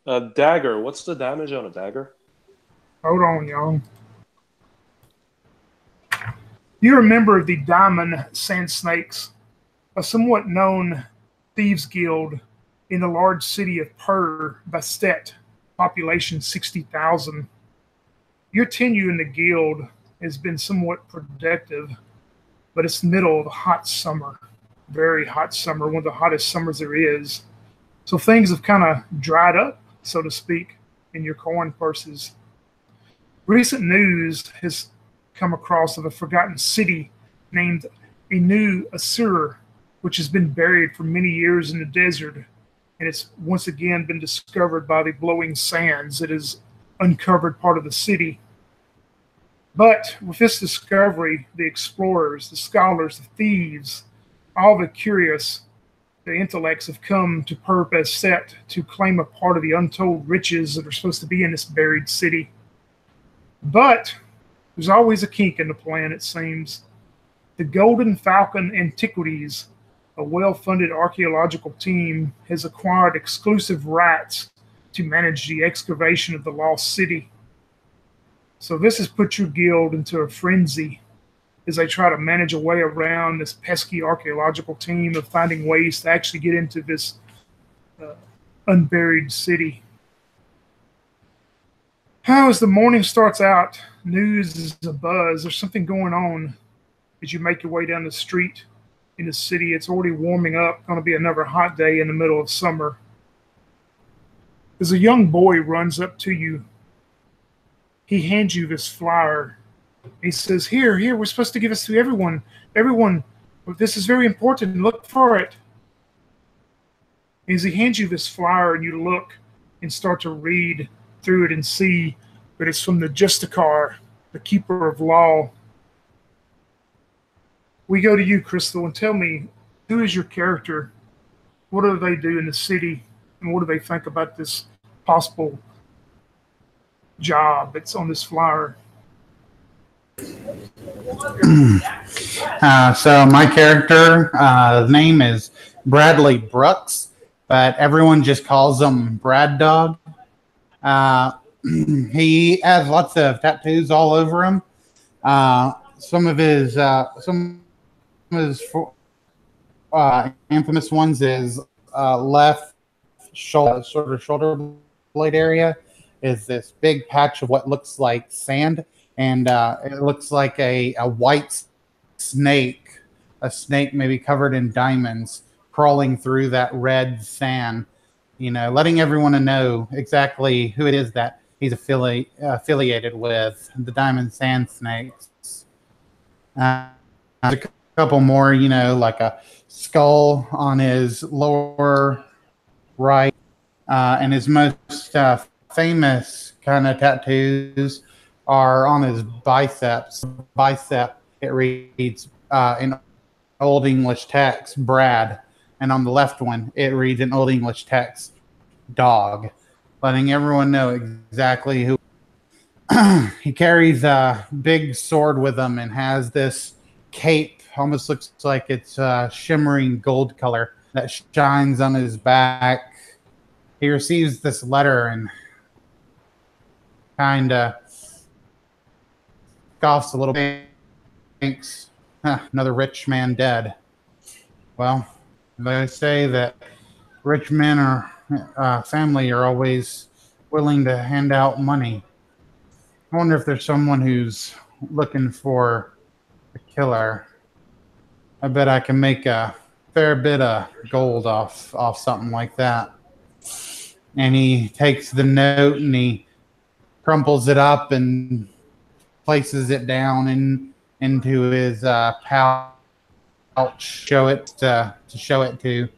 A dagger. What's the damage on a dagger? Hold on, y'all. You remember the diamond sand snakes, a somewhat known thieves guild in the large city of Per-Bastet, population 60,000. Your tenure in the guild has been somewhat productive, but it's the middle of a hot summer, very hot summer, one of the hottest summers there is. So things have kind of dried up, so to speak, in your coin purses. Recent news has come across of a forgotten city named a new Assur, which has been buried for many years in the desert, and it's once again been discovered by the blowing sands. It has uncovered part of the city. But with this discovery, the explorers, the scholars, the thieves, all the curious, the intellects have come to Per-Bastet to claim a part of the untold riches that are supposed to be in this buried city. But there's always a kink in the plan, it seems. The Golden Falcon Antiquities, a well funded archaeological team, has acquired exclusive rights to manage the excavation of the lost city. So this has put your guild into a frenzy as they try to manage a way around this pesky archaeological team of finding ways to actually get into this uh, unburied city. How as the morning starts out, news is a buzz. There's something going on as you make your way down the street in the city. It's already warming up, going to be another hot day in the middle of summer. As a young boy runs up to you, he hands you this flyer. He says, here, we're supposed to give this to everyone. Everyone, this is very important. Look for it. As he hands you this flyer and you look and start to read through it and see that it's from the Justicar, the keeper of law. We go to you, Crystal, and tell me, who is your character? What do they do in the city? And what do they think about this possible job that's on this flyer? So my character name is Bradley Brooks, but everyone just calls him Brad Dog. He has lots of tattoos all over him. Some of his infamous ones is left shoulder, sort of shoulder blade area is this big patch of what looks like sand, and it looks like a white snake, a snake maybe covered in diamonds, crawling through that red sand. You know, letting everyone know exactly who it is that he's affiliated with, the diamond sand snakes. A couple more, you know, like a skull on his lower right, and his most famous kind of tattoos are on his biceps. Bicep, it reads in Old English text, Brad. And on the left one, it reads in Old English text, dog, letting everyone know exactly who. He carries a big sword with him and has this cape, almost looks like it's shimmering gold color that shines on his back. He receives this letter and kind of scoffs a little bit, thinks, another rich man dead. Well, they say that rich men or family are always willing to hand out money. I wonder if there's someone who's looking for a killer. I bet I can make a fair bit of gold off something like that. And he takes the note and he crumples it up and places it down into his pouch. Show it to show it to.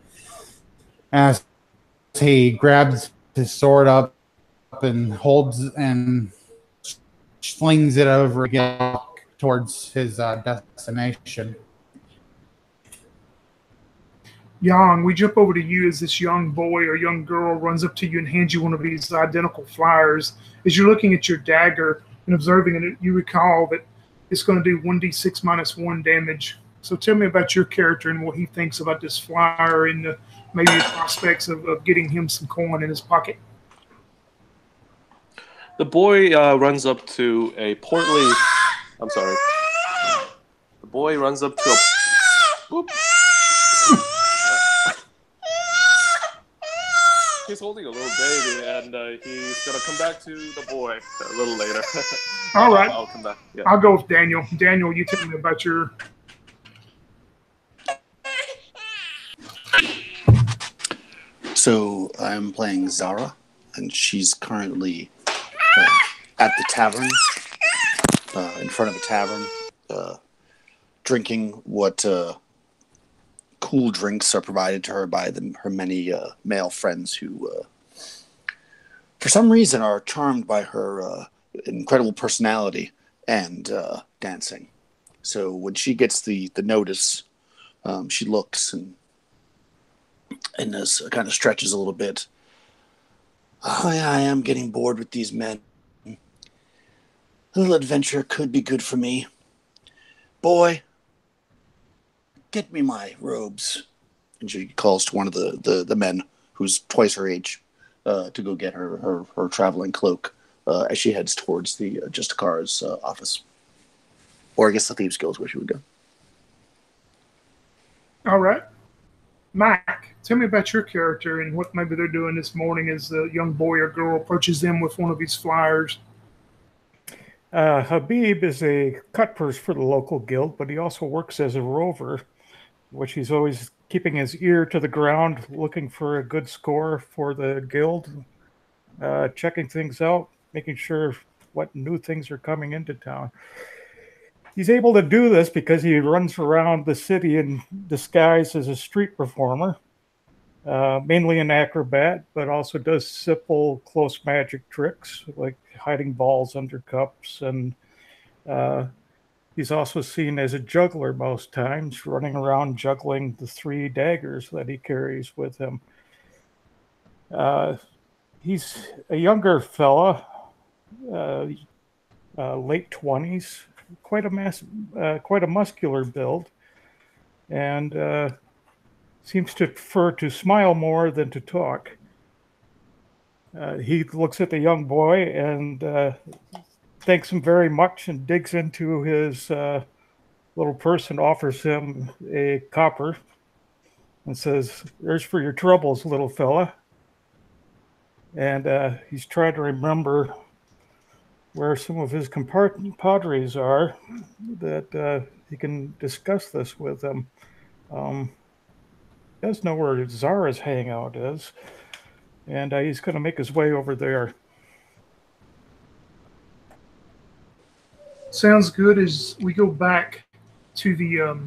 As he grabs his sword up and holds and slings it over again towards his destination. Young, we jump over to you as this young boy or young girl runs up to you and hands you one of these identical flyers. As you're looking at your dagger and observing it, you recall that it's going to do 1d6 minus 1 damage. So tell me about your character and what he thinks about this flyer and maybe the prospects of getting him some coin in his pocket. The boy runs up to a portly. I'm sorry. The boy runs up to a. Whoop. He's holding a little baby, and he's gonna come back to the boy a little later. All right. I'll come back. Yeah. I'll go with Daniel. Daniel, you tell me about your. So I'm playing Zara, and she's currently at the tavern, in front of a tavern, drinking what cool drinks are provided to her by her many male friends who, for some reason, are charmed by her incredible personality and dancing. So when she gets the notice, she looks and kind of stretches a little bit. Oh, yeah, I am getting bored with these men. A little adventure could be good for me. Boy, get me my robes. And she calls to one of the men who's twice her age to go get her traveling cloak as she heads towards the Justicar's office. Or I guess the Thieves Guild is where she would go. All right. Mike, tell me about your character and what maybe they're doing this morning as the young boy or girl approaches them with one of these flyers. Habib is a cutpurse for the local guild, but he also works as a rover, which he's always keeping his ear to the ground, looking for a good score for the guild, checking things out, making sure what new things are coming into town. He's able to do this because he runs around the city in disguise as a street performer, mainly an acrobat, but also does simple close magic tricks like hiding balls under cups. And he's also seen as a juggler most times, running around juggling the 3 daggers that he carries with him. He's a younger fella, late 20s. Quite a muscular build, and seems to prefer to smile more than to talk. He looks at the young boy and thanks him very much and digs into his little purse and offers him a copper and says, "There's for your troubles, little fella." And he's trying to remember where some of his compadres are, that he can discuss this with them. He does know where Zara's hangout is, and he's going to make his way over there. Sounds good. As we go back to the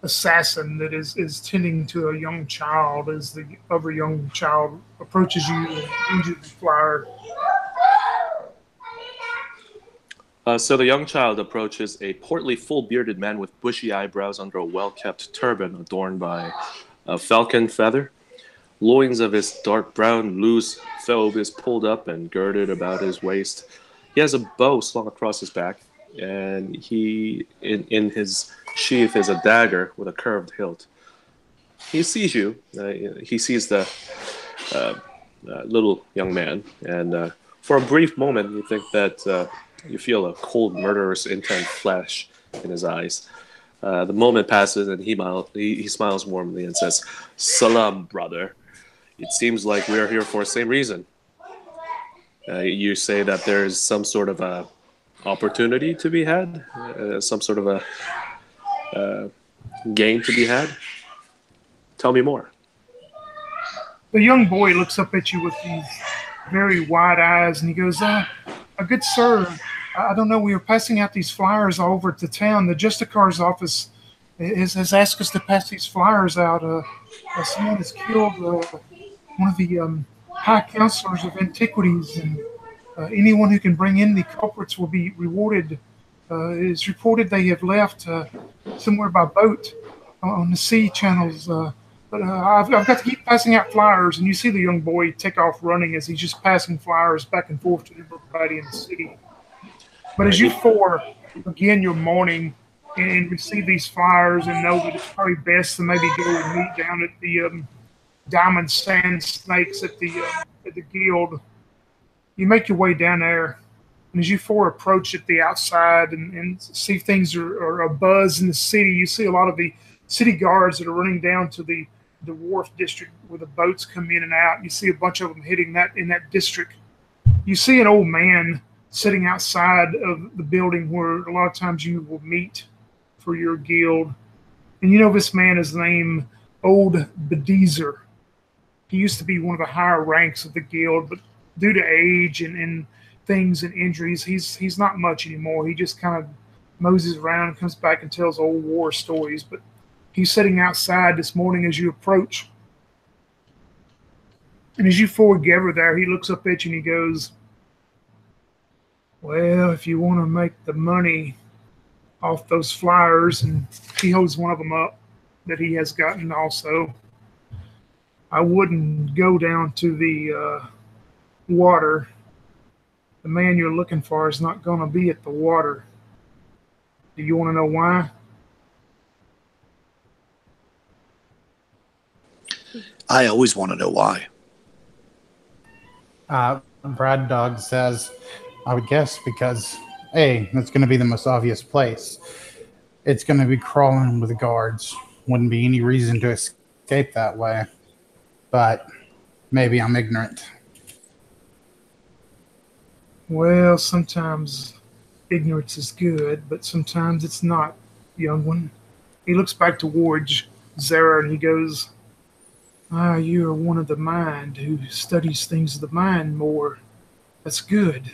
assassin that is tending to a young child, as the other young child approaches you and hands you the flyer. So the young child approaches a portly, full-bearded man with bushy eyebrows under a well-kept turban adorned by a falcon feather. Loins of his dark brown, loose thobe is pulled up and girded about his waist. He has a bow slung across his back, and in his sheath is a dagger with a curved hilt. He sees you. He sees the little young man, and for a brief moment, you think that you feel a cold, murderous intent flash in his eyes. The moment passes, and he smiles warmly and says, "Salam, brother. It seems like we are here for the same reason. You say that there's some sort of a opportunity to be had, some sort of a gain to be had. Tell me more." The young boy looks up at you with these very wide eyes, and he goes, "A good sir, I don't know. We were passing out these flyers all over the town. The Justicar's office has asked us to pass these flyers out. Someone has killed one of the high councilors of antiquities, and anyone who can bring in the culprits will be rewarded. It is reported they have left somewhere by boat on the sea channels. But I've got to keep passing out flyers." And you see the young boy take off running as he's just passing flyers back and forth to everybody in the city. But as you four begin your morning and receive these flyers and know that it's probably best to maybe go and meet down at the Diamond Sand Snakes at the guild, you make your way down there. And as you four approach at the outside and see things are abuzz in the city, you see a lot of the city guards that are running down to the wharf district where the boats come in and out. You see a bunch of them hitting that in that district. You see an old man sitting outside of the building where a lot of times you will meet for your guild. And you know this man is named Old Bedezer. He used to be one of the higher ranks of the guild, but due to age and things and injuries, he's not much anymore. He just kind of moses around and comes back and tells old war stories. But he's sitting outside this morning as you approach. And as you four gather there, he looks up at you and he goes, well, if you want to make the money off those flyers, and he holds one of them up that he has gotten also, I wouldn't go down to the water. The man you're looking for is not going to be at the water. Do you want to know why? I always want to know why. Brad Dog says, I would guess because, A, it's going to be the most obvious place. It's going to be crawling with the guards. Wouldn't be any reason to escape that way. But maybe I'm ignorant. Well, sometimes ignorance is good, but sometimes it's not, young one. He looks back towards Zara and he goes, you are one of the mind who studies things of the mind more. That's good,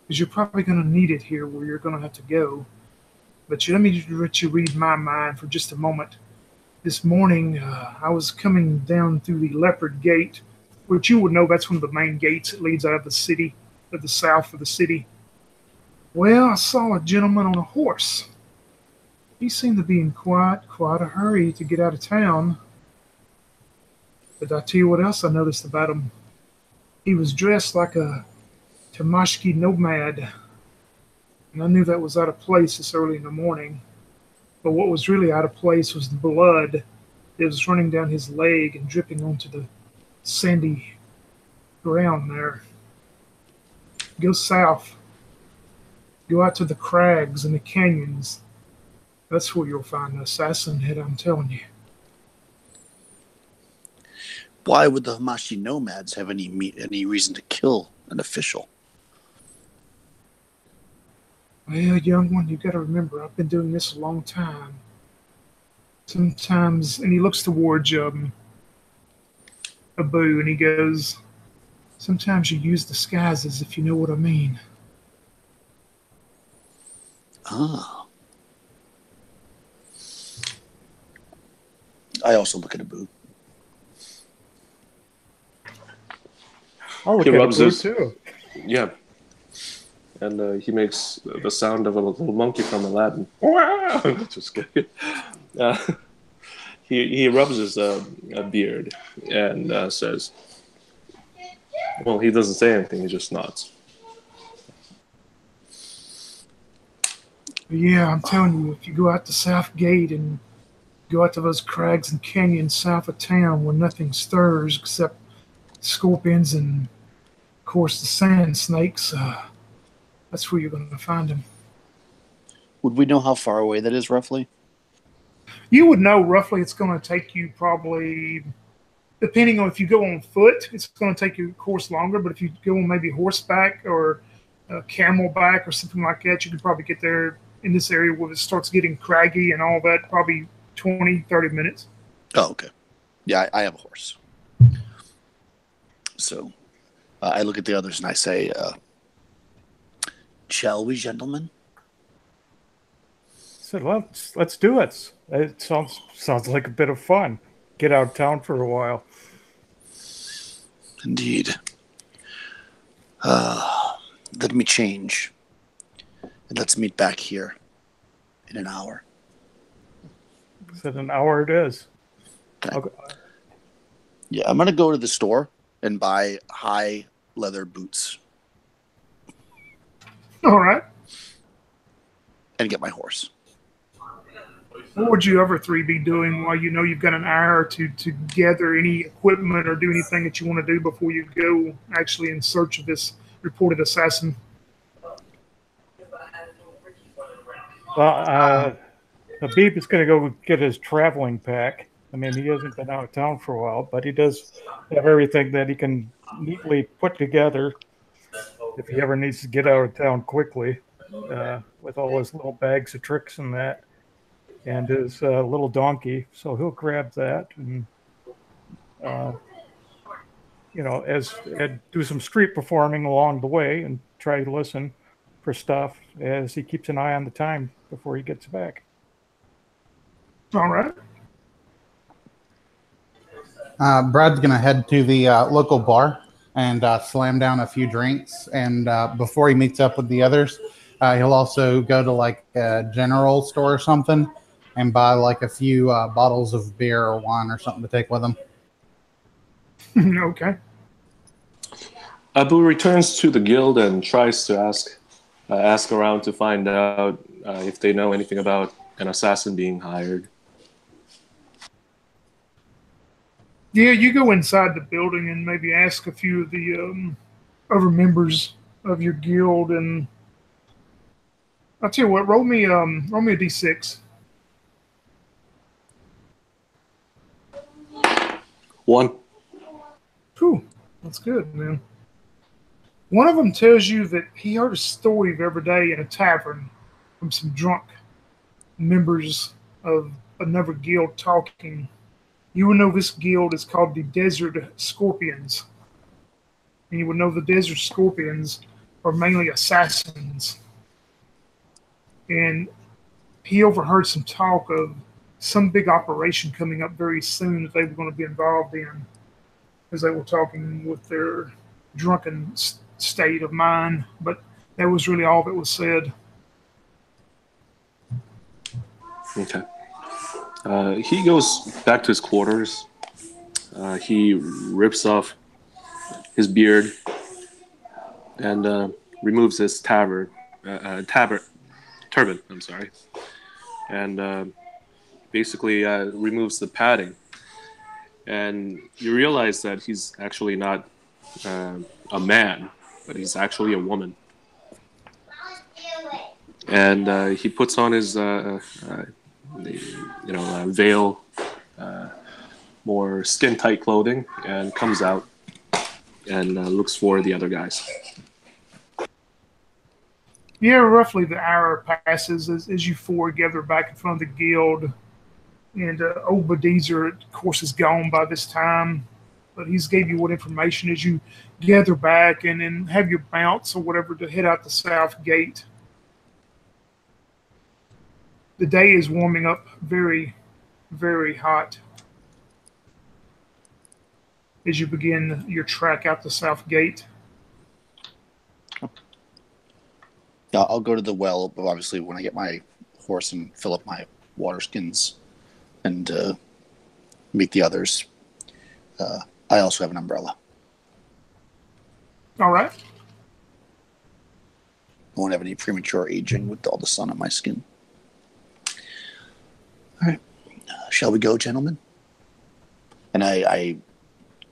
because you're probably going to need it here where you're going to have to go. But let me let you read my mind for just a moment. This morning, I was coming down through the Leopard Gate, which you would know that's one of the main gates that leads out of the city, of the south of the city. Well, I saw a gentleman on a horse. He seemed to be in quite a hurry to get out of town. But I tell you what else I noticed about him. He was dressed like a Tamashki nomad. And I knew that was out of place this early in the morning. But what was really out of place was the blood that was running down his leg and dripping onto the sandy ground there. Go south. Go out to the crags and the canyons. That's where you'll find the assassin head, I'm telling you. Why would the Hamashi nomads have any reason to kill an official? Well, young one, you got to remember, I've been doing this a long time. Sometimes, and he looks towards Abu, and he goes, sometimes you use disguises, if you know what I mean. Ah. I also look at Abu. I'll look He at rubs Abu his- too. Yeah. And he makes the sound of a little monkey from Aladdin. Wow! Just kidding. He rubs his beard and says, well, he doesn't say anything, he just nods. Yeah, I'm telling you, if you go out the South Gate and go out to those crags and canyons south of town where nothing stirs except scorpions and, of course, the sand snakes, that's where you're going to find him. Would we know how far away that is, roughly? You would know roughly it's going to take you probably, depending on if you go on foot, it's going to take you, of course, longer. But if you go on maybe horseback or camelback or something like that, you could probably get there in this area where it starts getting craggy and all that, probably 20, 30 minutes. Oh, okay. Yeah, I have a horse. So I look at the others and I say, shall we, gentlemen? So let's do it. It sounds like a bit of fun. Get out of town for a while. Indeed. Let me change. And let's meet back here in an hour. So an hour it is. Okay. Yeah, I'm going to go to the store and buy high leather boots. All right. And get my horse. What would you other three be doing while you know you've got an hour to gather any equipment or do anything that you want to do before you go actually in search of this reported assassin? Well, Habib is going to go get his traveling pack. I mean, he hasn't been out of town for a while, but he does have everything that he can neatly put together if he ever needs to get out of town quickly, with all his little bags of tricks and that, and his little donkey. So he'll grab that and, and do some street performing along the way and try to listen for stuff as he keeps an eye on the time before he gets back. All right. Brad's going to head to the local bar and slam down a few drinks. And before he meets up with the others, he'll also go to like a general store or something and buy like a few bottles of beer or wine or something to take with him. Okay. Abu returns to the guild and tries to ask around to find out if they know anything about an assassin being hired. Yeah, you go inside the building and maybe ask a few of the other members of your guild, and I'll tell you what, roll me a d6. 1. Whew, that's good, man. One of them tells you that he heard a story of every day in a tavern from some drunk members of another guild talking. You would know this guild is called the Desert Scorpions. And you would know the Desert Scorpions are mainly assassins. And he overheard some talk of some big operation coming up very soon that they were going to be involved in, as they were talking with their drunken state of mind. But that was really all that was said. Okay. He goes back to his quarters. He rips off his beard and removes his turban. I'm sorry, and basically removes the padding. And you realize that he's actually not a man, but he's actually a woman. And he puts on his veil, more skin-tight clothing, and comes out and looks for the other guys. Yeah, roughly the hour passes as you four gather back in front of the guild. And old Badizer, of course, is gone by this time. But he's gave you what information as you gather back and have your bounce or whatever to head out the south gate. The day is warming up very, very hot as you begin your trek out the south gate. Yeah, I'll go to the well, but obviously when I get my horse and fill up my water skins and meet the others, I also have an umbrella. All right. I won't have any premature aging with all the sun on my skin. All right. Shall we go, gentlemen? And I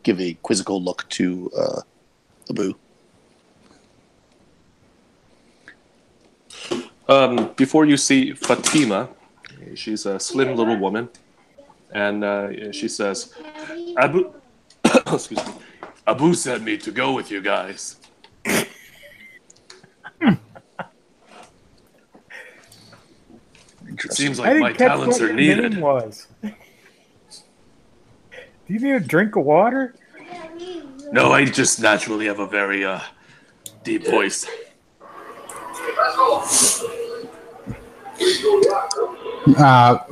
give a quizzical look to Abu. Before you see Fatima, she's a slim little woman, and she says, Abu, excuse me, Abu sent me to go with you guys. It seems like my talents are needed. Name was. Do you need a drink of water? No, I just naturally have a very deep voice.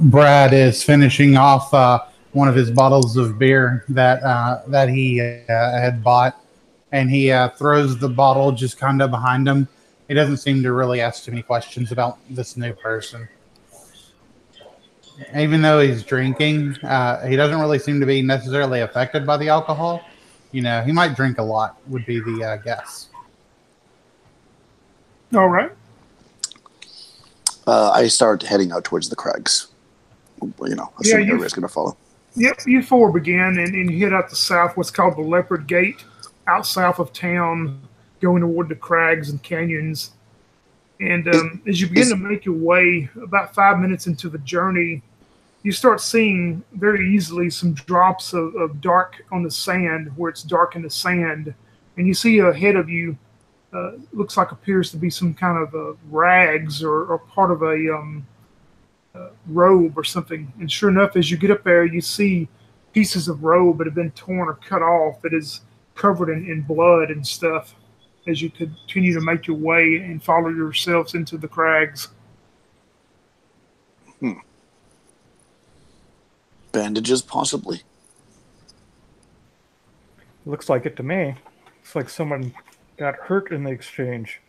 Brad is finishing off one of his bottles of beer that he had bought, and he throws the bottle just kind of behind him. He doesn't seem to really ask too many questions about this new person. Even though he's drinking, he doesn't really seem to be necessarily affected by the alcohol. You know, he might drink a lot, would be the guess. All right. I start heading out towards the crags. You know, assuming everybody's going to follow. Yep, you four begin, and you head out the south, what's called the Leopard Gate, out south of town, going toward the crags and canyons. And as you begin to make your way, about 5 minutes into the journey, you start seeing very easily some drops of dark on the sand, where it's dark in the sand. And you see ahead of you, looks like appears to be some kind of rags or part of a robe or something. And sure enough, as you get up there, you see pieces of robe that have been torn or cut off that is covered in blood and stuff as you continue to make your way and follow yourselves into the crags. Bandages, possibly. Looks like it to me. Looks like someone got hurt in the exchange.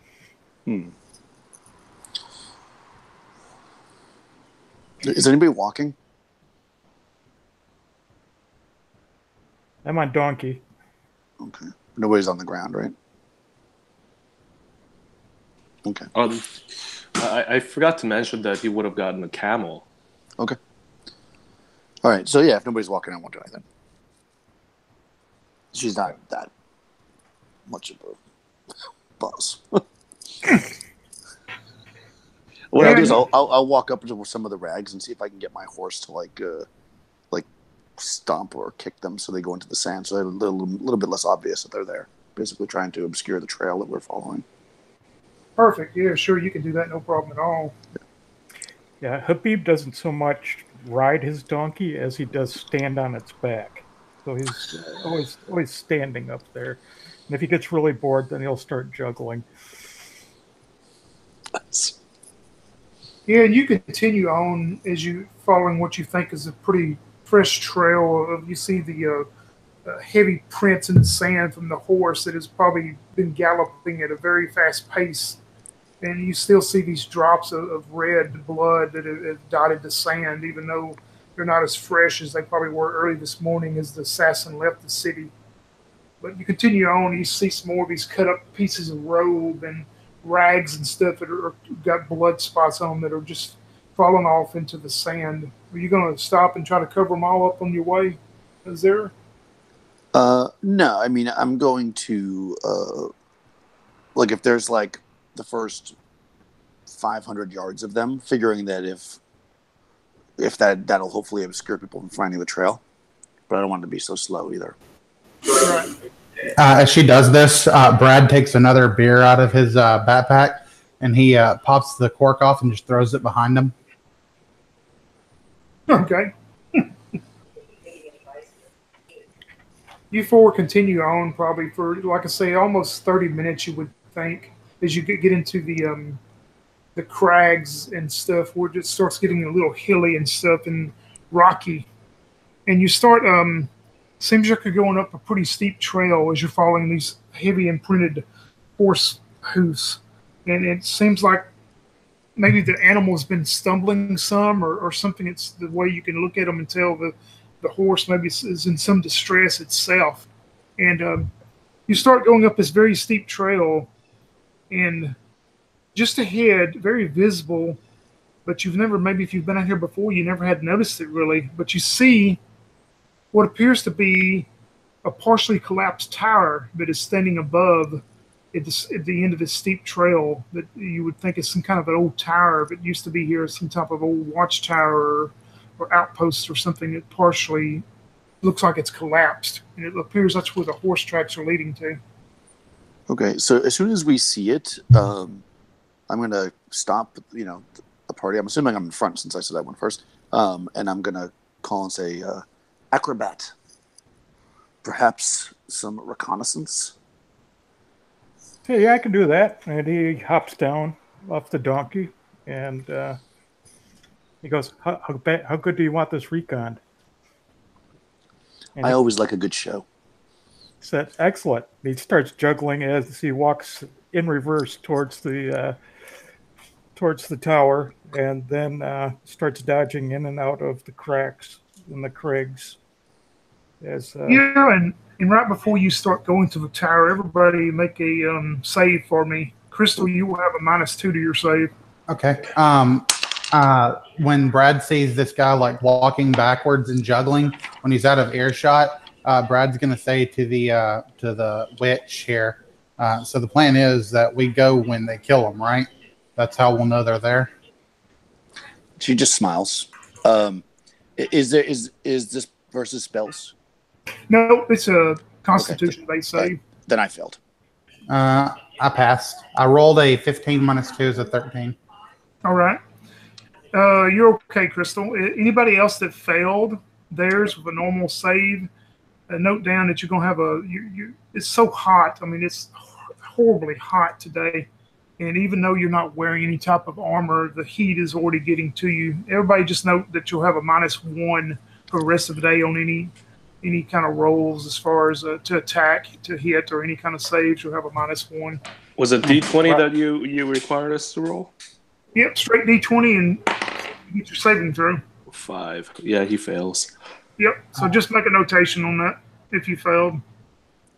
Is anybody walking? I'm on donkey. Okay. Nobody's on the ground, right? Okay. I forgot to mention that he would have gotten a camel. Okay. All right. So yeah, if nobody's walking, I won't do anything. She's not that much of a boss. What I'll do is I'll walk up to some of the rags and see if I can get my horse to like stomp or kick them so they go into the sand, so they're a little bit less obvious that they're there. Basically, trying to obscure the trail that we're following. Perfect. Yeah, sure. You can do that. No problem at all. Yeah, Habib doesn't so much ride his donkey as he does stand on its back. So he's always standing up there. And if he gets really bored, then he'll start juggling. Yeah, and you continue on as you following what you think is a pretty fresh trail. You see the heavy prints in the sand from the horse that has probably been galloping at a very fast pace. And you still see these drops of red blood that have dotted the sand, even though they're not as fresh as they probably were early this morning as the assassin left the city. But you continue on, you see some more of these cut up pieces of robe and rags and stuff that are got blood spots on them that are just falling off into the sand. Are you going to stop and try to cover them all up on your way? Is there? No, I mean, I'm going to, like, if there's, like, the first 500 yards of them, figuring that if that'll hopefully obscure people from finding the trail. But I don't want it to be so slow either. Right. As she does this, Brad takes another beer out of his backpack, and he pops the cork off and just throws it behind him. Okay. You four continue on probably for, like I say, almost 30 minutes, you would think, as you get into the crags and stuff, where it starts getting a little hilly and stuff and rocky. And you start, seems like you're going up a pretty steep trail as you're following these heavy imprinted horse hoofs. And it seems like maybe the animal's been stumbling some or something. It's the way you can look at them and tell the horse maybe is in some distress itself. And you start going up this very steep trail, and just ahead, very visible, but you've never, maybe if you've been out here before, you never had noticed it really, but you see what appears to be a partially collapsed tower that is standing above at the end of this steep trail that you would think is some kind of an old tower, but used to be here as some type of old watchtower or outpost or something that partially looks like it's collapsed. And it appears that's where the horse tracks are leading to. Okay, so as soon as we see it, I'm going to stop, the party. I'm assuming I'm in front since I said that one first. And I'm going to call and say, acrobat, perhaps some reconnaissance? Hey, yeah, I can do that. And he hops down off the donkey, and he goes, how good do you want this recon? And I always like a good show. He said, excellent. He starts juggling as he walks in reverse towards the tower, and then starts dodging in and out of the cracks in the crags. And right before you start going to the tower, everybody make a save for me. Crystal, you will have a -2 to your save. Okay. When Brad sees this guy like walking backwards and juggling, when he's out of earshot, Brad's going to say to the witch here. So the plan is that we go when they kill him, right? That's how we'll know they're there. She just smiles. Is this versus spells? No, it's a Constitution-based save. Then I failed. I passed. I rolled a 15 minus 2 is a 13. All right. You're okay, Crystal. Anybody else that failed theirs with a normal save, note down that you're going to have it's so hot. I mean, it's horribly hot today. And even though you're not wearing any type of armor, the heat is already getting to you. Everybody just note that you'll have a -1 for the rest of the day on any kind of rolls as far as to attack, to hit, or any kind of saves. You'll have a -1. Was it D20 that you required us to roll? Yep, straight D20 and get your saving throw. 5. Yeah, he fails. Yep, so just make a notation on that if you failed.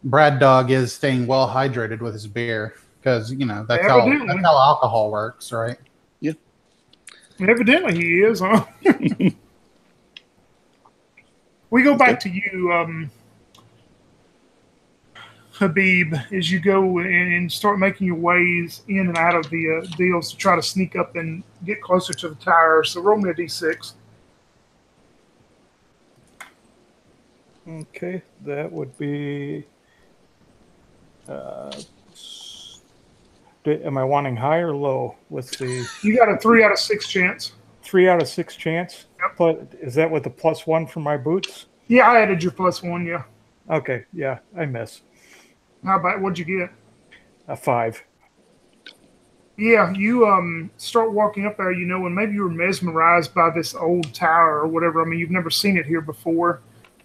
Brad Dog is staying well hydrated with his beer because, that's how alcohol works, right? Yeah. Evidently he is, huh? We go back to you, Habib, as you go and start making your ways in and out of the deals to try to sneak up and get closer to the tower. So roll me a d6. Okay, that would be... am I wanting high or low with the... You got a 3 out of 6 chance. 3 out of 6 chance? Yep. But is that with the +1 for my boots? Yeah, I added your +1, yeah. Okay, yeah, I miss. How about, what'd you get? A 5. Yeah, you start walking up there, and maybe you were mesmerized by this old tower or whatever. I mean, you've never seen it here before.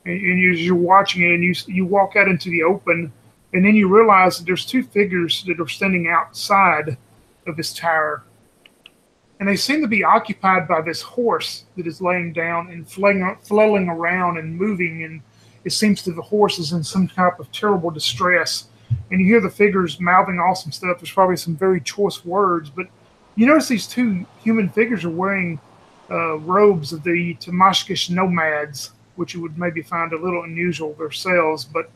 And you're watching it, and you walk out into the open, and then you realize that there's 2 figures that are standing outside of this tower. And they seem to be occupied by this horse that is laying down and flailing around and moving. And it seems that the horse is in some type of terrible distress. And you hear the figures mouthing awesome stuff. There's probably some very choice words. But you notice these 2 human figures are wearing robes of the Tamashkish nomads, which you would maybe find a little unusual themselves. But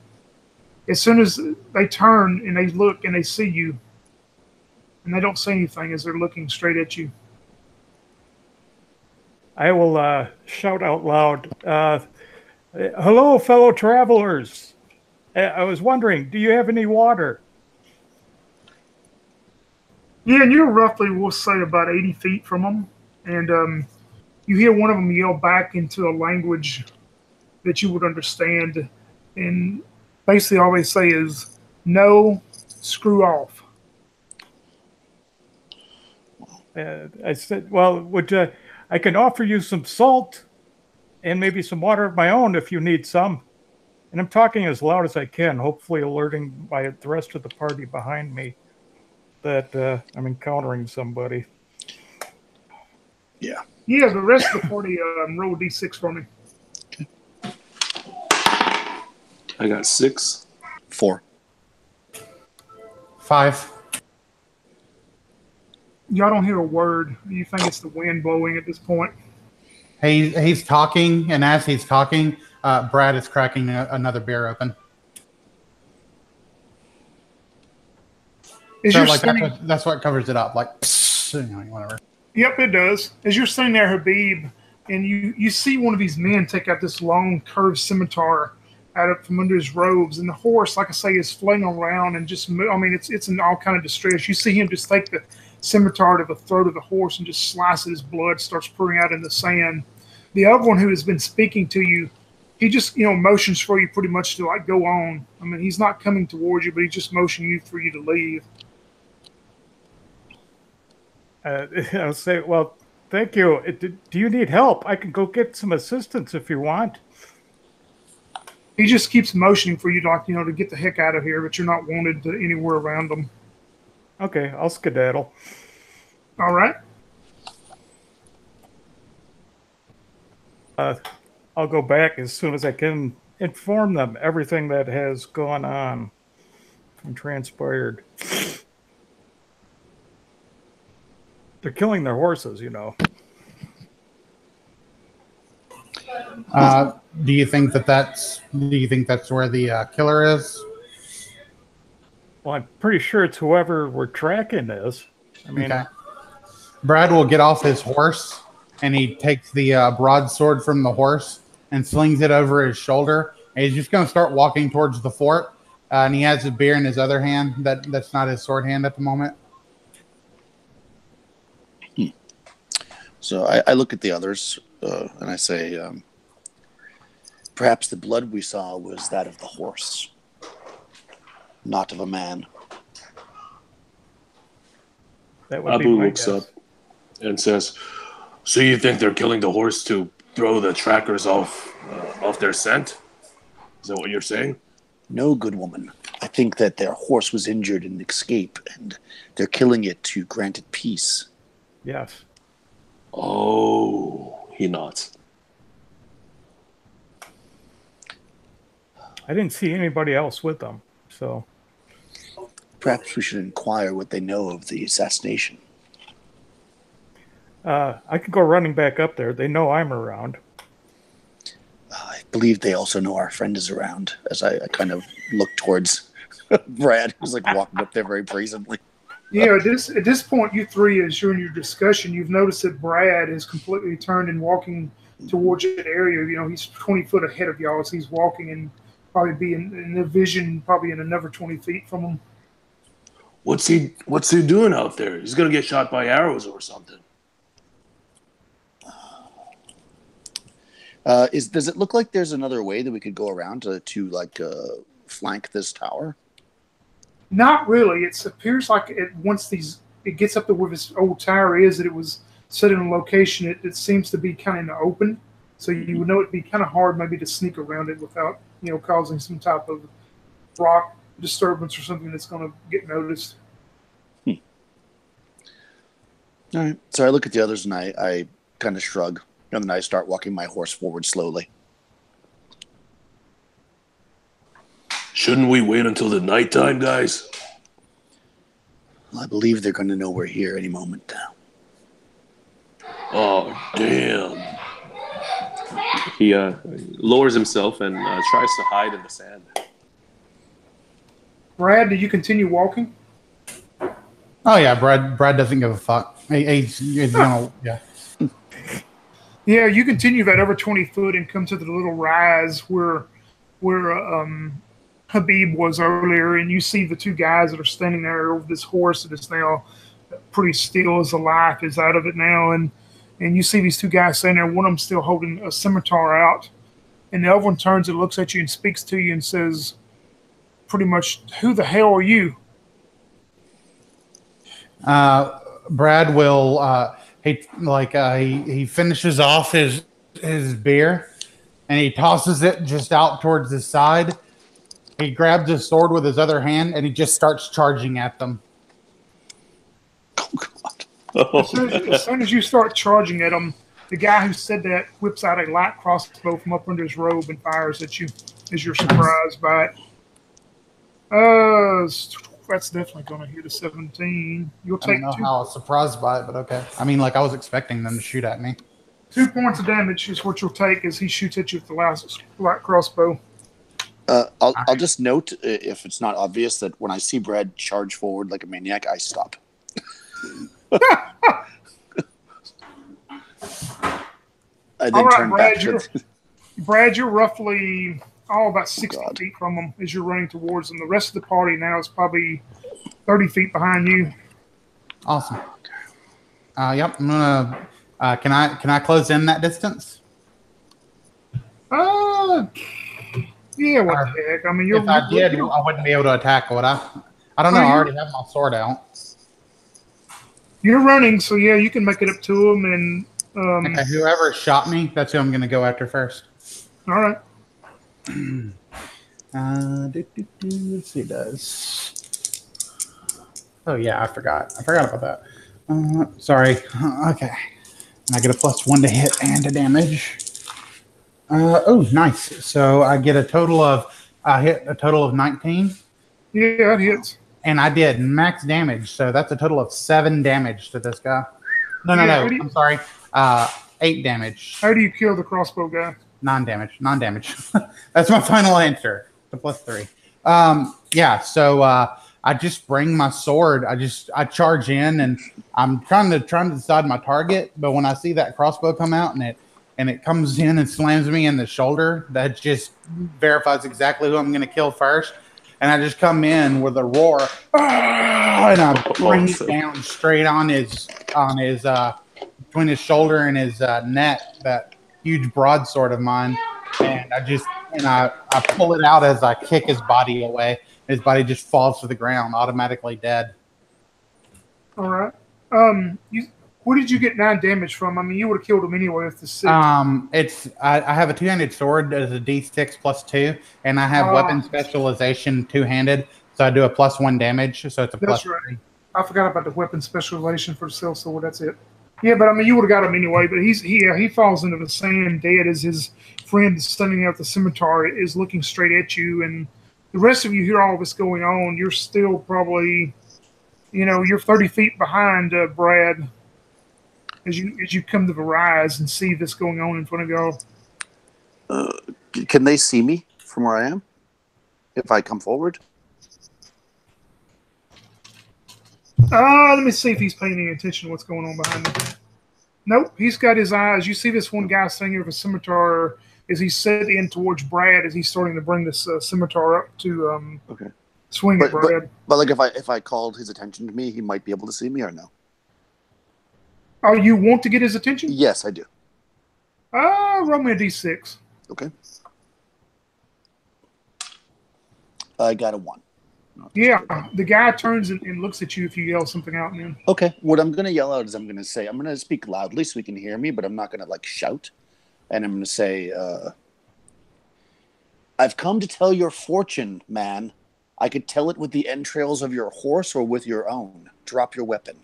as soon as they turn and they look and they see you, and they don't say anything as they're looking straight at you. I will shout out loud, hello, fellow travelers. I was wondering, do you have any water? Yeah, and you're roughly, we'll say, about 80 feet from them. And you hear one of them yell back into a language that you would understand. And basically all they say is, no, screw off. I said, well, I can offer you some salt and maybe some water of my own if you need some. And I'm talking as loud as I can, hopefully alerting the rest of the party behind me that I'm encountering somebody. Yeah. Yeah, the rest of the party roll d6 for me. Okay. I got 6. 4. 5. Y'all don't hear a word. You think it's the wind blowing at this point. He's talking, and as he's talking, Brad is cracking another beer open. That's what covers it up, like whatever. Yep, it does. As you're sitting there, Habib, and you see one of these men take out this long curved scimitar from under his robes, and the horse, like I say, is flailing around and just, it's in all kind of distress. You see him just take the scimitar to the throat of the horse and just slice it. His blood starts pouring out in the sand. The other one who has been speaking to you, he just, motions for you pretty much to go on. I mean, he's not coming towards you, but he's just motioning you for you to leave. I'll say, well, thank you. Do you need help? I can go get some assistance if you want. He just keeps motioning for you to get the heck out of here, but you're not wanted anywhere around him. Okay, I'll skedaddle. All right. I'll go back as soon as I can inform them everything that has gone on and transpired. They're killing their horses, Do you think that's where the killer is? Well, I'm pretty sure it's whoever we're tracking is. I mean, okay. Brad will get off his horse, and he takes the broadsword from the horse and slings it over his shoulder. And he's just going to start walking towards the fort. And he has a beer in his other hand. That's not his sword hand at the moment. So I look at the others and I say, perhaps the blood we saw was that of the horse, not of a man. That would be Abu my looks guess. up and says, "So you think they're killing the horse to throw the trackers off their scent? Is that what you're saying?" No, good woman. I think that their horse was injured in the escape, and they're killing it to grant it peace. Yes. Oh, he nods. I didn't see anybody else with them, so Perhaps we should inquire what they know of the assassination. I could go running back up there. They know I'm around. I believe they also know our friend is around, as I kind of look towards Brad, who's like walking up there very brazenly. Yeah, at this point, you three, as you're in your discussion, you've noticed that Brad has completely turned and walking towards an area. You know, he's 20 foot ahead of y'all, so he's walking and probably be in the vision, probably in another 20 feet from him. What's he doing out there? He's gonna get shot by arrows or something. Does it look like there's another way that we could go around to flank this tower? Not really. It appears like it gets up to where this old tower is, that it was set in a location. It seems to be kind of in the open, so you would know it'd be kind of hard maybe to sneak around it without causing some type of rock disturbance or something that's going to get noticed. All right. So I look at the others and I kind of shrug, and then I start walking my horse forward slowly. Shouldn't we wait until the nighttime, guys? Well, I believe they're going to know we're here any moment now. Oh, damn. He lowers himself and tries to hide in the sand. Brad, do you continue walking? Oh yeah, Brad doesn't give a fuck. He's gonna, yeah. Yeah, you continue that over 20 foot and come to the little rise where Habib was earlier, and you see the two guys that are standing there over this horse that is now pretty still as the life is out of it now, and you see these two guys standing there, one of them still holding a scimitar out, and the other one turns and looks at you and speaks to you and says, pretty much, "Who the hell are you?" Brad will he finishes off his beer, and he tosses it just out towards the side. He grabs his sword with his other hand, and he just starts charging at them. Oh, God. As soon as you start charging at him, the guy who said that whips out a light crossbow from up under his robe and fires at you as you're surprised by it. That's definitely going to hit a 17. You'll I take don't know how I was surprised by it, but okay. I mean, I was expecting them to shoot at me. 2 points of damage is what you'll take as he shoots at you with the light crossbow. I'll just note, if it's not obvious, that when I see Brad charge forward like a maniac, I stop. I then All right, turn Brad, back. Brad, you're roughly about 60 God. feet from him as you're running towards him. The rest of the party now is probably 30 feet behind you. Awesome. Yep. I'm gonna. Can I close in that distance? Yeah. What the heck? I mean, If I did, I wouldn't be able to attack. Would I? I don't know. I already have my sword out. You're running, so yeah, you can make it up to him. And Okay, whoever shot me, that's who I'm going to go after first. all right. Let's see, does. Oh yeah, I forgot about that. Sorry. Okay, and I get a +1 to hit and to damage. Oh, nice. So I get a total of 19. Yeah, it hits. And I did max damage, so that's a total of 7 damage to this guy. No. I'm sorry. 8 damage. How do you kill the crossbow guy? Non-damage. That's my final answer. The +3. Yeah. So I just bring my sword. I charge in, and I'm trying to decide my target. But when I see that crossbow come out and it comes in and slams me in the shoulder, that just verifies exactly who I'm going to kill first. And I just come in with a roar, and I bring it down straight on his between his shoulder and his neck, that huge broadsword of mine. And I pull it out as I kick his body away. His body just falls to the ground, automatically dead. All right. Where did you get 9 damage from? I mean, you would have killed him anyway with the 6. I have a 2-handed sword as a D6 +2, and I have weapon specialization 2-handed, so I do a +1 damage. So it's a that's +3. Right. I forgot about the weapon specialization for the self sword. That's it. Yeah, but I mean, you would have got him anyway. But he falls into the sand dead as his friend standing out the scimitar is looking straight at you, and the rest of you hear all this going on. You're still probably, you're 30 feet behind Brad. As you come to the rise and see this going on in front of y'all. Can they see me from where I am if I come forward? Let me see if he's paying any attention to what's going on behind him. Nope, he's got his eyes. You see this one guy standing with a scimitar as he's set in towards Brad as he's starting to bring this scimitar up to swing at Brad. But like if I called his attention to me, he might be able to see me or no? Oh, you want to get his attention? Yes, I do. Roll me a d6. Okay. I got a 1. Yeah, the guy turns and looks at you if you yell something out, man. Okay, what I'm going to yell out is I'm going to speak loudly so he can hear me, but I'm not going to shout. And I'm going to say, I've come to tell your fortune, man. I could tell it with the entrails of your horse or with your own. Drop your weapon.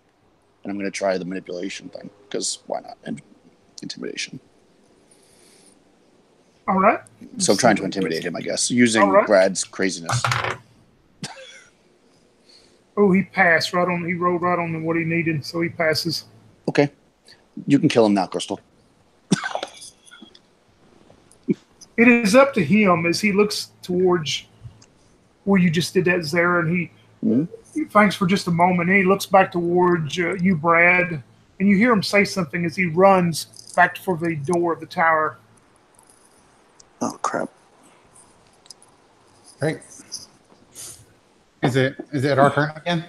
And I'm going to try the manipulation thing, because why not? And intimidation. All right. So I'm trying to intimidate him, I guess, using Brad's craziness. Oh, he passed right on. He rolled right on what he needed, so he passes. Okay. You can kill him now, Crystal. It is up to him as he looks towards where you just did that, Zara, and he thanks for just a moment. And he looks back towards you, Brad, and you hear him say something as he runs back for the door of the tower. Oh, crap. Great. Is it our turn again?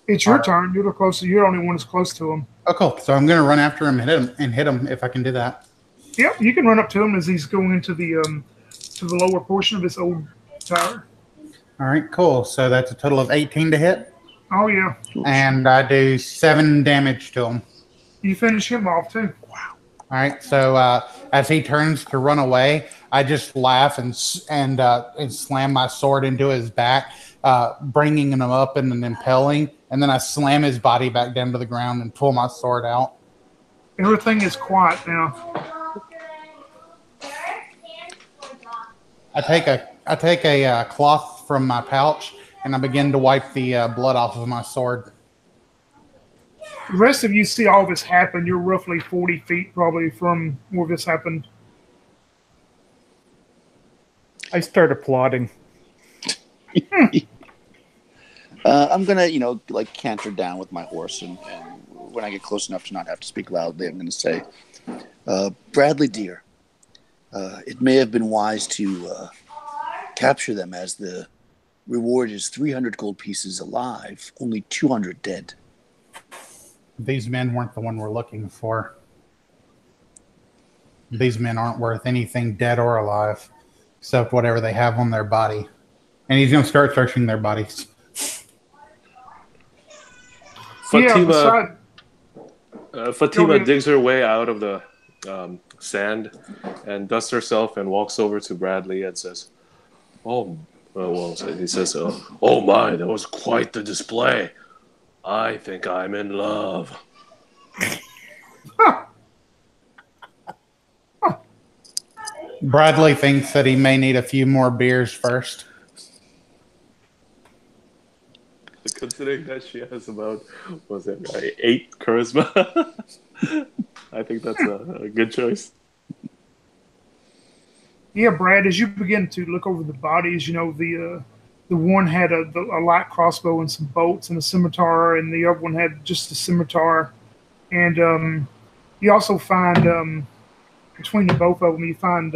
It's your turn. You're the closest. You're the only one that's close to him. Oh, cool. So I'm going to run after him and hit him if I can do that. Yep, you can run up to him as he's going into the lower portion of this old tower. All right, cool. So that's a total of 18 to hit. Oh, yeah. And I do 7 damage to him. You finish him off, too. Wow. All right, so as he turns to run away, I just laugh and slam my sword into his back, bringing him up and then impelling, and then I slam his body back down to the ground and pull my sword out. Everything is quiet now. I take a cloth from my pouch and I begin to wipe the blood off of my sword. The rest of you see all this happen. You're roughly 40 feet probably from where this happened. I start applauding. I'm gonna, canter down with my horse, and when I get close enough to not have to speak loudly, I'm gonna say, Bradley, dear, it may have been wise to capture them, as the reward is 300 gold pieces alive, only 200 dead. These men weren't the one we're looking for. These men aren't worth anything dead or alive, except whatever they have on their body. And he's going to start searching their bodies. Fatima digs her way out of the sand and dusts herself and walks over to Bradley and says, oh my, that was quite the display. I think I'm in love. Bradley thinks that he may need a few more beers first. Considering that she has about, 8 charisma, I think that's a good choice. Yeah, Brad, as you begin to look over the bodies, the The one had a light crossbow and some bolts and a scimitar, and the other one had just a scimitar. And you also find between the both of them, you find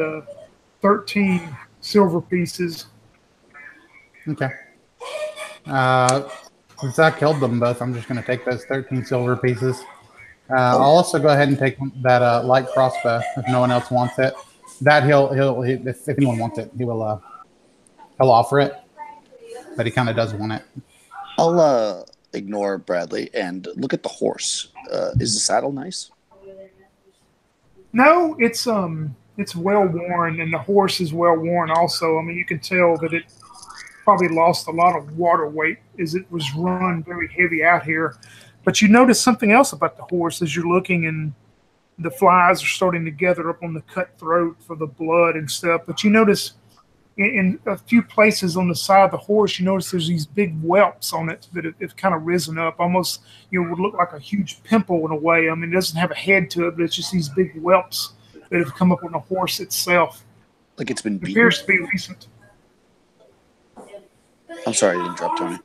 13 silver pieces. Okay. Since I killed them both, I'm just going to take those 13 silver pieces. I'll also go ahead and take that light crossbow if no one else wants it. That if anyone wants it, he'll offer it, but he kind of does want it. I'll ignore Bradley and look at the horse. Is the saddle nice? No, it's well worn, and the horse is well worn also. I mean, you can tell that it probably lost a lot of water weight as it was run very heavy out here. But you notice something else about the horse as you're looking, and the flies are starting to gather up on the cut throat for the blood and stuff. But you notice in a few places on the side of the horse, you notice there's these big whelps on it that have kind of risen up, almost would look like a huge pimple in a way. I mean, it doesn't have a head to it, but it's just these big whelps that have come up on the horse itself. Like it's been beaten? It appears to be recent. I'm sorry to interrupt, Tony.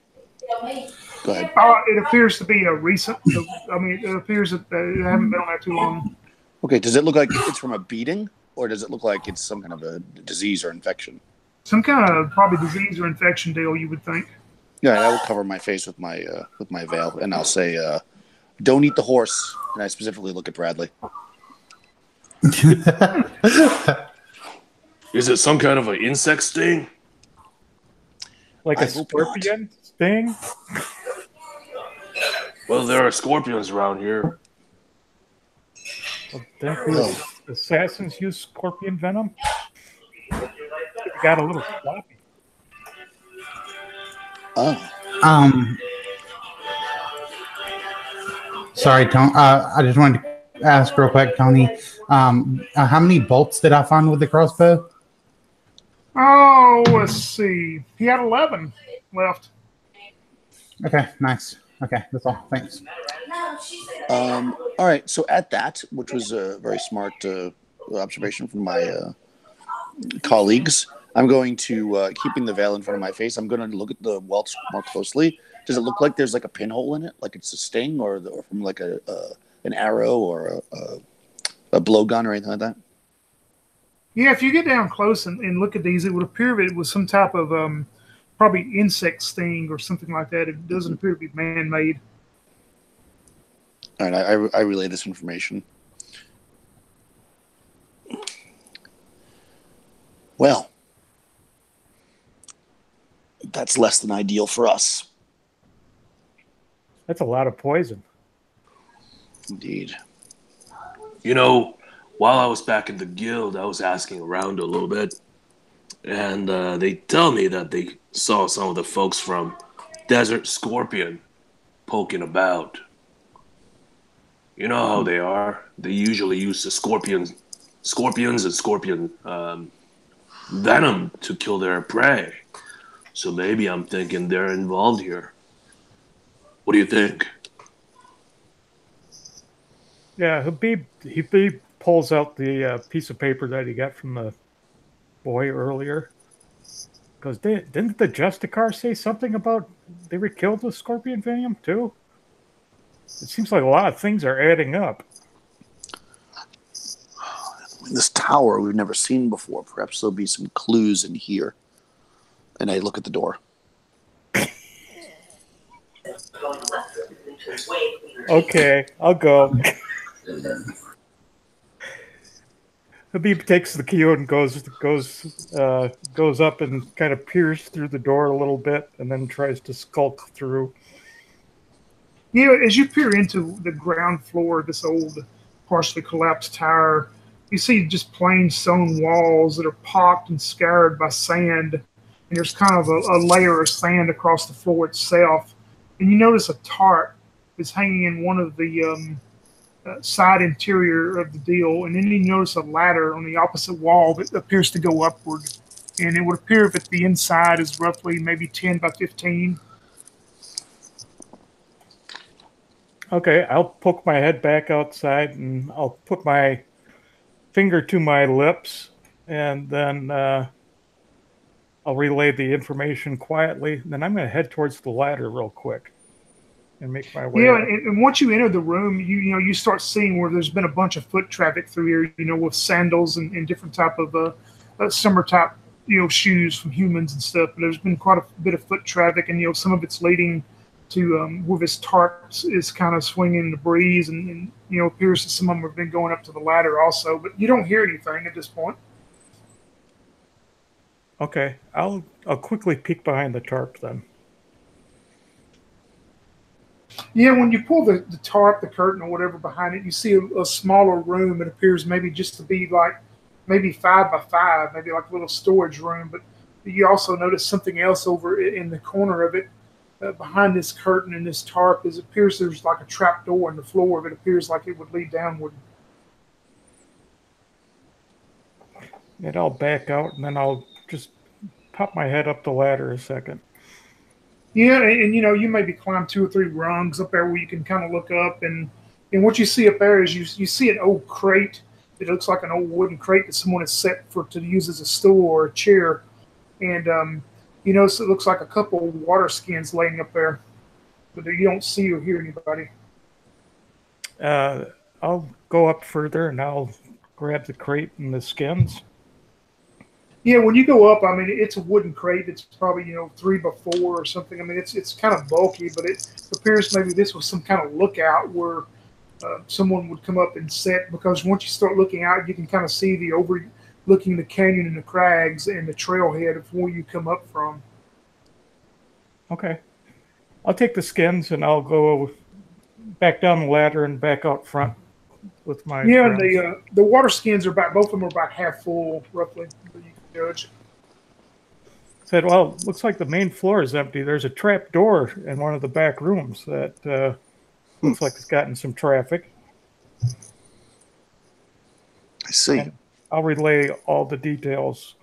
Go ahead. It appears to be a recent. I mean, it appears that they haven't been on that too long. Okay, does it look like it's from a beating, or does it look like it's some kind of a disease or infection? Some kind of probably disease or infection deal, you would think. Yeah, I will cover my face with my veil, and I'll say, "Don't eat the horse." And I specifically look at Bradley. Is it some kind of an insect sting? Like a scorpion sting? Well, there are scorpions around here. Well, don't assassins use scorpion venom? It got a little sloppy. Oh. Sorry, Tony. I just wanted to ask real quick, Tony. How many bolts did I find with the crossbow? Oh, let's see. He had 11 left. Okay, nice. Okay, that's all. Thanks. All right. So at that, which was a very smart observation from my colleagues, I'm going to, keeping the veil in front of my face, I'm going to look at the welts more closely. Does it look like there's like a pinhole in it, like it's a sting, or from like an arrow or a blowgun or anything like that? Yeah, if you get down close and look at these, it would appear it was some type of probably insect sting or something like that. It doesn't appear to be man-made. All right, I relay this information. Well, that's less than ideal for us. That's a lot of poison. Indeed. You know, while I was back in the guild, I was asking around a little bit, and they tell me that they saw some of the folks from Desert Scorpion poking about. You know how they are. They usually use the scorpions and scorpion venom to kill their prey. So maybe I'm thinking they're involved here. What do you think? Yeah, Habib pulls out the piece of paper that he got from the boy earlier. Goes, didn't the Justicar say something about they were killed with scorpion venom too? It seems like a lot of things are adding up. This tower we've never seen before. Perhaps there'll be some clues in here. And I look at the door. Okay, I'll go. Habib takes the key and goes up and kind of peers through the door a little bit, and then tries to skulk through. As you peer into the ground floor of this old, partially collapsed tower, you see just plain stone walls that are pocked and scoured by sand, and there's kind of a layer of sand across the floor itself. And you notice a tarp is hanging in one of the side interior of the deal, and then you notice a ladder on the opposite wall that appears to go upward, and it would appear that the inside is roughly maybe 10 by 15. Okay, I'll poke my head back outside, and I'll put my finger to my lips, and then I'll relay the information quietly. Then I'm going to head towards the ladder real quick and make my way. Yeah, up. and once you enter the room, you start seeing where there's been a bunch of foot traffic through here. With sandals and different type of summer type shoes from humans and stuff. But there's been quite a bit of foot traffic, and some of it's leading to where this tarp is kind of swinging in the breeze, and appears that some of them have been going up to the ladder also. But you don't hear anything at this point. Okay, I'll quickly peek behind the tarp then. Yeah, when you pull the tarp, the curtain, or whatever behind it, you see a smaller room. It appears maybe just to be like maybe 5 by 5, maybe like a little storage room. But you also notice something else over in the corner of it, behind this curtain and this tarp. It appears there's like a trap door in the floor. It appears like it would lead downward. And I'll back out, and then I'll just pop my head up the ladder a second. Yeah, and you maybe climb 2 or 3 rungs up there where you can kind of look up, and what you see up there is you see an old crate. It looks like an old wooden crate that someone has set to use as a stool or a chair, and so it looks like a couple water skins laying up there, but you don't see or hear anybody. I'll go up further and I'll grab the crate and the skins. Yeah, when you go up, I mean, it's a wooden crate. It's probably 3 by 4 or something. I mean, it's kind of bulky, but it appears maybe this was some kind of lookout where someone would come up and set. Because once you start looking out, you can kind of see the overlooking the canyon and the crags and the trailhead of where you come up from. Okay, I'll take the skins and I'll go back down the ladder and back out front with my. Yeah, friends. the water skins are both of them are about half full, roughly. You can judge. Said, well, looks like the main floor is empty. There's a trap door in one of the back rooms that looks like it's gotten some traffic. I see. And I'll relay all the details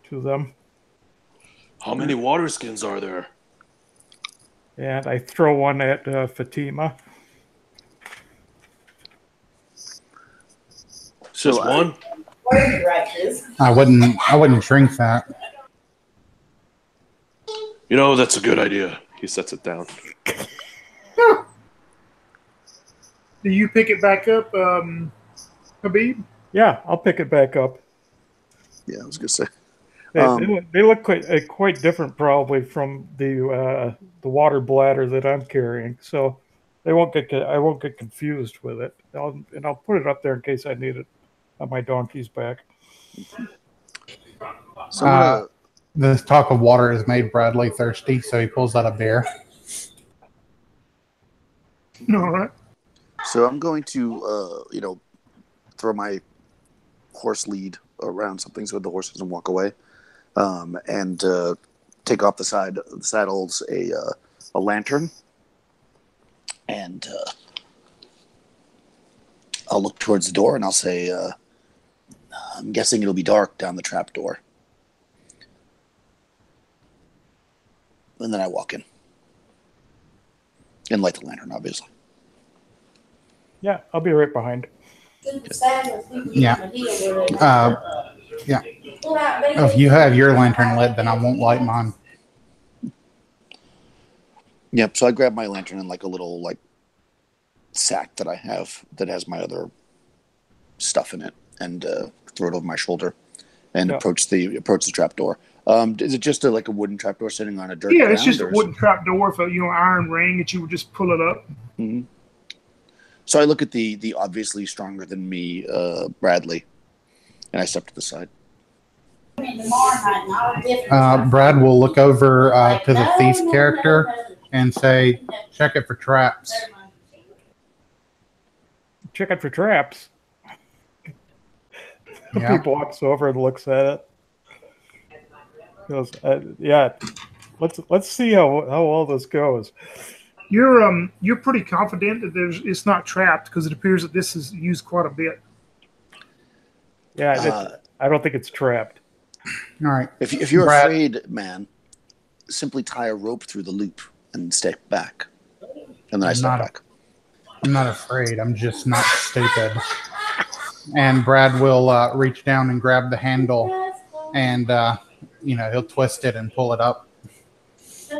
to them. How many water skins are there? And I throw one at Fatima. Just one? I wouldn't drink that. That's a good idea. He sets it down. Do you pick it back up, Habib? Yeah, I'll pick it back up. Yeah, I was gonna say. They look quite different, probably from the water bladder that I'm carrying. So I won't get confused with it. I'll put it up there in case I need it on my donkey's back. So this talk of water has made Bradley thirsty, so he pulls out a beer. All right. So I'm going to, throw my horse lead around something so the horse doesn't walk away, and take off the saddles a lantern, and I'll look towards the door and I'll say, I'm guessing it'll be dark down the trap door. And then I walk in. And light the lantern, obviously. Yeah, I'll be right behind. Yeah. Yeah. If you have your lantern lit, then I won't light mine. Yep, so I grab my lantern in like a little sack that I have that has my other stuff in it, and throw it over my shoulder and approach the trap door. Is it just a wooden trap door sitting on a dirt ground? Yeah, it's just a wooden trap door with a iron ring that you would just pull it up. Mm-hmm. So I look at the obviously stronger than me Bradley, and I step to the side. Brad will look over to the thief character and say, check it for traps. Check it for traps. Yeah. He walks over and looks at it. He goes, yeah, let's see how all this goes. You're pretty confident that it's not trapped because it appears that this is used quite a bit. Yeah, I don't think it's trapped. All right. If you're Brad, afraid, man, simply tie a rope through the loop and step back. And then I step back. I'm not afraid. I'm just not stupid. And Brad will reach down and grab the handle and he'll twist it and pull it up.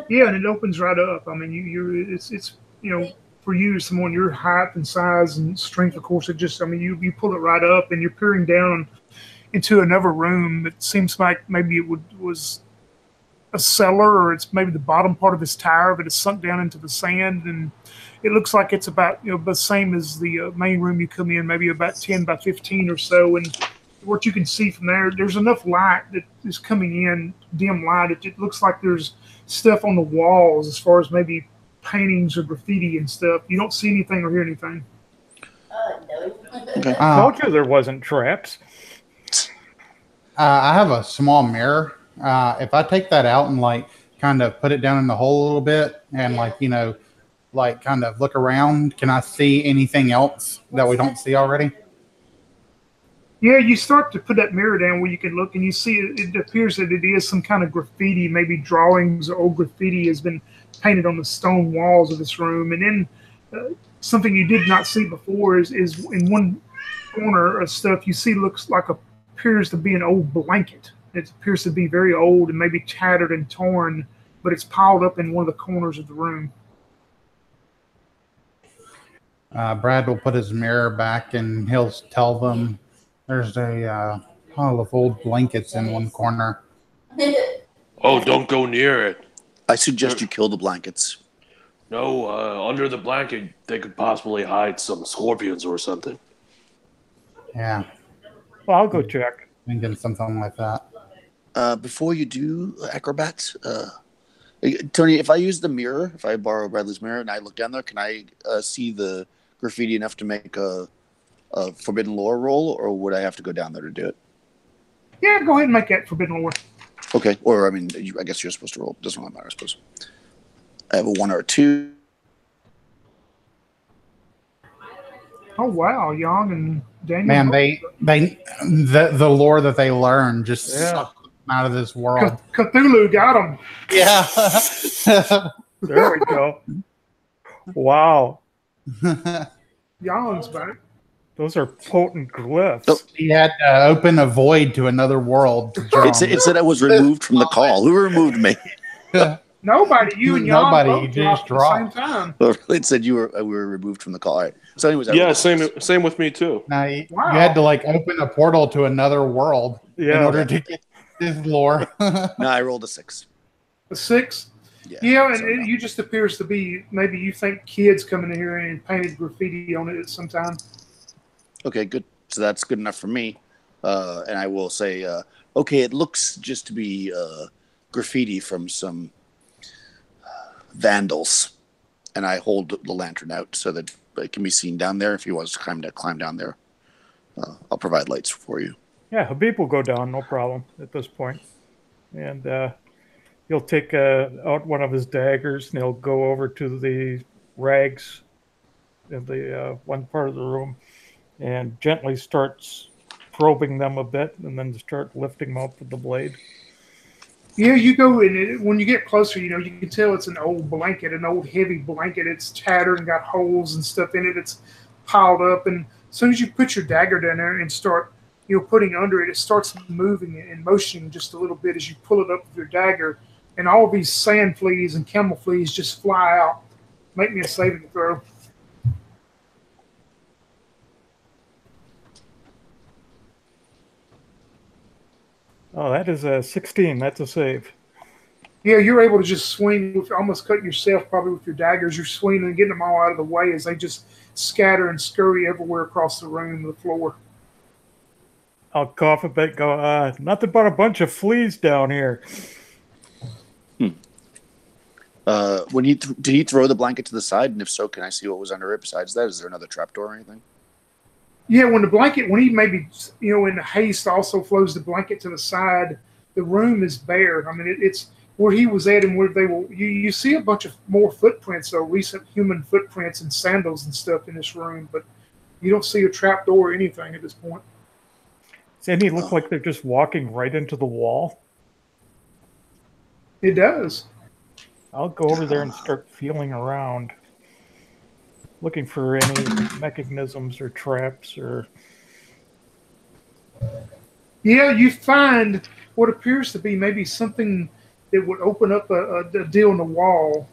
Yeah, and it opens right up. I mean, it's for you, someone your height and size and strength, of course, you pull it right up, and you're peering down into another room that seems like maybe was a cellar, or it's maybe the bottom part of this tower, but it's sunk down into the sand, and it looks like it's about the same as the main room you come in, maybe about 10 by 15 or so. And what you can see from there's enough light that is coming in, dim light. It looks like there's stuff on the walls as far as maybe paintings or graffiti and stuff. You don't see anything or hear anything. No. Okay. I told you there wasn't traps. I have a small mirror. If I take that out and like kind of put it down in the hole a little bit and like kind of look around, can I see anything else that we don't see already? Yeah, you start to put that mirror down where you can look, and you see it appears that it is some kind of graffiti, maybe drawings or old graffiti has been painted on the stone walls of this room. And then something you did not see before is in one corner of stuff you see appears to be an old blanket. It appears to be very old and maybe tattered and torn, but it's piled up in one of the corners of the room. Brad will put his mirror back and he'll tell them there's a pile of old blankets in one corner. Oh, don't go near it. I suggest you kill the blankets. No, under the blanket, they could possibly hide some scorpions or something. Yeah, Well, I'll go check. thinking something like that. Before you do, Acrobat, Tony, if I use the mirror, if I borrow Bradley's mirror and I look down there, can I see the graffiti enough to make a Forbidden Lore roll, or would I have to go down there to do it? Yeah, go ahead and make that Forbidden Lore. Okay, or I mean, I guess you're supposed to roll. Doesn't really matter, I suppose. I have a 1 or a 2. Oh wow, Young and Daniel. Man, the lore that they learn just sucked them out of this world. Cthulhu got them. Yeah. There we go. Wow. Young's back. Those are potent glyphs. Oh. He had to open a void to another world. To draw It said I was removed from the call. Who removed me? Nobody, you and Young Nobody, both you just dropped at the same time. It said we were removed from the call. All right. So anyways, Yeah, same with me too. Now, you Wow. had to like open a portal to another world in Yeah. order to get this lore. No, I rolled a 6. A 6. Yeah, and you just appears to be maybe you think kids coming in here and painted graffiti on it at some time. Okay, good. So that's good enough for me. And I will say, okay, it looks just to be graffiti from some vandals. And I hold the lantern out so that it can be seen down there. If he wants to climb down there, I'll provide lights for you. Yeah, Habib will go down, no problem at this point. And he'll take out one of his daggers and he'll go over to the rags in the one part of the room and gently starts probing them a bit and then start lifting them up with the blade. Yeah, you go in. When you get closer, you can tell it's an old blanket, an old heavy blanket. It's tattered and got holes and stuff in it. It's piled up. And as soon as you put your dagger down there and start putting under it, it starts moving and motioning just a little bit as you pull it up with your dagger. And all these sand fleas and camel fleas just fly out. Make me a saving throw. Oh, that is a 16. That's a save. Yeah, you're able to just swing, almost cut yourself probably with your daggers. You're swinging and getting them all out of the way as they just scatter and scurry everywhere across the room, the floor. I'll cough a bit, go, nothing but a bunch of fleas down here. Did he throw the blanket to the side? And if so, can I see what was under it besides that? Is there another trapdoor or anything? Yeah, when he maybe, in haste also flows the blanket to the side, the room is bare. I mean, it's where he was at and where they will. You see a bunch of more footprints, though, recent human footprints and sandals and stuff in this room, but you don't see a trapdoor or anything at this point. Does any look like they're just walking right into the wall? It does. I'll go over there and start feeling around, looking for any mechanisms or traps or... Yeah, you find what appears to be maybe something that would open up a deal in the wall.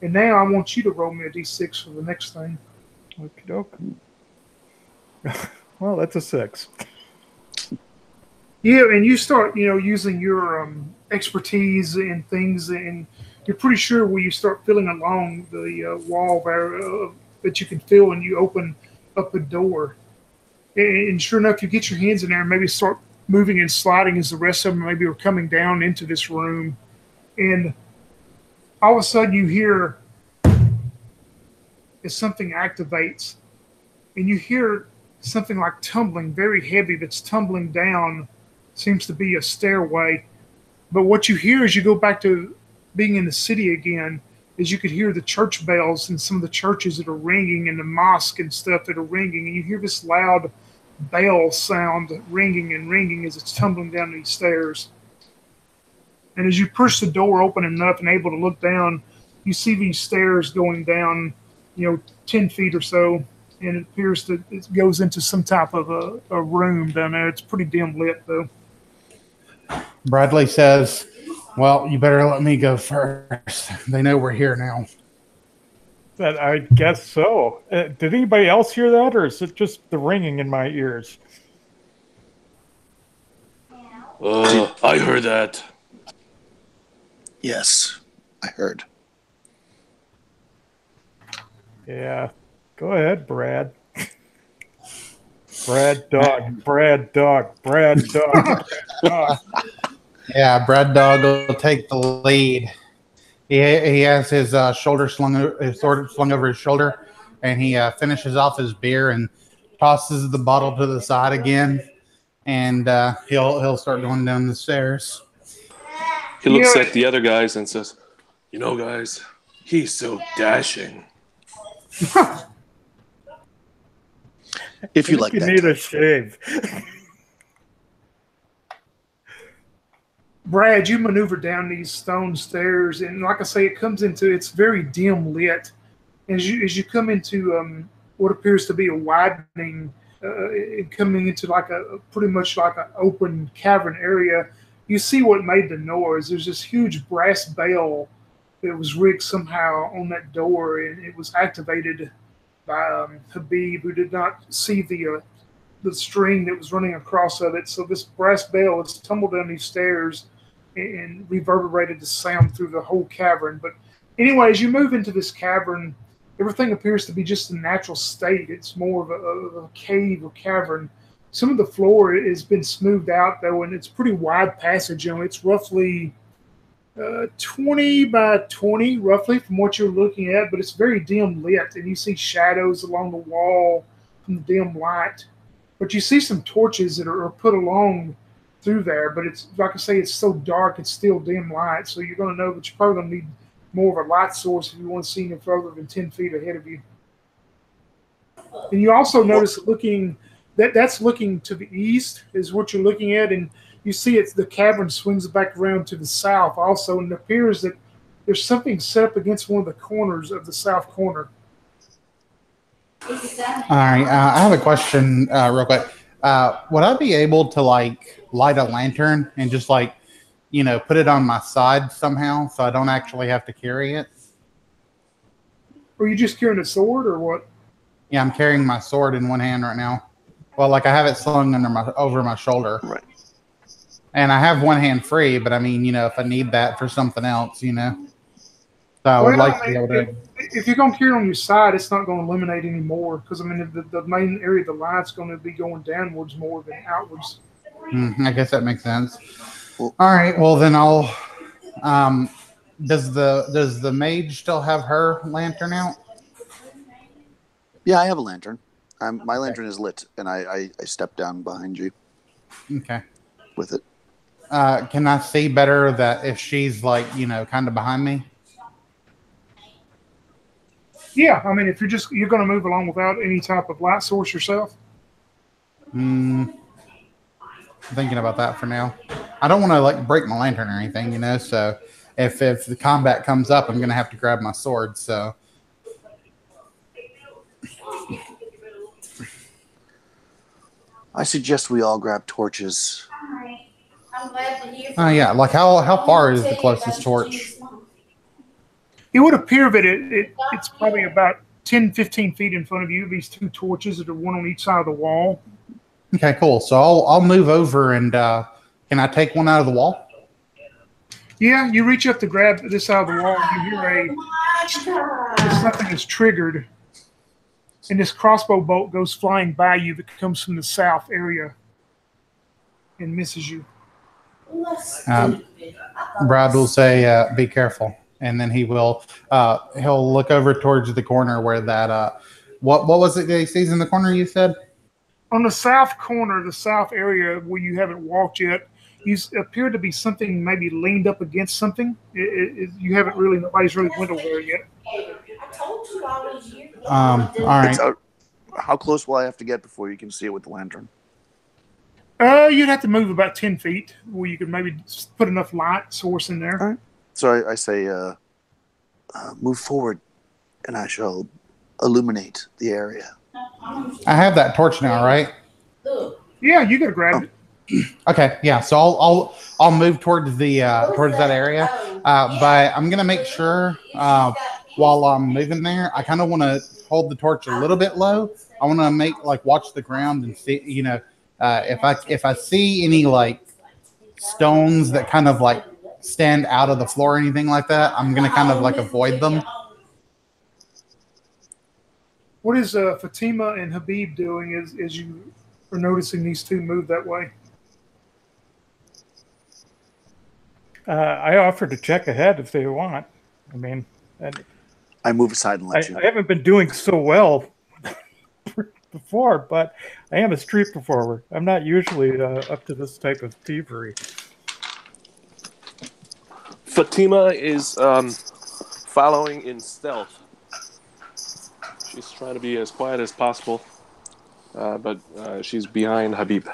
And now I want you to roll me a d6 for the next thing. Okie doke. Well, that's a 6. Yeah, and you start, using your expertise and things, and you're pretty sure where you start feeling along the wall there that you can feel, and you open up a door. And sure enough, you get your hands in there and maybe start moving and sliding as the rest of them maybe are coming down into this room. And all of a sudden you hear as something activates, and you hear something like tumbling, very heavy, that's tumbling down. Seems to be a stairway. But what you hear as you go back to being in the city again is you could hear the church bells and some of the churches that are ringing and the mosque and stuff that are ringing. And you hear this loud bell sound ringing and ringing as it's tumbling down these stairs. And as you push the door open enough and able to look down, you see these stairs going down, 10 feet or so. And it appears that it goes into some type of a room down there. It's pretty dim lit, though. Bradley says, well, you better let me go first. They know we're here now. That I guess so. Did anybody else hear that, or is it just the ringing in my ears? I heard that. Yes, I heard. Yeah. Go ahead, Brad. Brad dog, Brad dog, Brad dog, Brad dog. Yeah, Brad Dog will take the lead. He has his sword slung over his shoulder, and he finishes off his beer and tosses the bottle to the side again, and he'll start going down the stairs. He looks at the other guys and says, guys, he's so dashing. If you like you that. need a shave. Brad, you maneuver down these stone stairs, and like I say, it's very dim lit. As you come into what appears to be a widening, coming into like pretty much like an open cavern area, you see what made the noise. There's this huge brass bell that was rigged somehow on that door, and it was activated by Habib, who did not see the string that was running across of it. So this brass bell has tumbled down these stairs and reverberated the sound through the whole cavern. But anyway, as you move into this cavern, everything appears to be just a natural state. It's more of a cave or cavern. Some of the floor has been smoothed out, though, and it's pretty wide passage. It's roughly 20 by 20, roughly, from what you're looking at, but it's very dim lit, and you see shadows along the wall from the dim light. But you see some torches that are put along through there, but it's like I say, it's so dark, it's still dim light, so you're going to know that you're probably going to need more of a light source if you want to see any further than 10 feet ahead of you. And you also notice that's looking to the east is what you're looking at, and you see the cavern swings back around to the south also, and it appears that there's something set up against one of the corners of the south corner. All right, I have a question real quick. Would I be able to light a lantern and just put it on my side somehow so I don't actually have to carry it? Are you just carrying a sword or what? Yeah, I'm carrying my sword in one hand right now. Well, I have it slung over my shoulder. Right. And I have one hand free, but I mean, if I need that for something else, So I would like to be able to. If you're going to carry it on your side, it's not going to illuminate any more because, I mean, the main area of the light's going to be going downwards more than outwards. I guess that makes sense. All right. Well, then I'll. Does the mage still have her lantern out? Yeah, I have a lantern. My lantern is lit, and I step down behind you. Okay. With it. Can I see better that if she's kind of behind me? Yeah, I mean, if you're going to move along without any type of light source yourself. I'm thinking about that for now. I don't want to break my lantern or anything, So if the combat comes up, I'm going to have to grab my sword. So. I suggest we all grab torches I'm glad to hear Oh from yeah, you. like how far is Tell the you closest about torch? Jesus' mom. It would appear that it's probably about 10, 15 feet in front of you. These two torches that are one on each side of the wall. Okay, cool. So I'll move over and can I take one out of the wall? Yeah, you reach up to grab this side of the wall, and you hear something is triggered, and this crossbow bolt goes flying by you that comes from the south area and misses you. Brad will say, "Be careful," and then he'll look over towards the corner where that what was it that he sees in the corner? You said On the south corner, the south area where you haven't walked yet, you appear to be something maybe leaned up against something. You haven't really, nobody's really went over there yet. I told you all these years. all right. How close will I have to get before you can see it with the lantern? You'd have to move about 10 feet where you could maybe put enough light source in there. All right. So I say, move forward, and I shall illuminate the area. I have that torch now, right? Yeah, you gotta grab it. Okay, yeah. So I'll move towards the towards that area, but I'm gonna make sure while I'm moving there, I kind of want to hold the torch a little bit low. I want to watch the ground and see, if I see any like stones that kind of like stand out of the floor or anything like that, I'm gonna kind of like avoid them. What is Fatima and Habib doing as you are noticing these two move that way? I offered to check ahead if they want. I mean, and I move aside and let you. I haven't been doing so well before, but I am a street performer. I'm not usually up to this type of thievery. Fatima is following in stealth. She's trying to be as quiet as possible, but she's behind Habib.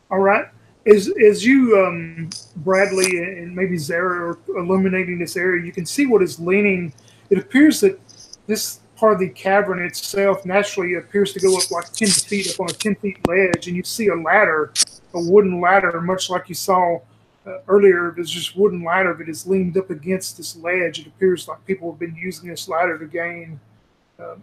All right. As you, Bradley and maybe Zara, are illuminating this area, you can see what is leaning. It appears that this part of the cavern itself naturally appears to go up like 10 feet up on a 10-feet ledge, and you see a ladder, a wooden ladder, much like you saw earlier. There's just wooden ladder that is leaned up against this ledge. It appears like people have been using this ladder to gain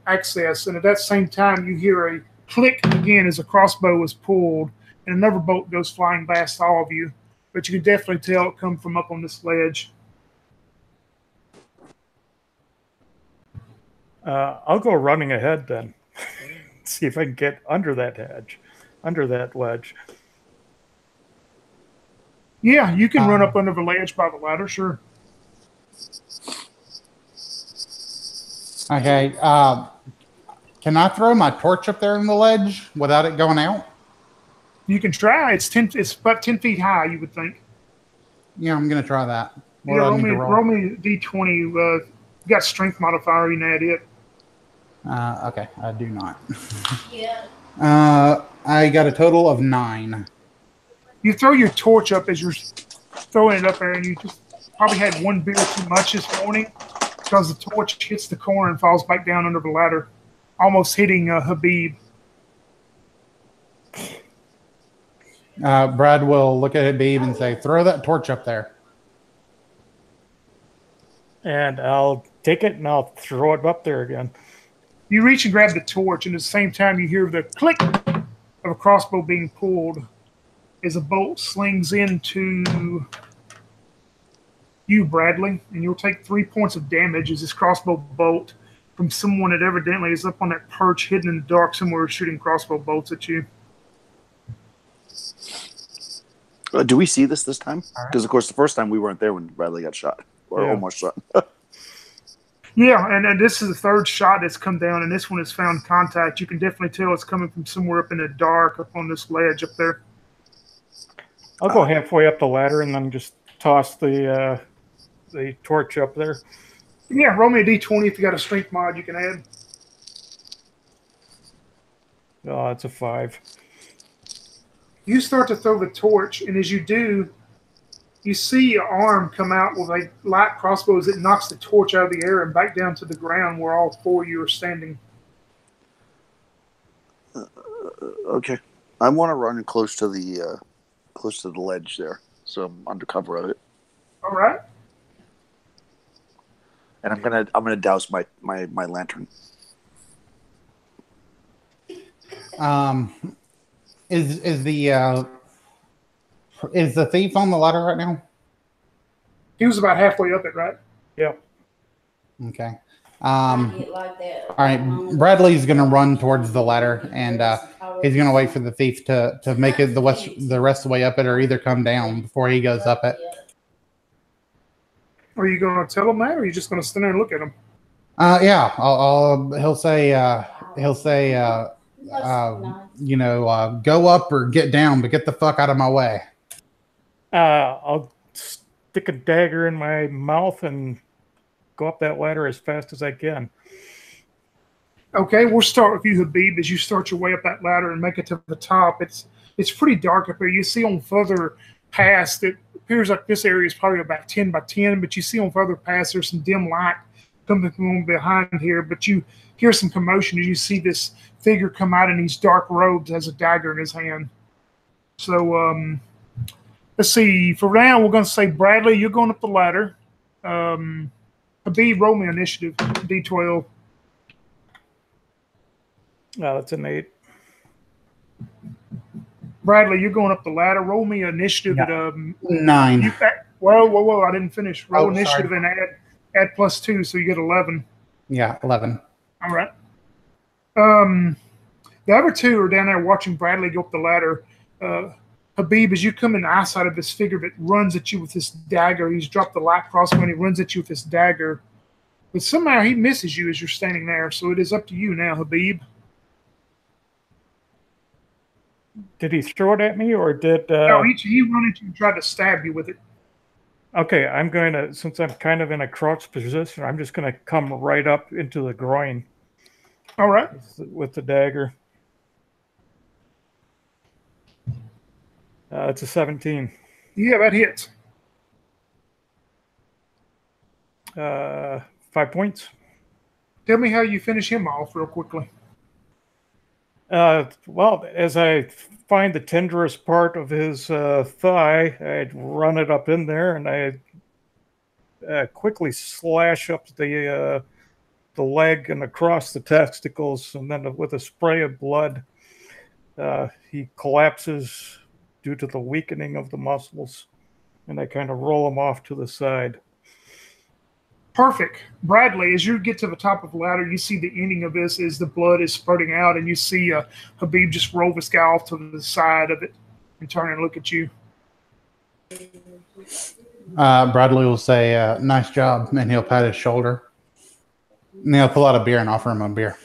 access. And at that same time, you hear a click again as a crossbow is pulled, and another bolt goes flying past all of you. But you can definitely tell it come from up on this ledge. I'll go running ahead then. See if I can get under that hedge, under that ledge. Yeah, you can run up under the ledge by the ladder, sure. Okay. Can I throw my torch up there in the ledge without it going out? You can try. It's about 10 feet high, you would think. Yeah, I'm gonna try that. Yeah, roll me D20. You got strength modifier, you can add it. Okay, I do not. Yeah. I got a total of 9. You throw your torch up as you're throwing it up there, and you just probably had one beer too much this morning because the torch hits the corner and falls back down under the ladder, almost hitting Habib. Brad will look at Habib and say, "Throw that torch up there." And I'll take it and I'll throw it up there again. You reach and grab the torch, and at the same time you hear the click of a crossbow being pulled as a bolt slings into you, Bradley, and you'll take 3 points of damage as this crossbow bolt from someone that evidently is up on that perch hidden in the dark somewhere shooting crossbow bolts at you. Do we see this time? Because, of course, the first time we weren't there when Bradley got shot, or almost shot. Yeah, and this is the third shot that's come down, and this one has found contact. You can definitely tell it's coming from somewhere up in the dark up on this ledge up there. I'll go halfway up the ladder and then just toss the torch up there. Yeah, roll me a D20 if you got a strength mod you can add. Oh, it's a 5. You start to throw the torch, and as you do, you see an arm come out with a light crossbow as it knocks the torch out of the air and back down to the ground where all four of you are standing. Okay. I want to run close to close to the ledge there, so I'm under cover of it. All right. And I'm gonna douse my lantern. Is the thief on the ladder right now? He was about halfway up it, right? Yeah. Okay. I get like that. All right. Bradley's gonna run towards the ladder, and he's gonna wait for the thief to make it the rest of the way up it, or either come down before he goes up it. Are you going to tell him that, or are you just going to stand there and look at him? Yeah. He'll say, go up or get down, but get the fuck out of my way. I'll stick a dagger in my mouth and go up that ladder as fast as I can. Okay, we'll start with you, Habib. As you start your way up that ladder and make it to the top, it's pretty dark up there. You see on further past, it appears like this area is probably about 10 by 10, but you see on further past there's some dim light coming from behind here, but you hear some commotion and you see this figure come out in these dark robes, has a dagger in his hand. So let's see. For now, we're going to say, Bradley, you're going up the ladder. Habib, roll me initiative, D12. That's an 8. Bradley, you're going up the ladder. Roll me initiative at 9. Whoa! I didn't finish. Roll initiative sorry. and add +2, so you get 11. Yeah, 11. All right. The other two are down there watching Bradley go up the ladder. Habib, as you come in eyesight of this figure that runs at you with this dagger, he's dropped the light crossbow and he runs at you with this dagger. But somehow he misses you as you're standing there, so it is up to you now, Habib. Did he throw it at me, or did... No, he run at you and tried to stab you with it. Okay, I'm going to, since I'm kind of in a crouched position, I'm just going to come right up into the groin. All right. With the dagger. It's a 17. Yeah, that hits. 5 points. Tell me how you finish him off real quickly. Well, as I find the tenderest part of his thigh, I'd run it up in there, and I quickly slash up the leg and across the testicles, and then with a spray of blood, he collapses due to the weakening of the muscles, and I kind of roll him off to the side. Perfect. Bradley, as you get to the top of the ladder, you see the ending of this is the blood is spurting out, and you see Habib just roll this guy off to the side of it and turn and look at you. Bradley will say, nice job, and he'll pat his shoulder. And he'll pull out a beer and offer him a beer.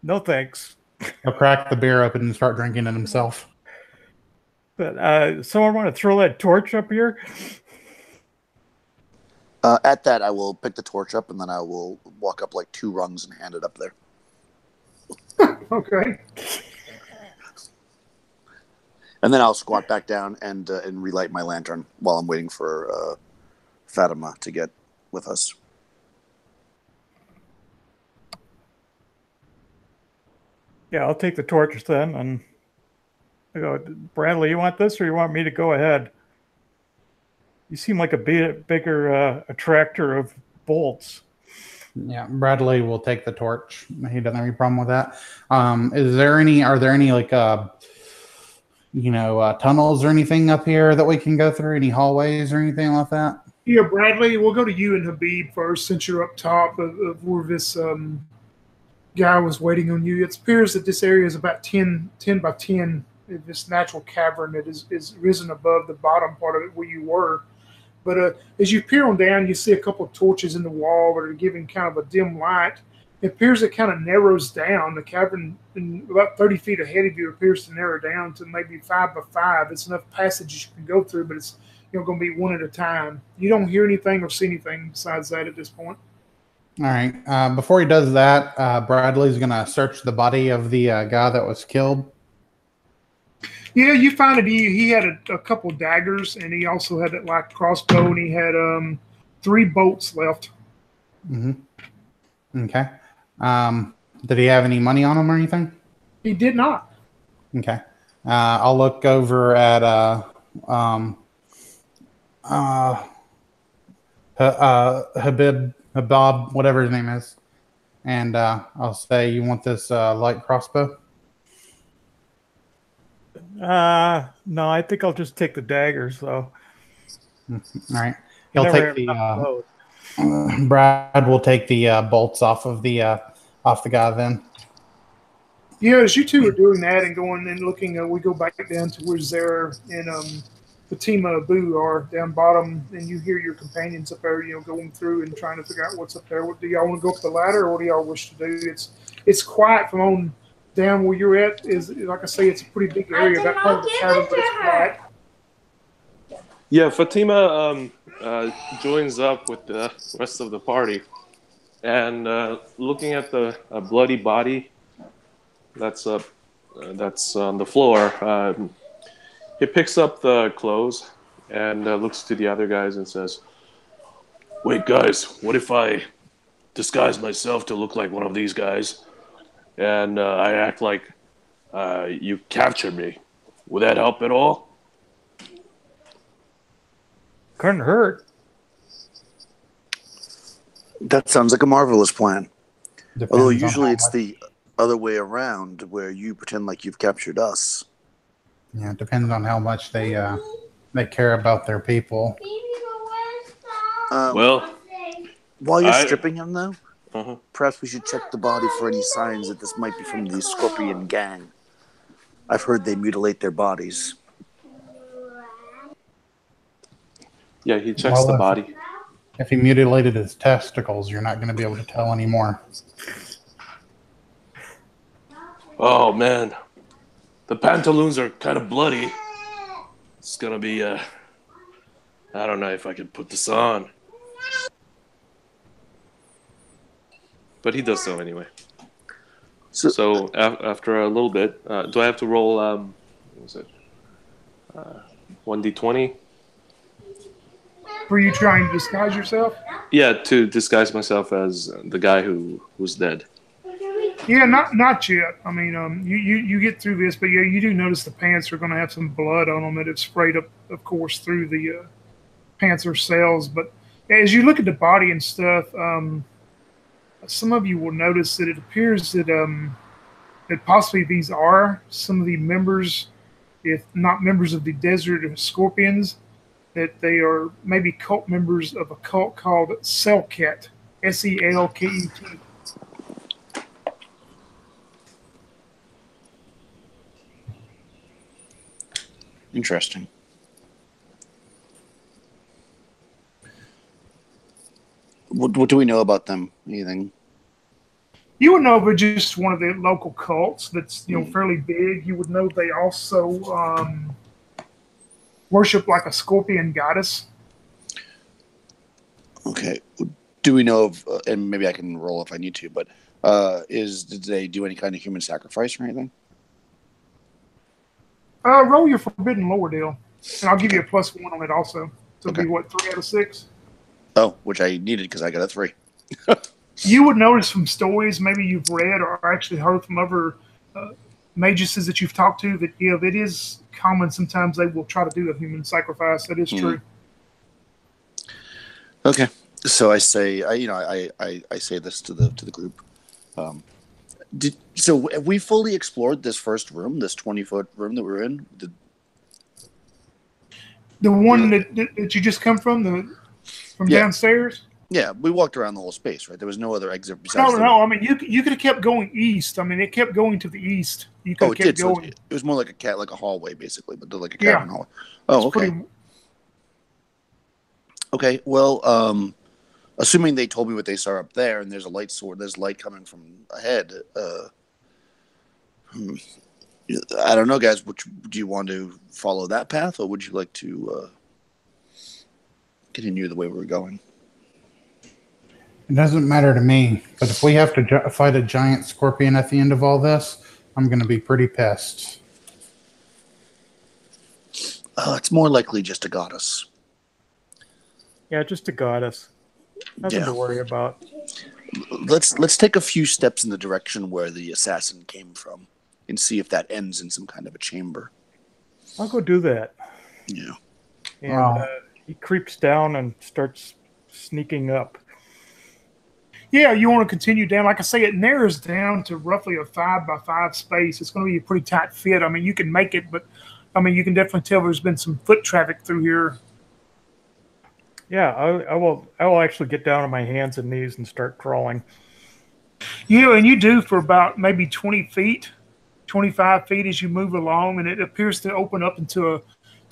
No thanks. He'll crack the beer open and start drinking it himself. But someone want to throw that torch up here? At that, I will pick the torch up, and then I will walk up like 2 rungs and hand it up there. Okay. And then I'll squat back down and relight my lantern while I'm waiting for Fatima to get with us. Yeah, I'll take the torch then, and I go, Bradley, you want this, or you want me to go ahead? You seem like a bigger attractor of bolts. Yeah, Bradley will take the torch. He doesn't have any problem with that. Are there any like tunnels or anything up here that we can go through? Any hallways or anything like that? Yeah, Bradley, we'll go to you and Habib first, since you're up top of where this guy was waiting on you. It appears that this area is about 10 by 10. This natural cavern that is risen above the bottom part of it where you were. But as you peer on down, you see a couple of torches in the wall that are giving kind of a dim light. It appears it kind of narrows down. The cavern, about 30 feet ahead of you, appears to narrow down to maybe 5 by 5. It's enough passages you can go through, but it's going to be one at a time. You don't hear anything or see anything besides that at this point. All right. Before he does that, Bradley's going to search the body of the guy that was killed. Yeah, you find that he had a couple daggers, and he also had that light crossbow, and he had 3 bolts left. Mm-hmm. Okay. Did he have any money on him or anything? He did not. Okay. I'll look over at Habib, whatever his name is, and I'll say, "You want this light crossbow?" No, I think I'll just take the daggers, though. All right. You He'll never take have the enough of those. Brad will take the bolts off the guy then. Yeah, as you two are doing that and going and looking, we go back down to where Zara and Fatima Abu are down bottom, and you hear your companions up there, going through and trying to figure out what's up there. What do y'all want to go up the ladder, or what do y'all wish to do? It's quiet from on down where you're at. Is like I say, it's a pretty big area. That part of the cavern, but it's quiet. Yeah, Fatima joins up with the rest of the party, and looking at the bloody body that's on the floor, he picks up the clothes and looks to the other guys and says, "Wait, guys, what if I disguise myself to look like one of these guys, and I act like you captured me? Would that help at all?" Couldn't hurt. That sounds like a marvelous plan. Depends Although on usually how it's much- the other way around, where you pretend like you've captured us. Yeah, it depends on how much they care about their people. Well, While you're I- stripping him, though, uh-huh. perhaps we should check the body for any signs that this might be from the Scorpion gang. I've heard they mutilate their bodies. Yeah, he checks Well, the body. If he mutilated his testicles, you're not going to be able to tell anymore. Oh man, the pantaloons are kind of bloody. It's gonna be I don't know if I can put this on, but he does so anyway. So after a little bit, do I have to roll? What was it? 1d20. Were you trying to disguise yourself? Yeah, to disguise myself as the guy who was dead. Yeah, not yet. I mean, you get through this, but yeah, you do notice the pants are going to have some blood on them that have sprayed up, of course, through the pants or cells. But as you look at the body and stuff, some of you will notice that it appears that that possibly these are some of the members, if not members of the Desert Scorpions, that they are maybe cult members of a cult called Selket, Selket. Interesting. What do we know about them? Anything? You would know if it's just one of the local cults that's fairly big. You would know they also worship like a scorpion goddess. Okay. Do we know of? And maybe I can roll if I need to. But did they do any kind of human sacrifice or anything? Roll your forbidden lore deal, and I'll give you a +1 on it also. So it'll be what, 3 out of 6? Oh, which I needed because I got a 3. You would notice from stories maybe you've read or actually heard from other maguses that you've talked to that it is common. Sometimes they will try to do a human sacrifice. That is true. Okay, so I say, I say this to the group. So have we fully explored this first room, this 20-foot room that we're in? The one that you just come from, downstairs? Yeah, we walked around the whole space, right? There was no other exit besides No. I mean, you could have kept going east. I mean, it kept going to the east. You could have kept going. So it was more like a hallway, basically, but like a cavern hallway. Oh, okay. Okay, well, assuming they told me what they saw up there, and there's a light sword, there's light coming from ahead. I don't know, guys. Do you want to follow that path, or would you like to continue the way we're going? It doesn't matter to me, but if we have to fight a giant scorpion at the end of all this, I'm going to be pretty pissed. It's more likely just a goddess. Yeah, just a goddess. Nothing to worry about. Let's take a few steps in the direction where the assassin came from and see if that ends in some kind of a chamber. I'll go do that. Yeah. And he creeps down and starts sneaking up. Yeah, you want to continue down. Like I say, it narrows down to roughly a 5x5 space. It's going to be a pretty tight fit. I mean, you can make it, but I mean, you can definitely tell there's been some foot traffic through here. Yeah, I will actually get down on my hands and knees and start crawling. Yeah, and you do for about maybe 20 feet, 25 feet as you move along, and it appears to open up into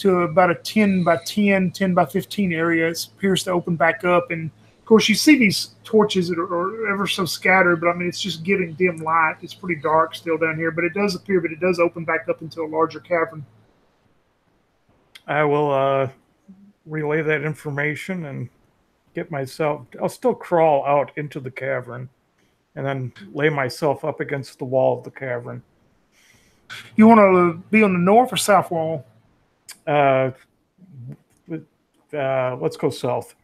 about a 10 by 10, 10 by 15 area. It appears to open back up, and of course you see these torches that are ever so scattered, but I mean it's just giving dim light. It's pretty dark still down here, but it does open back up into a larger cavern. I will relay that information and get myself. I'll still crawl out into the cavern, and then lay myself up against the wall of the cavern. You want to be on the north or south wall? Let's go south.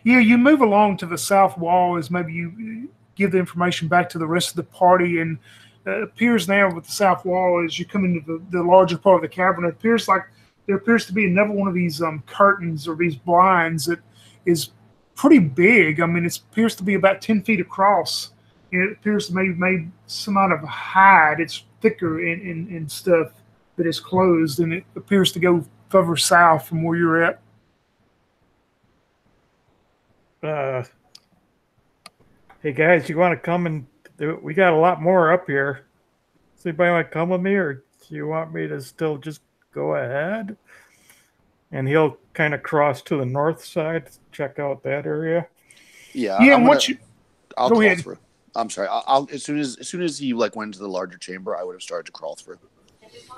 Yeah, you move along to the south wall as maybe you give the information back to the rest of the party, and it appears now with the south wall as you come into the larger part of the cavern, it appears like there appears to be another one of these curtains or these blinds that is pretty big. I mean, it appears to be about 10 feet across, and it appears to maybe made some out of hide. It's thicker and stuff that is closed, and it appears to go further south from where you're at. Hey guys, you want to come and we got a lot more up here. Does anybody want to come with me, or do you want me to still just go ahead? And he'll kind of cross to the north side, check out that area. Yeah. Yeah. I'll go crawl ahead. through. I'm sorry. I'll as soon as he like went into the larger chamber, I would have started to crawl through.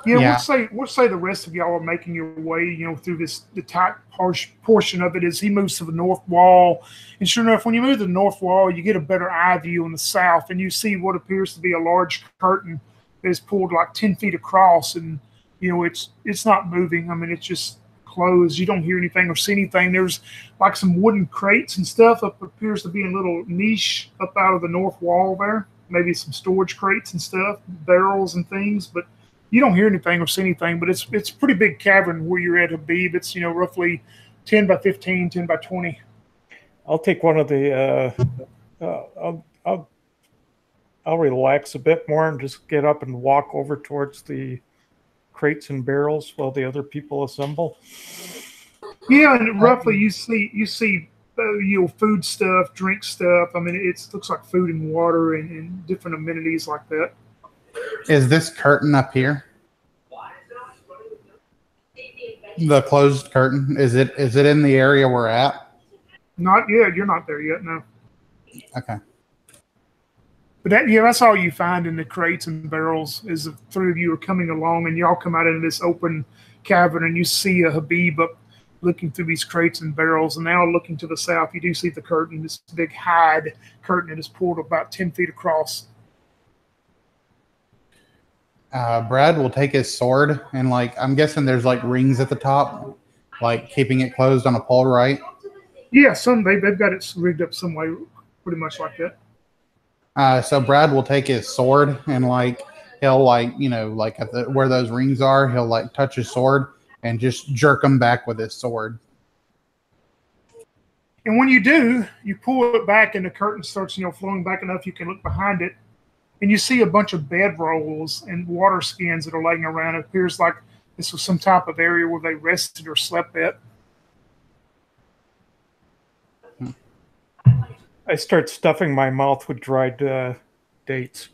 Yeah, we'll say the rest of y'all are making your way, through the tight portion of it as he moves to the north wall. And sure enough, when you move to the north wall, you get a better eye view on the south, and you see what appears to be a large curtain that is pulled like 10 feet across, and it's not moving. I mean, it's just closed. You don't hear anything or see anything. There's like some wooden crates and stuff up appears to be a little niche up out of the north wall there. Maybe some storage crates and stuff, barrels and things, but you don't hear anything or see anything. But it's a pretty big cavern where you're at, Habib. It's roughly 10 by 15, 10 by 20. I'll take one of the. I'll relax a bit more and just get up and walk over towards the crates and barrels while the other people assemble. Yeah, and roughly you see food stuff, drink stuff. I mean, it looks like food and water and different amenities like that. Is this curtain up here? The closed curtain, is it in the area we're at? Not yet. You're not there yet, no. Okay. But that's all you find in the crates and barrels is the three of you are coming along, and y'all come out into this open cavern, and you see a Habib up looking through these crates and barrels. And now looking to the south, you do see the curtain, this big hide curtain that is pulled about 10 feet across. Brad will take his sword and I'm guessing there's rings at the top, keeping it closed on a pole, right? Yeah, they've got it rigged up some way, pretty much like that. So Brad will take his sword and he'll where those rings are, he'll touch his sword and just jerk them back with his sword. And when you do, you pull it back and the curtain starts, flowing back enough you can look behind it. And you see a bunch of bed rolls and water skins that are laying around. It appears like this was some type of area where they rested or slept at. I start stuffing my mouth with dried dates.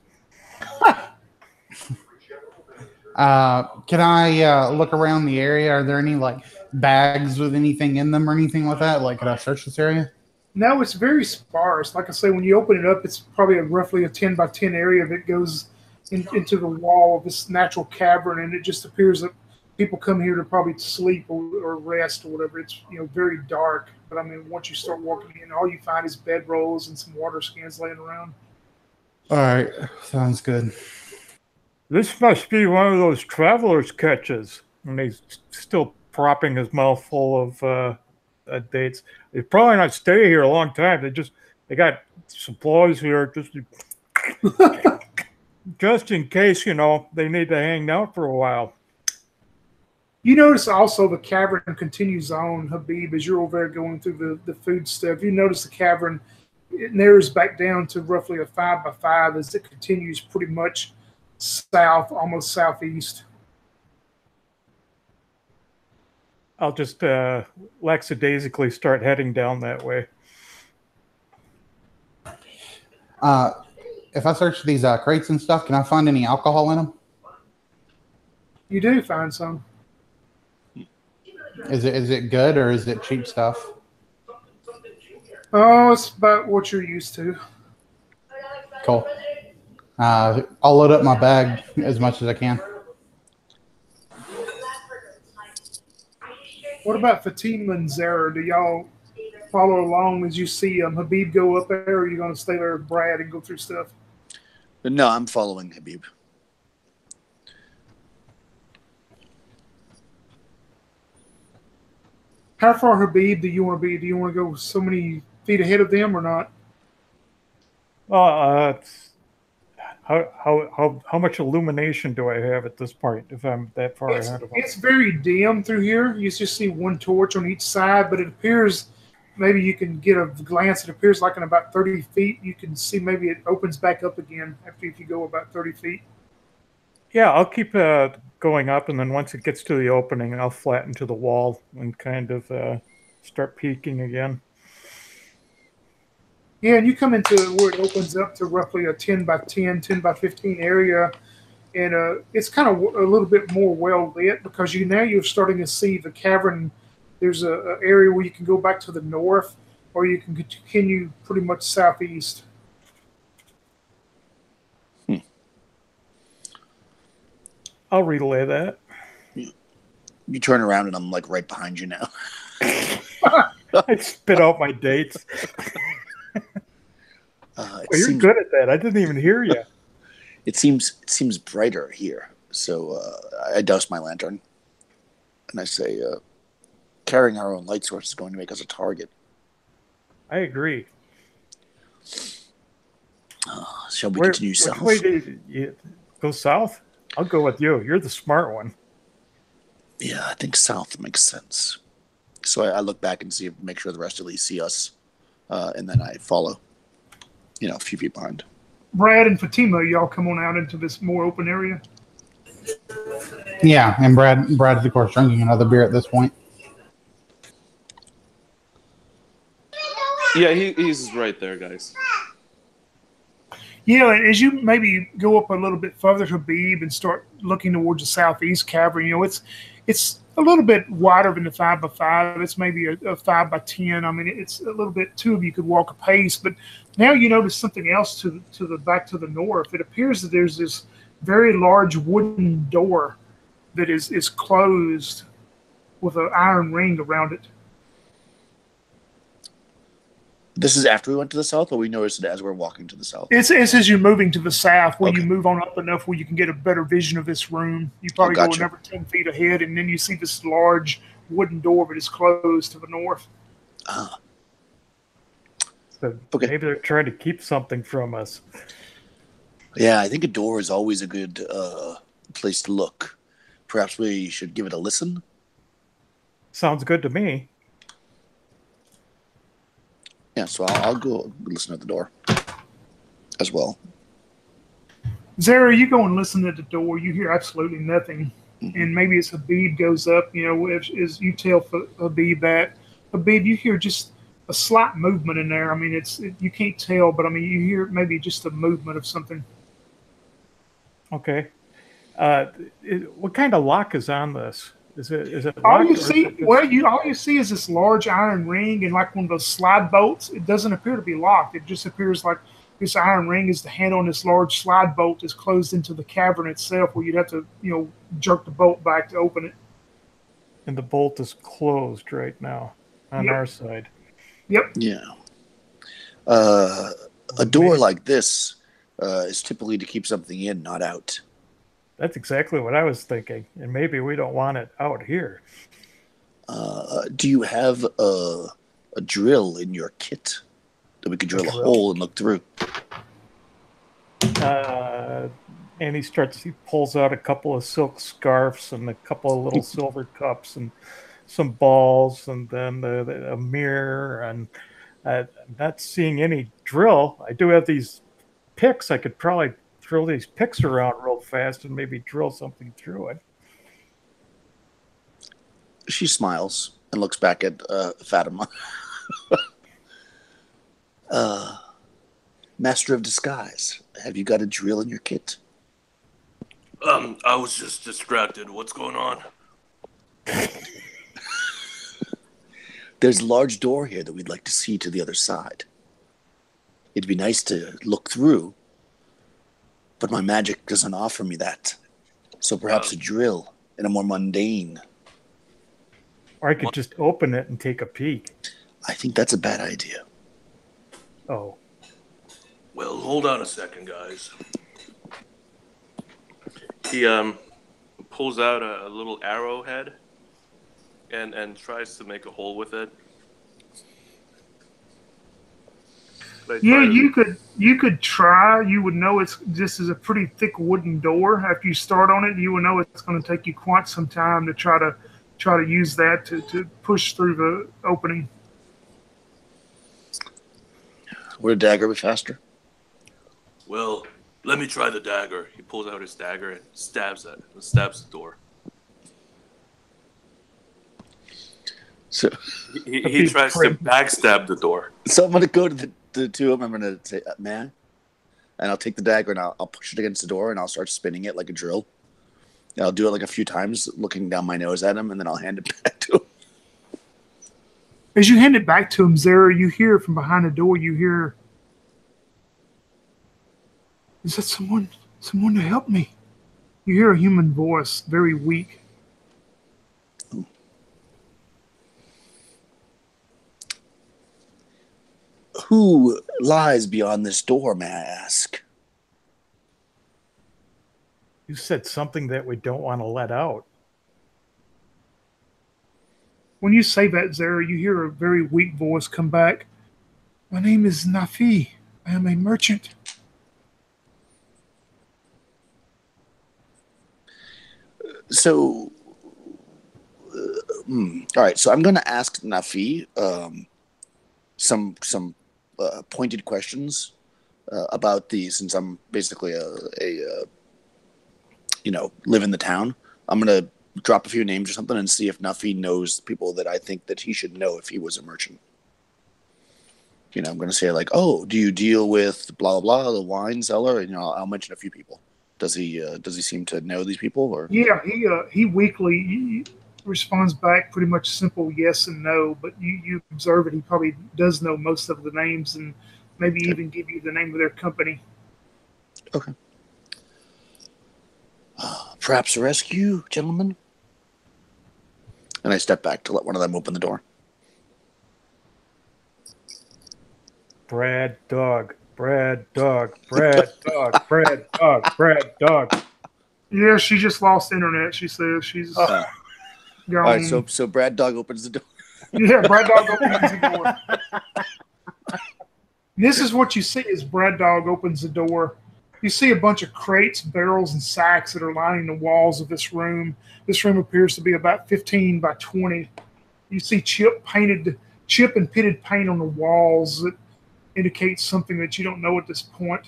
Can I look around the area? Are there any bags with anything in them or anything like that? Could I search this area? No, it's very sparse. Like I say, when you open it up, it's probably roughly a 10 by 10 area that goes into the wall of this natural cavern, and it just appears that people come here to probably sleep or rest or whatever. It's very dark, but I mean, once you start walking in, all you find is bedrolls and some water skins laying around. All right, sounds good. This must be one of those traveler's catches. And he's still propping his mouth full of dates. They probably not stay here a long time. They got supplies here just in case they need to hang out for a while. You notice also the cavern continues on, Habib, as you're over there going through the food stuff. You notice the cavern, it narrows back down to roughly a 5 by 5 as it continues pretty much south, almost southeast. I'll just lackadaisically start heading down that way. If I search these crates and stuff, can I find any alcohol in them? You do find some. Is it good or is it cheap stuff? Oh, it's about what you're used to. Cool. I'll load up my bag as much as I can. What about Fatima and Zara? Do y'all follow along as you see Habib go up there, or are you going to stay there with Brad and go through stuff? No, I'm following Habib. How far, Habib, do you want to be? Do you want to go so many feet ahead of them or not? How much illumination do I have at this point if I'm that far ahead of them? It's very dim through here. You just see one torch on each side, but it appears maybe you can get a glance. It appears like in about 30 feet. You can see maybe it opens back up again after if you go about 30 feet. Yeah, I'll keep going up, and then once it gets to the opening, I'll flatten to the wall and kind of start peeking again. Yeah, and you come into where it opens up to roughly a 10 by 10, 10 by 15 area, and it's kind of a little bit more well lit because you're starting to see the cavern. There's a area where you can go back to the north, or you can continue pretty much southeast. I'll relay that. You turn around and I'm like right behind you now. I spit out my dates. You're good at that. I didn't even hear you. It seems brighter here. So I douse my lantern and I say, carrying our own light source is going to make us a target. I agree. Shall we continue south? Which way do you go south? I'll go with you. You're the smart one. Yeah, I think south makes sense. So I look back and make sure the rest at least see us, and then I follow, a few feet behind. Brad and Fatima, y'all come on out into this more open area. Yeah, and Brad's of course drinking another beer at this point. Yeah, he's right there, guys. Yeah, as you maybe go up a little bit further to Habib and start looking towards the southeast cavern, it's a little bit wider than the 5 by 5. It's maybe a 5 by 10. I mean, it's a little bit. Two of you could walk a pace, but now you notice something else to the back to the north. It appears that there's this very large wooden door that is closed with an iron ring around it. This is after we went to the south, or we noticed it as we're walking to the south? It's as you're moving to the south, where Okay. you move on up enough where you can get a better vision of this room. You probably gotcha. go another 10 feet ahead, and then you see this large wooden door that is closed to the north. So Okay. maybe they're trying to keep something from us. Yeah, I think a door is always a good place to look. Perhaps we should give it a listen. Sounds good to me. Yeah, so I'll go listen at the door as well. Zara, you go and listen at the door. You hear absolutely nothing. And maybe as Habib goes up, as you tell Habib that, Habib, you hear just a slight movement in there. I mean, you can't tell, but I mean, you hear maybe just a movement of something. Okay. What kind of lock is on this? Is it All locked, you or is see, it just- all you see is this large iron ring and like one of those slide bolts. It doesn't appear to be locked. It just appears like this iron ring is the handle on this large slide bolt is closed into the cavern itself, where you'd have to, jerk the bolt back to open it. And the bolt is closed right now on Yep. our side. Yep. Yeah. A door like this is typically to keep something in, not out. That's exactly what I was thinking. And maybe we don't want it out here. Do you have a drill in your kit that we could drill a hole and look through? And he pulls out a couple of silk scarves and a couple of little silver cups and some balls, and then a mirror. And not seeing any drill. I do have these picks. I could probably throw these picks around real fast and maybe drill something through it. She smiles and looks back at Fatima. Master of Disguise, have you got a drill in your kit? I was just distracted. What's going on? There's a large door here that we'd like to see to the other side. It'd be nice to look through, but my magic doesn't offer me that. So perhaps a drill in a more mundane. Or I could just open it and take a peek. I think that's a bad idea. Oh. Well, hold on a second, guys. He pulls out a little arrowhead and tries to make a hole with it. Yeah, you could try. You would know this is a pretty thick wooden door. After you start on it, you will know it's going to take you quite some time to try to use that to push through the opening. Would a dagger be faster? Well, let me try the dagger. He pulls out his dagger and stabs the door. So he tries to backstab the door. So I'm going to go to the two of them. I'm going to say, man, and I'll take the dagger and I'll push it against the door and I'll start spinning it like a drill. And I'll do it like a few times, looking down my nose at him, and then I'll hand it back to him. As you hand it back to him, Zara, you hear from behind the door, you hear, is that someone to help me? You hear a human voice, very weak. Who lies beyond this door, may I ask? You said something that we don't want to let out. When you say that, Zara, you hear a very weak voice come back. My name is Nafi. I am a merchant. So, all right. So I'm going to ask Nafi some pointed questions about these, since I'm basically live in the town. I'm going to drop a few names or something and see if Nafi knows people that I think that he should know if he was a merchant. I'm going to say like, oh, do you deal with blah, blah, blah, the wine cellar? And, I'll mention a few people. Does he seem to know these people? Or yeah, he weakly responds back pretty much simple yes and no, but you observe it. He probably does know most of the names and maybe even give you the name of their company. Okay. Perhaps a rescue, gentlemen? And I step back to let one of them open the door. Brad dog, Brad dog, Brad dog, Brad dog, Brad dog. Yeah, she just lost internet. She says she's gone. All right, so Brad dog opens the door. Yeah, Brad dog opens the door. This is what you see as Brad dog opens the door. You see a bunch of crates, barrels, and sacks that are lining the walls of this room. This room appears to be about 15 by 20. You see chip and pitted paint on the walls that indicates something that you don't know at this point.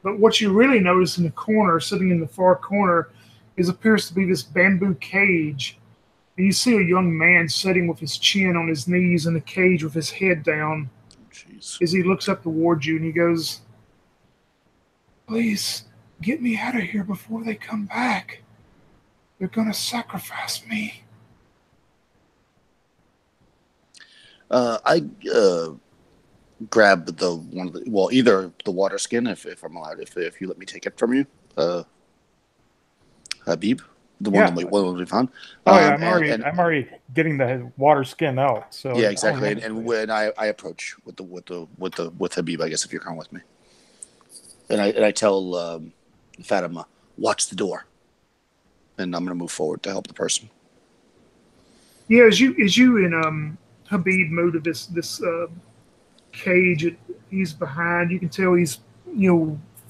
But what you really notice in the corner, sitting in the far corner, appears to be this bamboo cage. And you see a young man sitting with his chin on his knees in the cage with his head down. Jeez. As he looks up towards you and he goes, please get me out of here before they come back. They're going to sacrifice me. I grab either the water skin, if I'm allowed, if you let me take it from you, Habib, the one that we found. I'm already getting the water skin out. So yeah, exactly. And when I approach with Habib, I guess, if you're coming with me, and I tell Fatima, watch the door, and I'm going to move forward to help the person. Yeah, as you and Habib move to this cage, he's behind. You can tell he's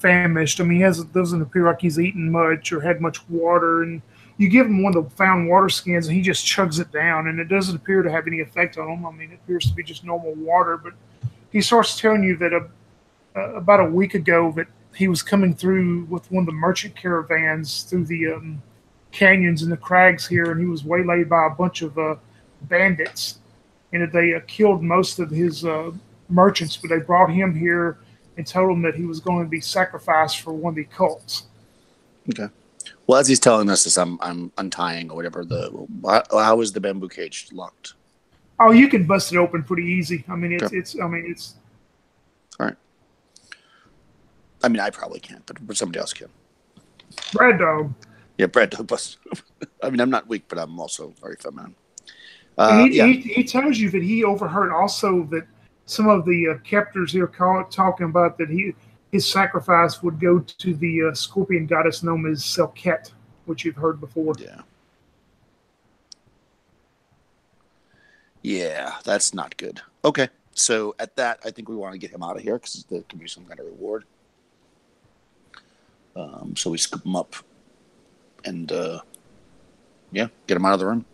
famished. I mean, doesn't appear like he's eaten much or had much water. And you give him one of the found water skins, and he just chugs it down, and it doesn't appear to have any effect on him. I mean, it appears to be just normal water. But he starts telling you that about a week ago that he was coming through with one of the merchant caravans through the canyons and the crags here, and he was waylaid by a bunch of bandits, and that they killed most of his merchants, but they brought him here and told him that he was going to be sacrificed for one of the cults. Okay. Well, as he's telling us this, I'm untying or whatever. How is the bamboo cage locked? Oh, you can bust it open pretty easy. I mean, it's all right. I mean, I probably can't, but somebody else can. Brad Dog. Yeah, Brad Dog bust. I mean, I'm not weak, but I'm also very feminine. He tells you that he overheard also that some of the captors here talking about that his sacrifice would go to the scorpion goddess known as Selket, which you've heard before. Yeah. Yeah, that's not good. Okay, so at that, I think we want to get him out of here because there could be some kind of reward. So we scoop him up and, get him out of the room.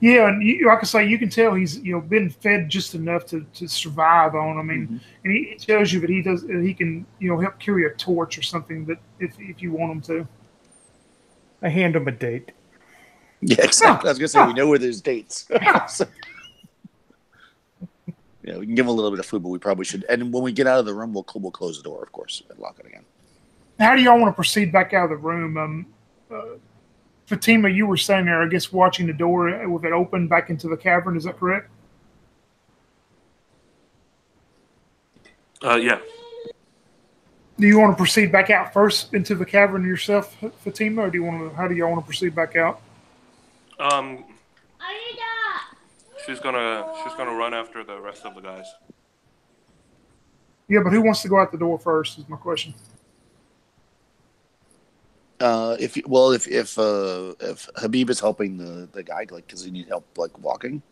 Yeah, and like I say, you can tell he's been fed just enough to survive on. I mean, and he tells you that he can help carry a torch or something that if you want him to. I hand him a date. Yeah, exactly. I was gonna say we know where there's dates. So, yeah, we can give him a little bit of food, but we probably should. And when we get out of the room, we'll close the door, of course, and lock it again. How do y'all want to proceed back out of the room? Fatima, you were standing there, I guess, watching the door with it open back into the cavern. Is that correct? Yeah. Do you want to proceed back out first into the cavern yourself, Fatima, or how do y'all want to proceed back out? She's gonna run after the rest of the guys. Yeah, but who wants to go out the door first? Is my question. If Habib is helping the guy, like, does he need help, like, walking?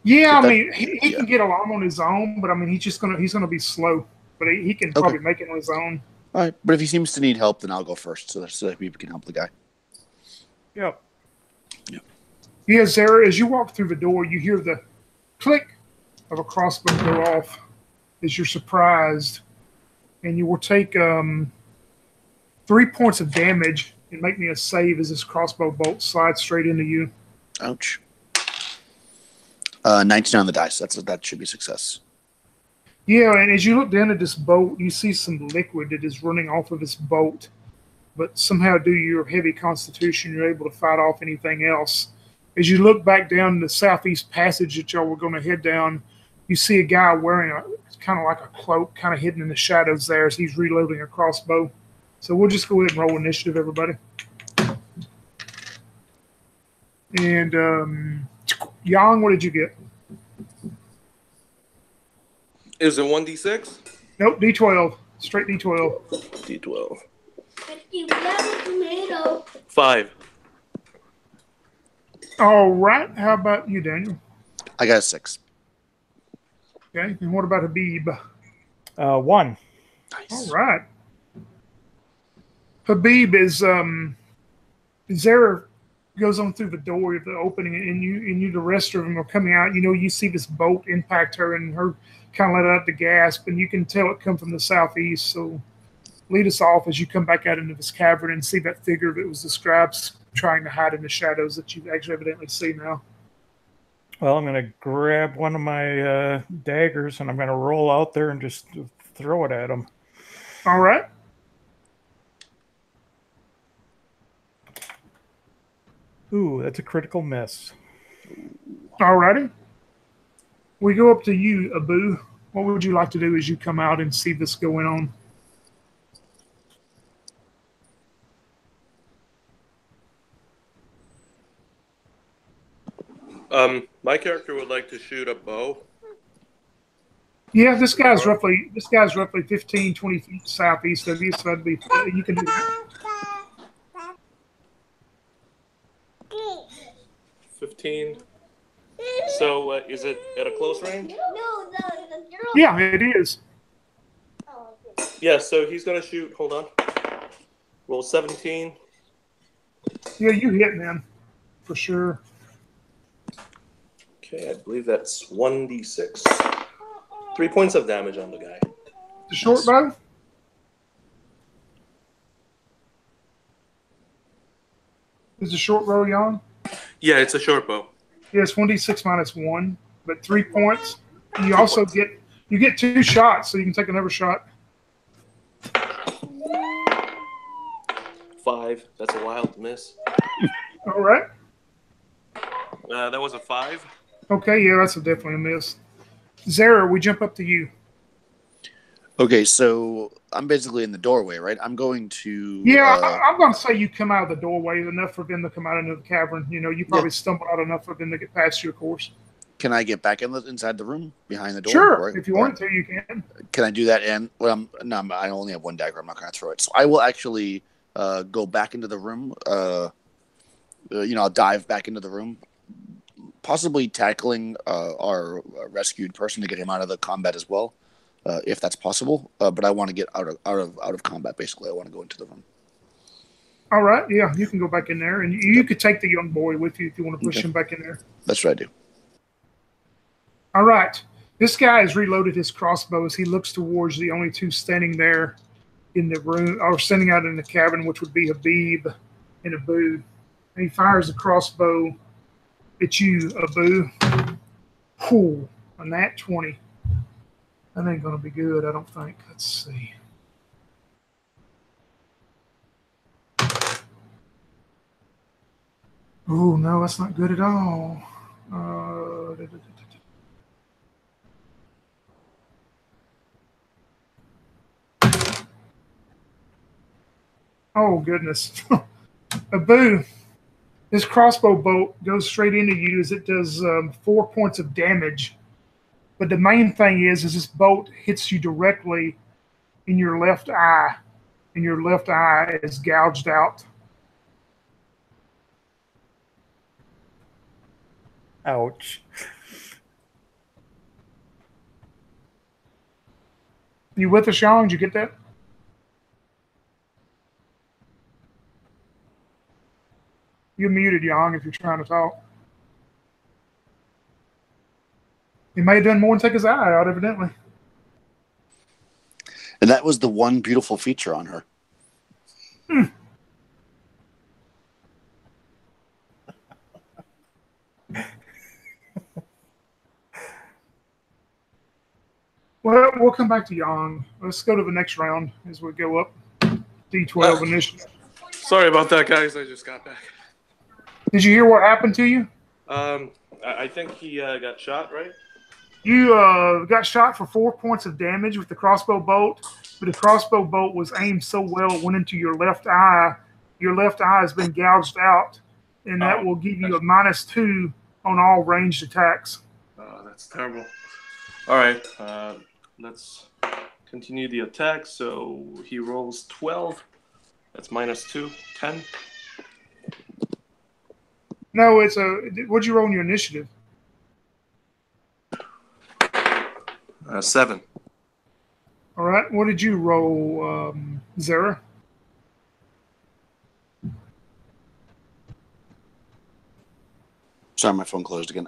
Yeah, I mean, he can get along on his own, but I mean, he's gonna be slow, but he can probably make it on his own. All right, but if he seems to need help, then I'll go first, so that Habib can help the guy. Yep. Yeah, Zara, as you walk through the door, you hear the click of a crossbow go off as you're surprised, and you will take 3 points of damage and make me a save as this crossbow bolt slides straight into you. Ouch. 19 on the dice. That should be success. Yeah, and as you look down at this bolt, you see some liquid that is running off of this bolt. But somehow, due to your heavy constitution, you're able to fight off anything else. As you look back down the southeast passage that y'all were going to head down, you see a guy wearing kind of like a cloak, kind of hidden in the shadows there as he's reloading a crossbow. So we'll just go ahead and roll initiative, everybody. And Yang, what did you get? Is it 1d6? Nope, D12. Straight D12. D12. 5. All right. How about you, Daniel? I got a 6. Okay. And what about Habib? 1. Nice. All right. Habib is Zara goes on through the door of the opening, and you the rest of them are coming out. You see this bolt impact her, and her kind of let out the gasp, and you can tell it come from the southeast. So lead us off as you come back out into this cavern and see that figure that was described trying to hide in the shadows that you actually evidently see now. Well, I'm going to grab one of my daggers, and I'm going to roll out there and just throw it at him. All right. Ooh, that's a critical miss. All righty. We go up to you, Abu. What would you like to do as you come out and see this going on? My character would like to shoot a bow. Yeah, this guy's roughly 15, 20 feet southeast of you, so that'd be you can do that. 15. So is it at a close range? No, the girl. Yeah, it is. Oh, Yeah, so he's going to shoot. Hold on. Roll 17. Yeah, you hit, man. For sure. Okay, I believe that's 1d6. 3 points of damage on the guy. The short bow? Is the short bow young? Yeah, it's a short bow. Yeah, it's 1d6 minus 1, but 3 points. You also get 2 shots, so you can take another shot. 5. That's a wild miss. All right. That was a 5. Okay, yeah, that's definitely a miss. Zara, we jump up to you. Okay, so I'm basically in the doorway, right? I'm going to. Yeah, I'm going to say you come out of the doorway enough for them to come out into the cavern. You know, you probably Yeah. stumble out enough for them to get past you, of course. Can I get back inside the room behind the door? Sure, Or- if you or- want to, you can. Can I do that? And well, I only have 1 dagger. I'm not going to throw it. So I will actually go back into the room. I'll dive back into the room, possibly tackling our rescued person to get him out of the combat as well, if that's possible. But I want to get out of combat. Basically, I want to go into the room. All right, yeah, you can go back in there, and you could take the young boy with you if you want to push Okay. him back in there. That's what I do. All right, this guy has reloaded his crossbows. He looks towards the only 2 standing there in the room, or standing out in the cabin, which would be Habib and Abu. And he fires a crossbow at you, Abu. Whew, a nat 20. That ain't going to be good, I don't think. Let's see. Oh, no, that's not good at all. Oh, goodness. Abu, this crossbow bolt goes straight into you as it does 4 points of damage. But the main thing is this bolt hits you directly in your left eye, and your left eye is gouged out. Ouch. You with us, Young? Did you get that? You're muted, Young, if you're trying to talk. He may have done more than take his eye out, evidently. And that was the one beautiful feature on her. Well, we'll come back to Yang. Let's go to the next round as we go up. D12 initiative. Sorry about that, guys. I just got back. Did you hear what happened to you? I think he got shot, right? You got shot for 4 points of damage with the crossbow bolt, but the crossbow bolt was aimed so well it went into your left eye. Your left eye has been gouged out, and that will give you a -2 on all ranged attacks. Oh, that's terrible. All right, let's continue the attack. So he rolls 12. That's -2, 10. No, it's what'd you roll in your initiative? 7. All right, what did you roll, Zara? Sorry, my phone closed again.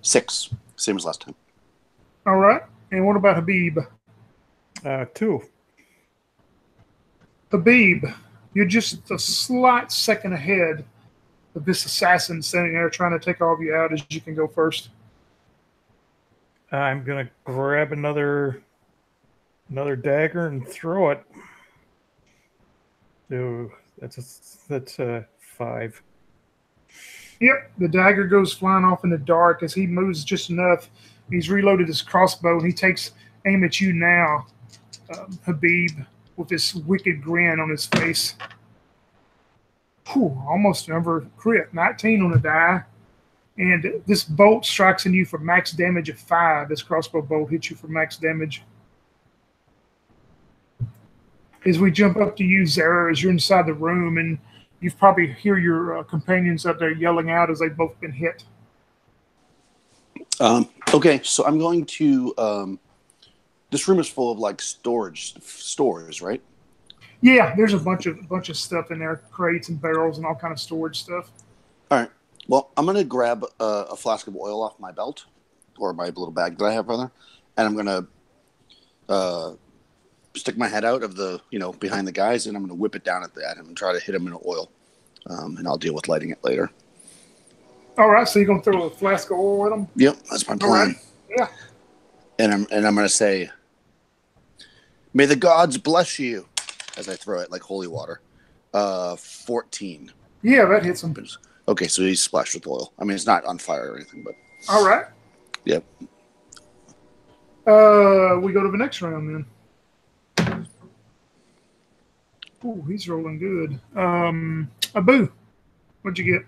6, same as last time. All right, and what about Habib? 2. Habib, you're just a slight second ahead of this assassin standing there trying to take all of you out as you can go first. I'm gonna grab another dagger and throw it. So that's a 5. Yep, the dagger goes flying off in the dark as he moves just enough. He's reloaded his crossbow and he takes aim at you now, Habib, with this wicked grin on his face. Whew, almost another crit, 19 on the die. And this bolt strikes in you for max damage of 5. This crossbow bolt hits you for max damage. As we jump up to you, Zara, as you're inside the room, and you probably hear your companions up there yelling out as they've both been hit. Okay, so I'm going to. This room is full of like stores, right? Yeah, there's a bunch of stuff in there, crates and barrels and all kind of storage stuff. All right. Well, I'm going to grab a flask of oil off my belt, or my little bag that I have, rather, and I'm going to stick my head out of the, behind the guys, and I'm going to whip it down at him and try to hit him in oil, and I'll deal with lighting it later. All right, so you're going to throw a flask of oil at them? Yep, that's my plan. All right. Yeah. And I'm going to say, "May the gods bless you," as I throw it like holy water. 14. Yeah, that hits him. Okay, so he's splashed with oil. I mean, it's not on fire or anything, but. All right. Yep. We go to the next round then. Oh, he's rolling good. Abu, what'd you get?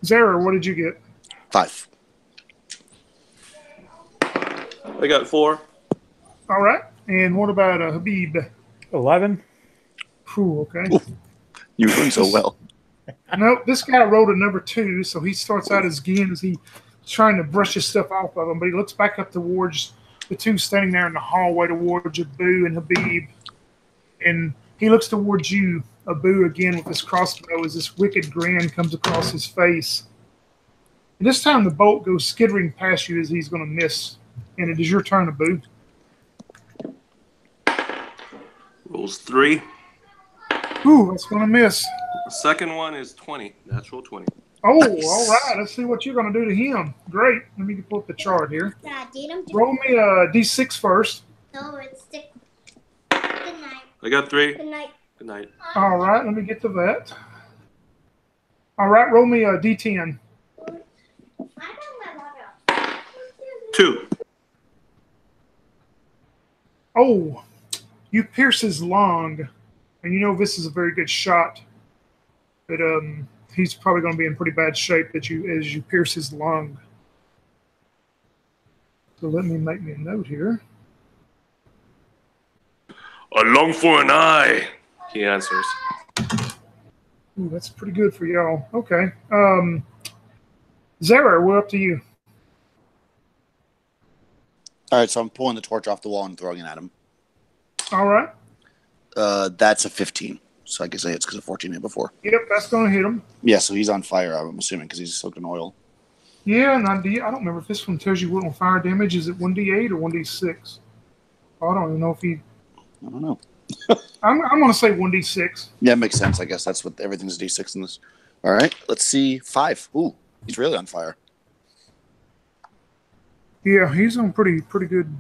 Zara, what did you get? 5. I got 4. All right. And what about Habib? 11. Ooh, okay. Ooh, you're doing so well. Nope, this guy rolled a number 2, so he starts out again as he's trying to brush his stuff off of him, but he looks back up towards the two standing there in the hallway towards Abu and Habib, and he looks towards you, Abu, again with his crossbow as this wicked grin comes across his face. And this time the bolt goes skittering past you as he's going to miss, and it is your turn, Abu. Rolls 3. Ooh, that's going to miss. The second one is 20. Natural 20. Oh, all right. Let's see what you're going to do to him. Great. Let me pull up the chart here. Roll me a D6 first. No, it's 6. Good night. I got 3. Good night. Good night. All right. Let me get to that. All right. Roll me a D10. 2. Oh, you pierce his lung, and you know this is a very good shot. But he's probably going to be in pretty bad shape as you pierce his lung. So let me make me a note here. A lung for an eye, he answers. Ooh, that's pretty good for y'all. Okay. Zara, we're up to you. All right, so I'm pulling the torch off the wall and throwing it at him. All right. That's a 15. So I guess I hit because of 14 hit before. Yep, that's going to hit him. Yeah, so he's on fire, I'm assuming, because he's soaked in oil. Yeah, and I don't remember if this one tells you what on fire damage. Is it 1d8 or 1d6? I don't even know if he... I don't know. I'm going to say 1d6. Yeah, it makes sense. I guess that's what everything's D6 in this. All right, let's see. 5. Ooh, he's really on fire. Yeah, he's on pretty good.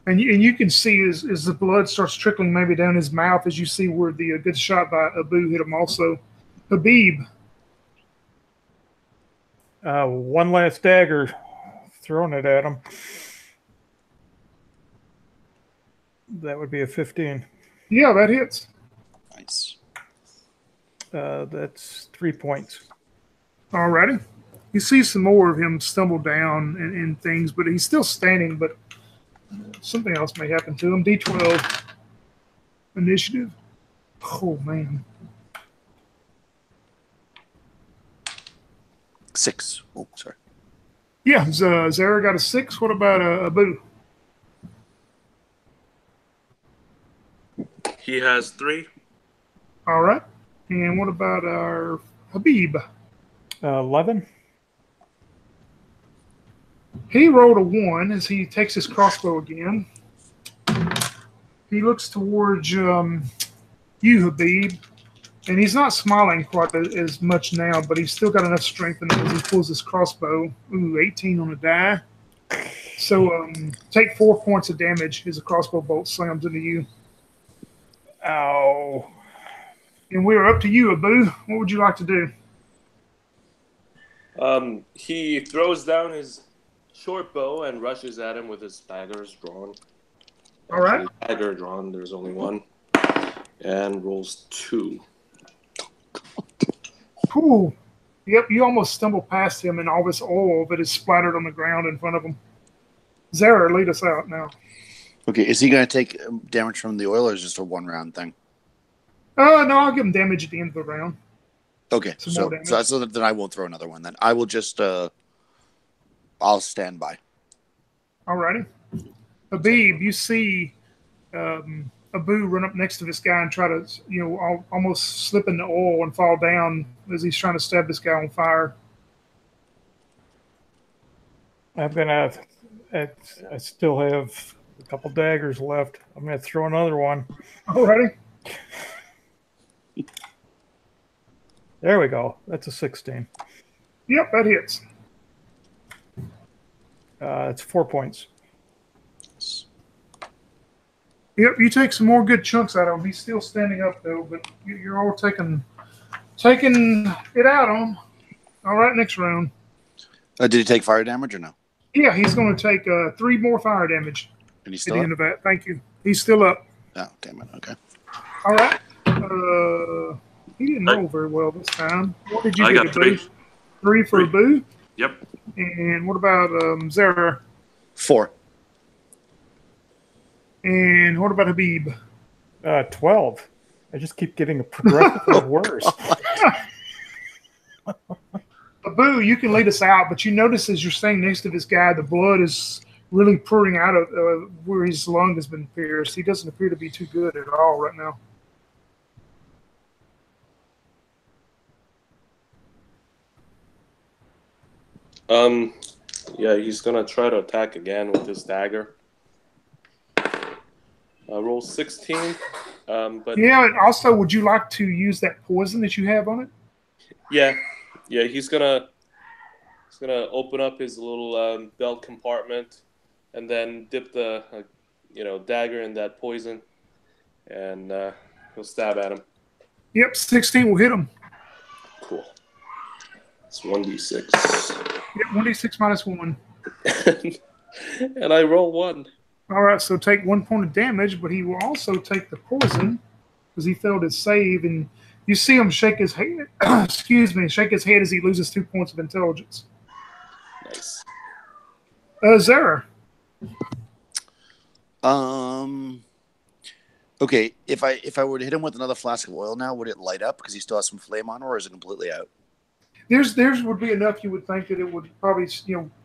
And you can see as the blood starts trickling maybe down his mouth as you see where the good shot by Abu hit him also. Habib. One last dagger, throwing it at him. That would be a 15. Yeah, that hits. Nice. That's 3 points. Alrighty. You see some more of him stumble down and things, but he's still standing, but something else may happen to him. D12 initiative. Oh, man. 6. Oh, sorry. Yeah, Zara got a 6. What about Abu? He has 3. All right. And what about our Habib? 11. He rolled a 1 as he takes his crossbow again. He looks towards you, Habib, and he's not smiling quite as much now, but he's still got enough strength in him as he pulls his crossbow. Ooh, 18 on the die. So take 4 points of damage as a crossbow bolt slams into you. Ow. And we're up to you, Abu. What would you like to do? He throws down his short bow and rushes at him with his daggers drawn. All right. Dagger drawn, there's only one. And rolls 2. Ooh. Yep, you almost stumbled past him and all this oil that is splattered on the ground in front of him. Zara, lead us out now. Okay, is he going to take damage from the oil, or is it just a 1-round thing? No, I'll give him damage at the end of the round. Okay, Some so more damage. so then I won't throw another one. Then I will just I'll stand by. Alrighty. Habib, you see Abu run up next to this guy and try to, almost slip in the oil and fall down as he's trying to stab this guy on fire. I'm gonna. I still have a couple daggers left. I'm gonna throw another one. Alrighty. There we go. That's a 16. Yep, that hits. It's 4 points. Yep, you take some more good chunks out of him. He's still standing up though, but you're all taking it out on him. All right, next round. Did he take fire damage or no? Yeah, he's going to take 3 more fire damage And he's at still the up? end of that. Thank you. He's still up. Oh, damn it. Okay. All right. He didn't roll very well this time. What did you I get, got 3. Abu? 3 for 3. Abu? Yep. And what about Zara? 4. And what about Habib? 12. I just keep getting progressively worse. Abu, you can lead us out, but you notice as you're staying next to this guy, the blood is really pouring out of where his lung has been pierced. He doesn't appear to be too good at all right now. Yeah, he's gonna try to attack again with his dagger. Roll 16. But Yeah, and also, would you like to use that poison that you have on it? yeah, he's gonna open up his little belt compartment and then dip the dagger in that poison, and he'll stab at him. Yep, 16 will hit him. Cool. It's 1d6. Yep, 1d6 minus 1. And I roll 1. All right, so take 1 point of damage, but he will also take the poison because he failed his save, and you see him shake his head. Shake his head as he loses 2 points of intelligence. Nice. Zara. Okay, if I were to hit him with another flask of oil now, would it light up because he still has some flame on, or is it completely out? Theirs would be enough. You would think that it would probably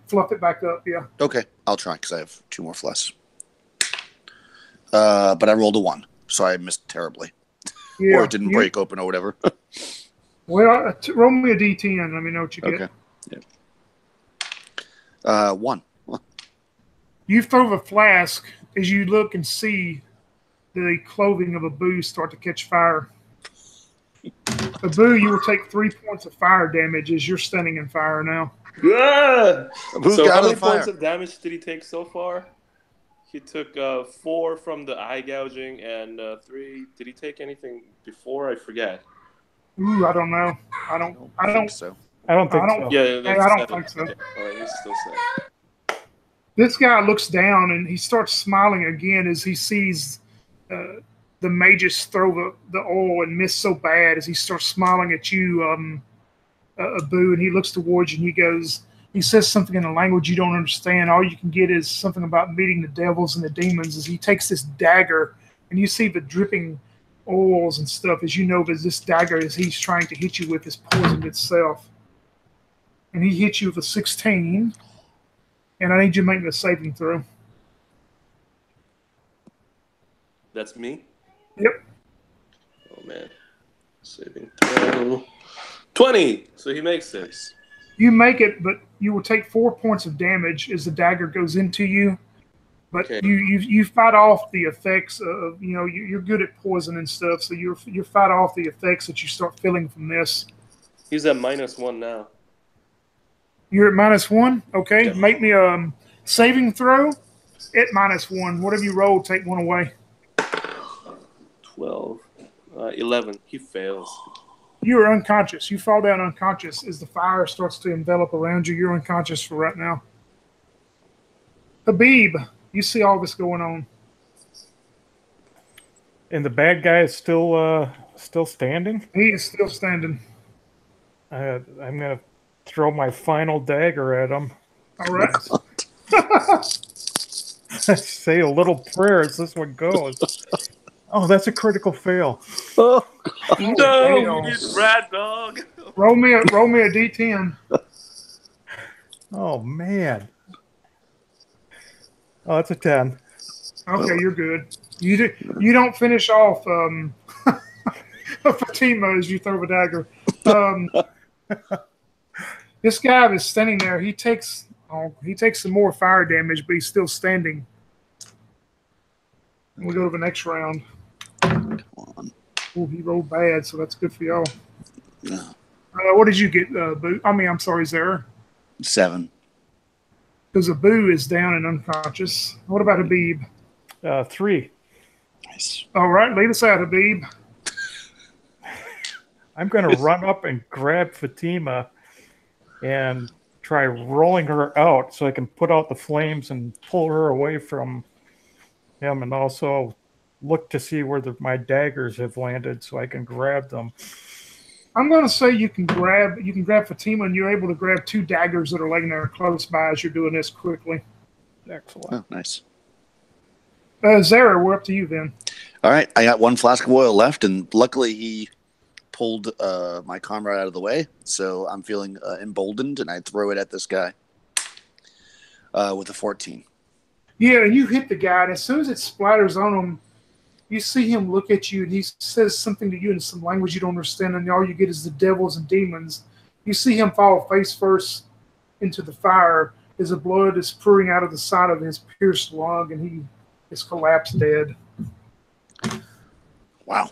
fluff it back up. Yeah. Okay, I'll try because I have 2 more flasks. But I rolled a 1, so I missed terribly. Yeah. Or it didn't break open or whatever. Well, roll me a d10. Let me know what you get. Okay. Yeah. 1. You throw the flask as you look and see the clothing of Abu start to catch fire. Abu, you will take 3 points of fire damage as you're standing in fire now. Yeah! Who's So got how the many points fire? of damage did he take so far? He took 4 from the eye gouging and 3. Did he take anything before? I forget. Ooh, I don't know. I don't think so. I don't think so. Yeah, Hey, I don't think so. Okay. All right, he's still set. This guy looks down and he starts smiling again as he sees the magus throw the oil and miss so bad as he starts smiling at you, Abu, and he looks towards you and he says something in a language you don't understand. All you can get is something about meeting the devils and the demons as he takes this dagger and you see the dripping oils and stuff as you know that this dagger as he's trying to hit you with is poisoned itself. And he hits you with a 16. And I need you to make the saving throw. That's me? Yep. Oh, man. Saving throw. 20! So he makes 6. You make it, but you will take 4 points of damage as the dagger goes into you. But Okay. you fight off the effects of, you're good at poison and stuff, so you fight off the effects that you start feeling from this. He's at -1 now. You're at -1? Okay. Yeah. Make me a saving throw at -1. Whatever you roll, take 1 away. 12. 11. He fails. You are unconscious. You fall down unconscious as the fire starts to envelop around you. You're unconscious for right now. Habib, you see all this going on. And the bad guy is still standing. He is still standing. I'm gonna throw my final dagger at him. All right. Say a little prayer as this one goes. Oh, that's a critical fail. No, fail. we did rat dog. roll me a d10. Oh man. Oh, it's a 10. Okay, you're good. You don't finish off Fatima as you throw the dagger. Um, this guy is standing there. He takes some more fire damage, but he's still standing. And we go to the next round. Come on. Oh, he rolled bad, so that's good for y'all. No. What did you get, Boo? I'm sorry, Zara. 7. Because Abu is down and unconscious. What about Habib? 3. Nice. All right, lead us out, Habib. I'm going to run up and grab Fatima and try rolling her out so I can put out the flames and pull her away from him, and also look to see where my daggers have landed so I can grab them. I'm going to say you can grab Fatima, and you're able to grab 2 daggers that are laying there close by as you're doing this quickly. Excellent. Oh, nice. Zara, we're up to you then. All right, I got 1 flask of oil left, and luckily he pulled my comrade out of the way, so I'm feeling emboldened, and I throw it at this guy with a 14. Yeah, you hit the guy, and as soon as it splatters on him, you see him look at you, and he says something to you in some language you don't understand, and all you get is the devils and demons. You see him fall face first into the fire as the blood is pouring out of the side of his pierced lung, and he is collapsed dead. Wow.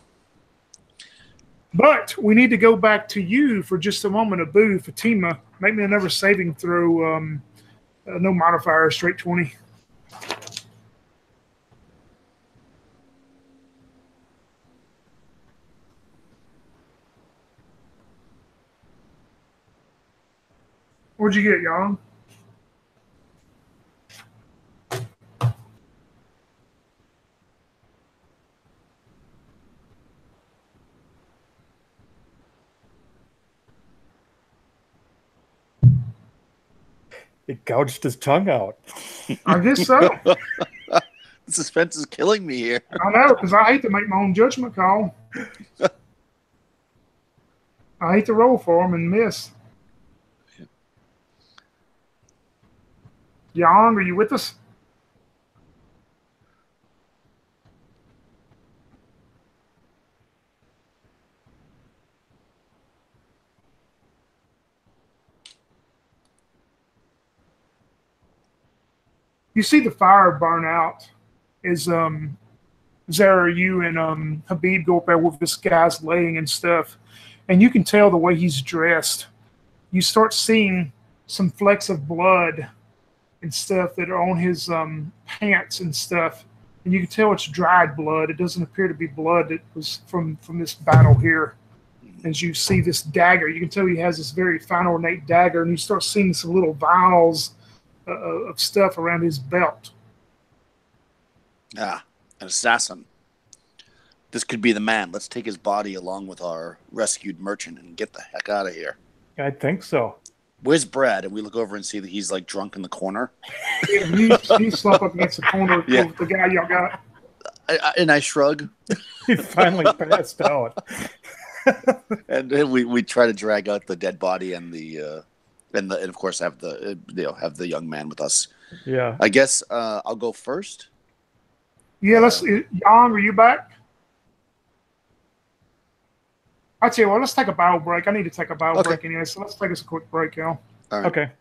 But we need to go back to you for just a moment. Abu, Fatima, make me another saving throw. No modifier, straight 20. What'd you get, Jan? It gouged his tongue out. I guess so. The suspense is killing me here. I know, because I hate to make my own judgment call. I hate to roll for him and miss. Jan, are you with us? You see the fire burn out as Zara, you and Habib go up there with this guy's laying and stuff, and you can tell the way he's dressed. You start seeing some flecks of blood and stuff that are on his pants and stuff, and you can tell it's dried blood. It doesn't appear to be blood that was from this battle here. As you see this dagger, you can tell he has this very fine, ornate dagger, and you start seeing some little vials of stuff around his belt. Ah, an assassin. This could be the man. Let's take his body along with our rescued merchant and get the heck out of here. I think so. Where's Brad? And we look over and see that he's like drunk in the corner. Yeah, he's slumped up against the corner with the guy y'all got. And I shrug. He finally passed out. And then we try to drag out the dead body and of course have the young man with us. Yeah. I guess I'll go first. Yeah, Jan, are you back? I tell you what, let's take a battle break. I need to take a battle break anyway, so let's take us a quick break, y'all. All right. Okay.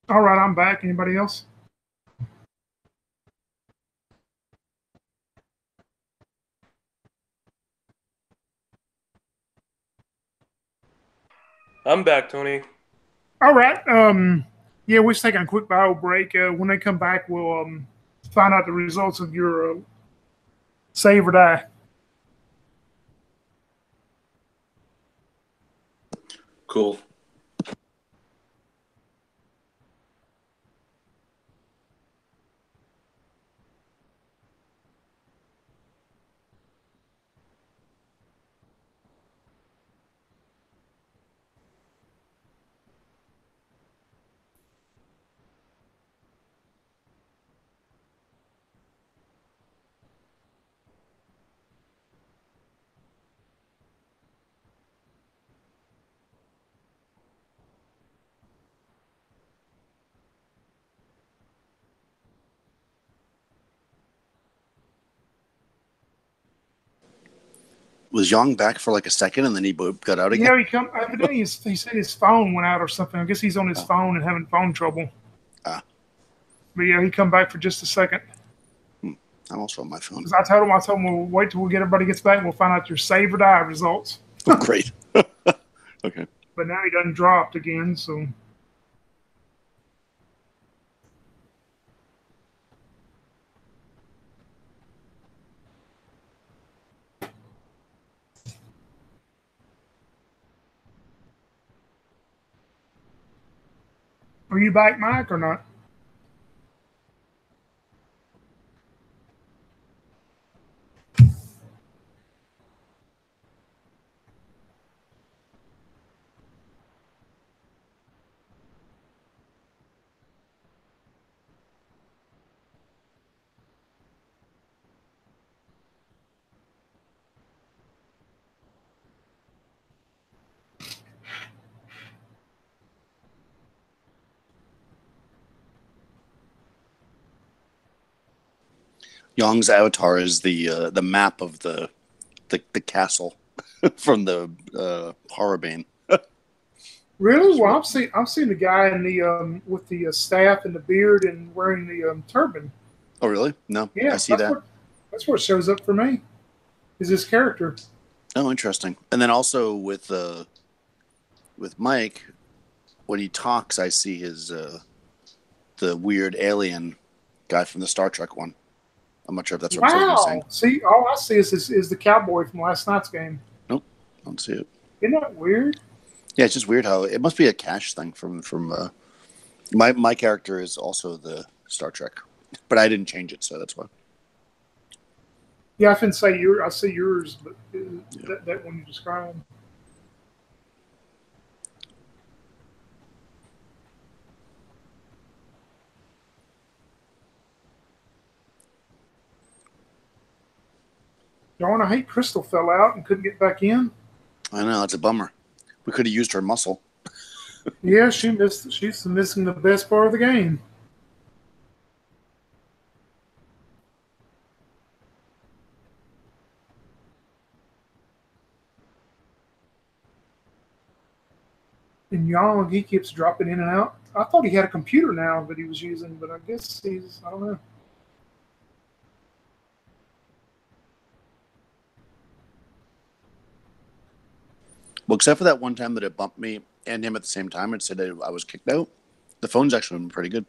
All right, I'm back. Anybody else? I'm back, Tony. All right. Yeah, we're just taking a quick bio break. When they come back, we'll find out the results of your save or die. Cool. Was Yang back for like a second and then he got out again? Yeah, evidently he said his phone went out or something. I guess he's on his phone and having phone trouble. Ah. But yeah, he come back for just a second. I'm also on my phone. Because I told him we'll wait till everybody gets back and we'll find out your save or die results. Oh, great. Okay. But now he done dropped again, so. Are you back, Mike, or not? Yang's avatar is the map of the castle from the horror bane. Really? Well, I've seen the guy in the with the staff and the beard and wearing the turban. Oh, really? No, Yeah, I see that. That's where it shows up for me. Is his character? Oh, interesting. And then also with Mike, when he talks, I see his the weird alien guy from the Star Trek one. I'm not sure if that's what I'm saying. See, all I see is the cowboy from last night's game. Nope, I don't see it. Isn't that weird? Yeah, it's just weird how it must be a cache thing from my character is also the Star Trek, but I didn't change it, so that's why. Yeah, I can say I see yours, but that one you described. Darn, I hate Crystal fell out and couldn't get back in. I know, it's a bummer. We could have used her muscle. Yeah, she's missing the best part of the game. And Yang, he keeps dropping in and out. I thought he had a computer now that he was using, but I guess I don't know. Well, except for that one time that it bumped me and him at the same time and said that I was kicked out. The phone's actually been pretty good.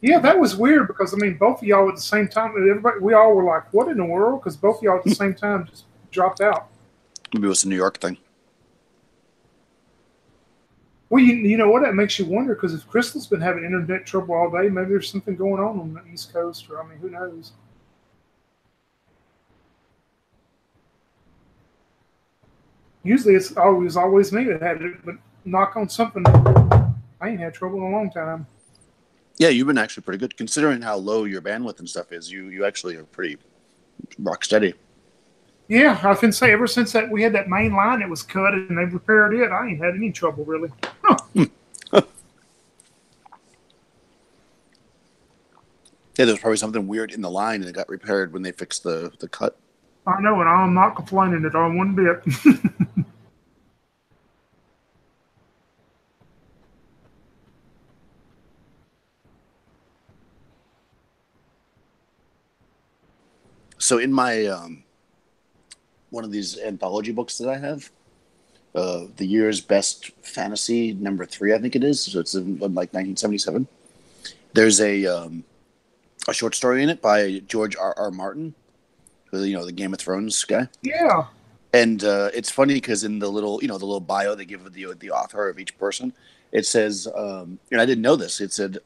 Yeah, that was weird because, I mean, both of y'all at the same time, we all were like, what in the world? Because both of y'all at the same time just dropped out. Maybe it was a New York thing. Well, you know what? That makes you wonder because if Crystal's been having internet trouble all day, maybe there's something going on the East Coast, or I mean, who knows? Usually it's always me that had it, but knock on something, I ain't had trouble in a long time. Yeah, you've been actually pretty good considering how low your bandwidth and stuff is. You actually are pretty rock steady. Yeah, I can say ever since that we had that main line that was cut and they repaired it, I ain't had any trouble really. Huh. Yeah, there was probably something weird in the line and it got repaired when they fixed the cut. I know, and I'm not complaining at all one bit. So in my one of these anthology books that I have, the year's best fantasy #3, I think it is. So it's in like 1977. There's a short story in it by George R.R. Martin, the Game of Thrones guy. Yeah. And it's funny because in the little bio they give the author of each person, it says, and I didn't know this. It said,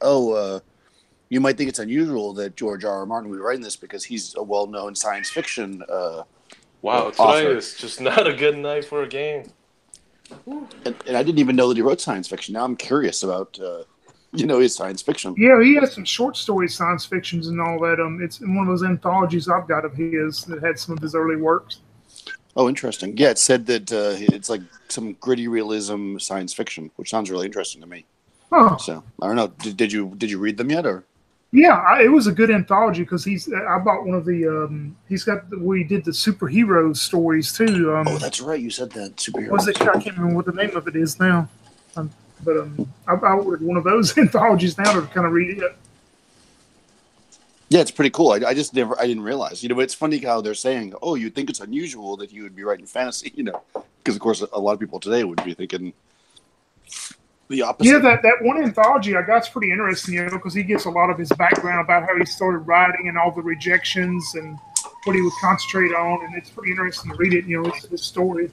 you might think it's unusual that George R.R. Martin would be writing this because he's a well-known science fiction Wow, tonight author. is just not a good night for a game. And I didn't even know that he wrote science fiction. Now I'm curious about his science fiction. Yeah, he has some short story science fictions and all that. It's in one of those anthologies I've got of his that had some of his early works. Oh, interesting. Yeah, it said that it's like some gritty realism science fiction, which sounds really interesting to me. Huh. So I don't know. Did you read them yet, or? Yeah, it was a good anthology because I bought one of the. He's got where he did the superhero stories too. Oh, that's right. You said that superhero. Was it? I can't remember what the name of it is now. But I ordered one of those anthologies now to kind of read it. Yeah, it's pretty cool. I didn't realize. It's funny how they're saying, "Oh, you'd think it's unusual that you would be writing fantasy," because of course a lot of people today would be thinking the opposite. Yeah, that one anthology I got's pretty interesting, because he gives a lot of his background about how he started writing and all the rejections and what he would concentrate on, and it's pretty interesting to read it. It's his story.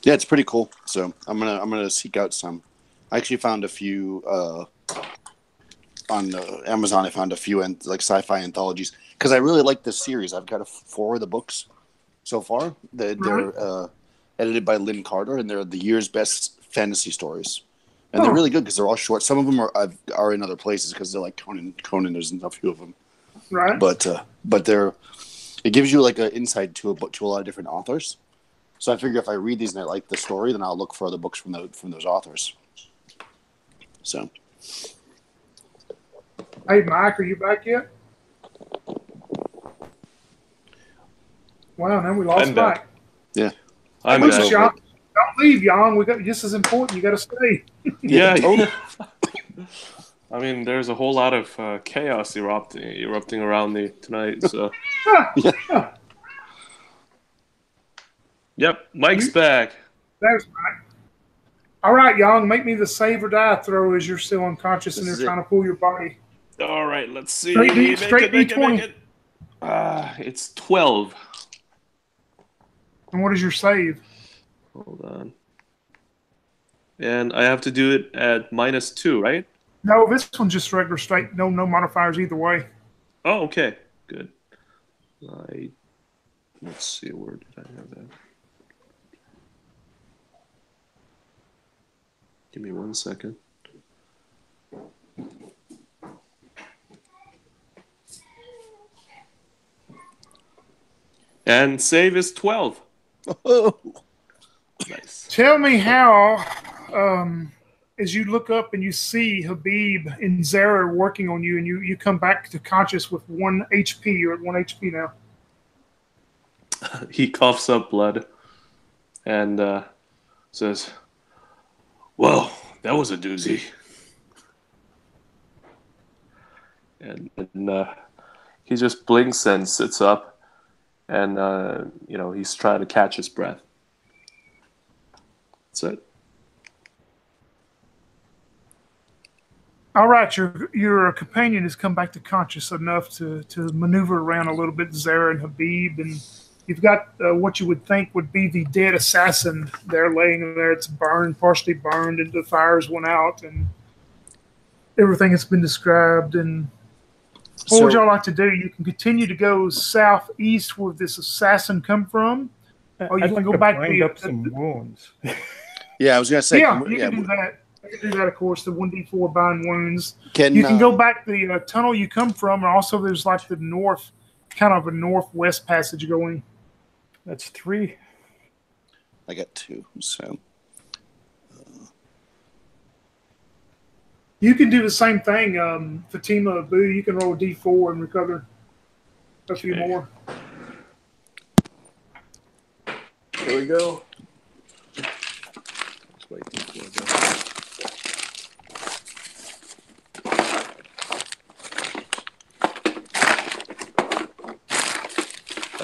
Yeah, it's pretty cool. So I'm gonna seek out some. I actually found a few. On Amazon, I found a few sci-fi anthologies because I really like this series. I've got 4 of the books so far. They're edited by Lynn Carter, and they're the year's best fantasy stories. And they're really good because they're all short. Some of them are in other places because they're like Conan. There's a few of them, right? But it gives you like an insight to a lot of different authors. So I figure if I read these and I like the story, then I'll look for other books from those authors. So. Hey, Mike, are you back yet? Wow, now we lost Mike. Yeah. I'm back. back. Don't leave, Jan. This is important. You got to stay. Yeah. I mean, there's a whole lot of chaos erupting around me tonight. So. Yep, Mike's back. There's Mike. All right, Jan, make me the save or die throw as you're still unconscious and they're trying to pull your body. All right, let's see. Straight D20. It's 12. And what is your save? Hold on. And I have to do it at -2, right? No, this one's just regular straight. No modifiers either way. Oh, okay. Good. Let's see, where did I have that? Give me 1 second. And save is 12. Oh. Nice. Tell me how, as you look up and you see Habib and Zara working on you, and you come back to conscious with 1 HP. You're at 1 HP now. He coughs up blood and says, "Well, that was a doozy." And he just blinks and sits up. And, he's trying to catch his breath. That's it. All right, your companion has come back to conscious enough to maneuver around a little bit, Zara and Habib, and you've got what you would think would be the dead assassin there laying there. It's burned, partially burned, and the fires went out, and everything has been described, and what would y'all like to do? You can continue to go southeast where this assassin come from, or you can go back to up some wounds. Yeah, I was going to say. Yeah, you can do that. You can do that, of course. The 1d4 bind wounds. You can go back the tunnel you come from, and also there's like the north, kind of a northwest passage going. That's 3. I got 2, so. You can do the same thing, Fatima Abu. You can roll a d4 and recover a few more. Here we go.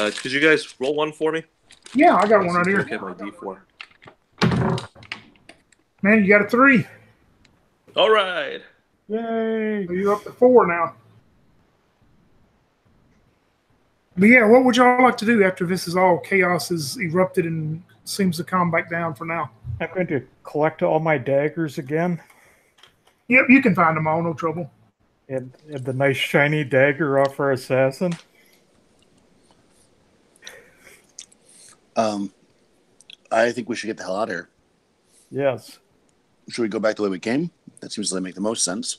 Could you guys roll one for me? Yeah, I got one right here. Look at my D4. Man, you got a 3. All right. Yay! So you're up to 4 now. But yeah, what would y'all like to do after this is all chaos has erupted and seems to calm back down for now? I'm going to collect all my daggers again. Yep, you can find them all, no trouble. And the nice shiny dagger off our assassin. I think we should get the hell out of here. Yes. Should we go back the way we came? That seems to make the most sense.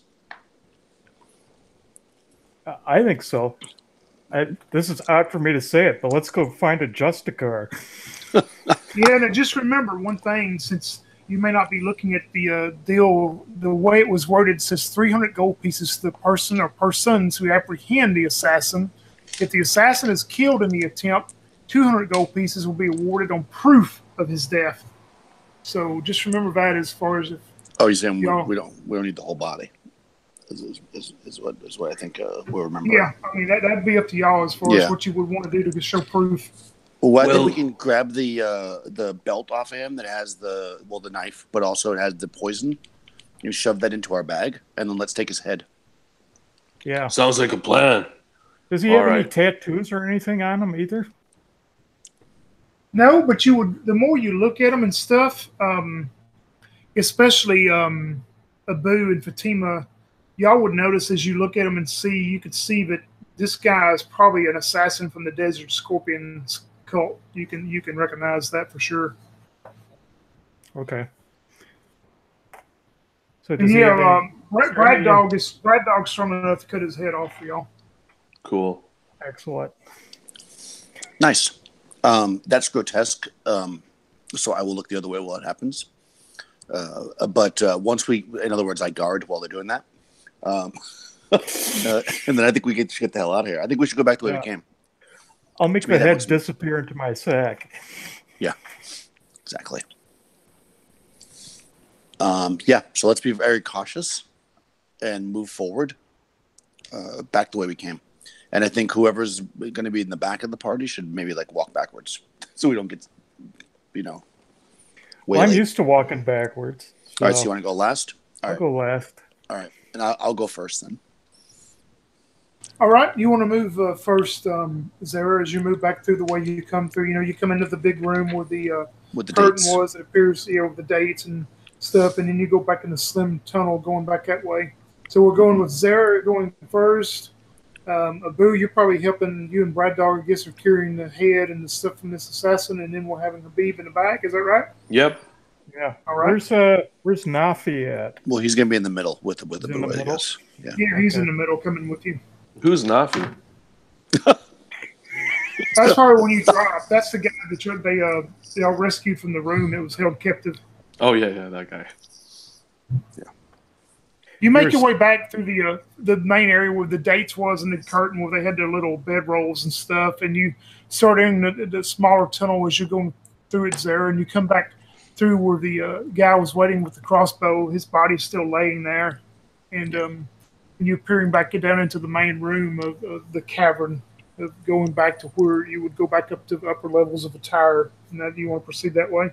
I think so. This is odd for me to say it, but let's go find a Justicar. Yeah, and just remember one thing, since you may not be looking at the deal, the way it was worded says 300 gold pieces to the person or persons who apprehend the assassin. If the assassin is killed in the attempt, 200 gold pieces will be awarded on proof of his death. So just remember that as far as if. Oh, you're saying we don't need the whole body. Is what I think we'll remember. Yeah, I mean that'd be up to y'all as far as what you would want to do to show proof. Well, I think we can grab the belt off of him that has the knife, but also it has the poison. You shove that into our bag, and then let's take his head. Yeah. Sounds like a plan. Does he have any tattoos or anything on him either? No, but you would. The more you look at him and stuff, especially Abu and Fatima, y'all would notice as you look at him and you could see that this guy is probably an assassin from the Desert Scorpions cult. You can recognize that for sure. Okay. So Brad Dog's strong enough to cut his head off for y'all. Cool. Excellent. Nice. That's grotesque. So I will look the other way while it happens. But once in other words, I guard while they're doing that. And then I think we should get the hell out of here. I think we should go back the way we came. I'll make the head disappear into my sack. Yeah, exactly. So let's be very cautious and move forward back the way we came. And I think whoever's going to be in the back of the party should maybe walk backwards so we don't get, I'm used to walking backwards. So. All right, so you want to go last? I'll go last. All right, and I'll go first then. All right, you want to move first, Zara, as you move back through the way you come through. You come into the big room where the curtain dates. was. It appears, the dates and stuff, and then you go back in the slim tunnel going back that way. So we're going with Zara going first. Abu, you're probably helping you and Brad Dog, I guess, are carrying the head and the stuff from this assassin, and then we're having Habib in the back. Is that right? Yep. Yeah. All right. Where's Nafi at? Well, he's going to be in the middle with Abu, I guess. Yeah, he's in the middle coming with you. Who's Nafi? That's probably when you drop. That's the guy that they all rescued from the room that was held captive. Oh, yeah, that guy. Yeah. You make your way back through the main area where the dates was and the curtain where they had their little bedrolls and stuff, and you start in the smaller tunnel as you're going through it there, and you come back through where the guy was waiting with the crossbow. His body's still laying there, and you're peering back down into the main room of the cavern, of going back to where you would go back up to the upper levels of the tower. And that you want to proceed that way?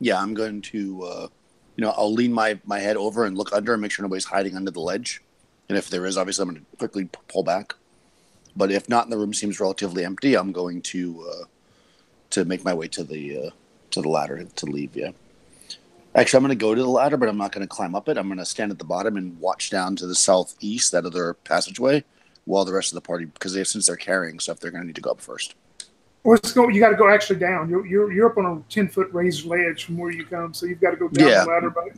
Yeah, I'm going to... I'll lean my head over and look under and make sure nobody's hiding under the ledge. And if there is, obviously, I'm going to quickly pull back. But if not, and the room seems relatively empty, I'm going to make my way to the ladder to leave. Yeah. Actually, I'm going to go to the ladder, but I'm not going to climb up it. I'm going to stand at the bottom and watch down to the southeast, that other passageway, while the rest of the party, since they're carrying stuff, they're going to need to go up first. Let's go. You got to go actually down. You're up on a 10-foot raised ledge from where you come, so you've got to go down the ladder. Buddy.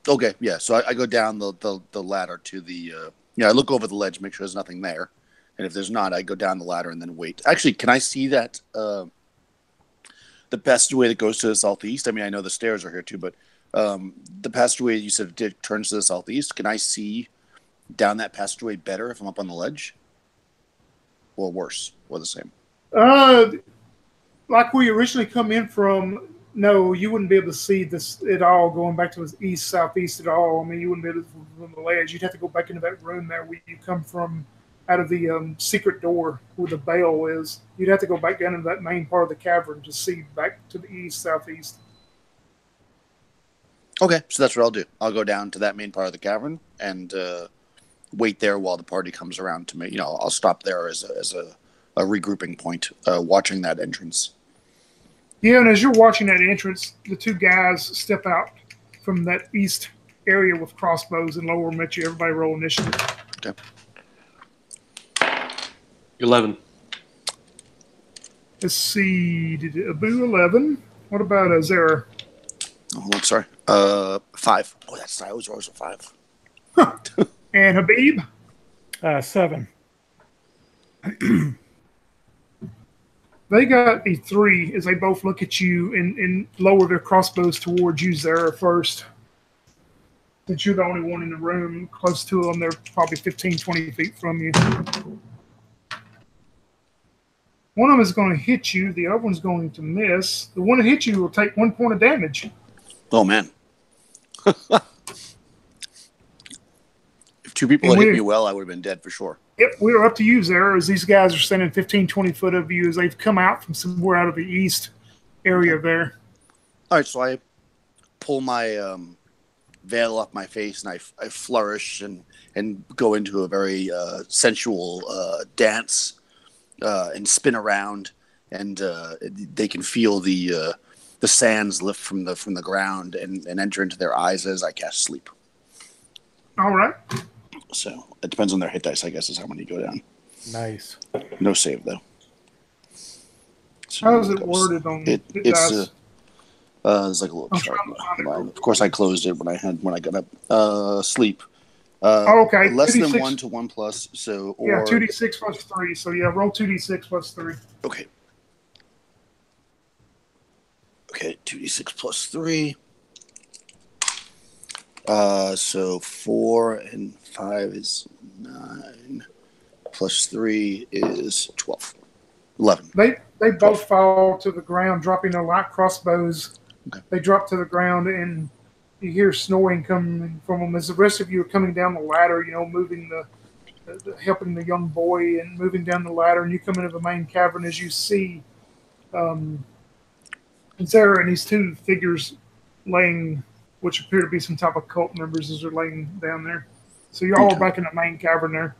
Okay, yeah. So I go down the ladder to the. I look over the ledge, make sure there's nothing there, and if there's not, I go down the ladder and then wait. Actually, can I see that the passageway that goes to the southeast? I mean, I know the stairs are here too, but the passageway you said turns to the southeast. Can I see down that passageway better if I'm up on the ledge, or worse, or the same? Like where you originally come in from, no, you wouldn't be able to see this at all going back to the east, southeast at all. I mean, you wouldn't be able to from the ledge. You'd have to go back into that room there where you come from out of the secret door where the bell is. You'd have to go back down into that main part of the cavern to see back to the east, southeast. Okay, so that's what I'll do. I'll go down to that main part of the cavern and wait there while the party comes around to me. I'll stop there as a regrouping point, watching that entrance. Yeah, and as you're watching that entrance, the two guys step out from that east area with crossbows and lower them at you. Everybody roll initiative. Okay. 11. Let's see. Did Abu 11? What about Zara? Oh, I'm sorry. 5. Oh, I was a 5. Huh. And Habib? 7. They got a 3 as they both look at you and lower their crossbows towards you, Zara, first. Since you're the only one in the room close to them, they're probably 15, 20 feet from you. One of them is going to hit you. The other one's going to miss. The one that hit you will take 1 point of damage. Oh, man. If 2 people had hit me well, I would have been dead for sure. Yep, we're up to you, Zara, as these guys are standing 15, 20 foot of you as they've come out from somewhere out of the east area there. All right, so I pull my veil off my face and I flourish and go into a very sensual dance and spin around, and they can feel the sands lift from the ground and enter into their eyes as I cast sleep. All right. So it depends on their hit dice, I guess, is how many go down. Nice. No save though. So how is it worded on it? It's there's like a little chart. Of course, I closed it when I got up. Sleep. Okay. Less 2d6. than 1 to 1 plus. So yeah, 2d6 plus 3. So yeah, roll 2d6 plus 3. Okay. Okay, 2d6 plus 3. So 4 and 5 is 9. Plus 3 is 12. 11. They both fall to the ground, dropping their light crossbows. Okay. They drop to the ground, and you hear snoring coming from them as the rest of you are coming down the ladder, moving helping the young boy and moving down the ladder, and you come into the main cavern as you see Zara and these 2 figures laying, which appear to be some type of cult members as they're laying down there. So you're all back in the main cavern there.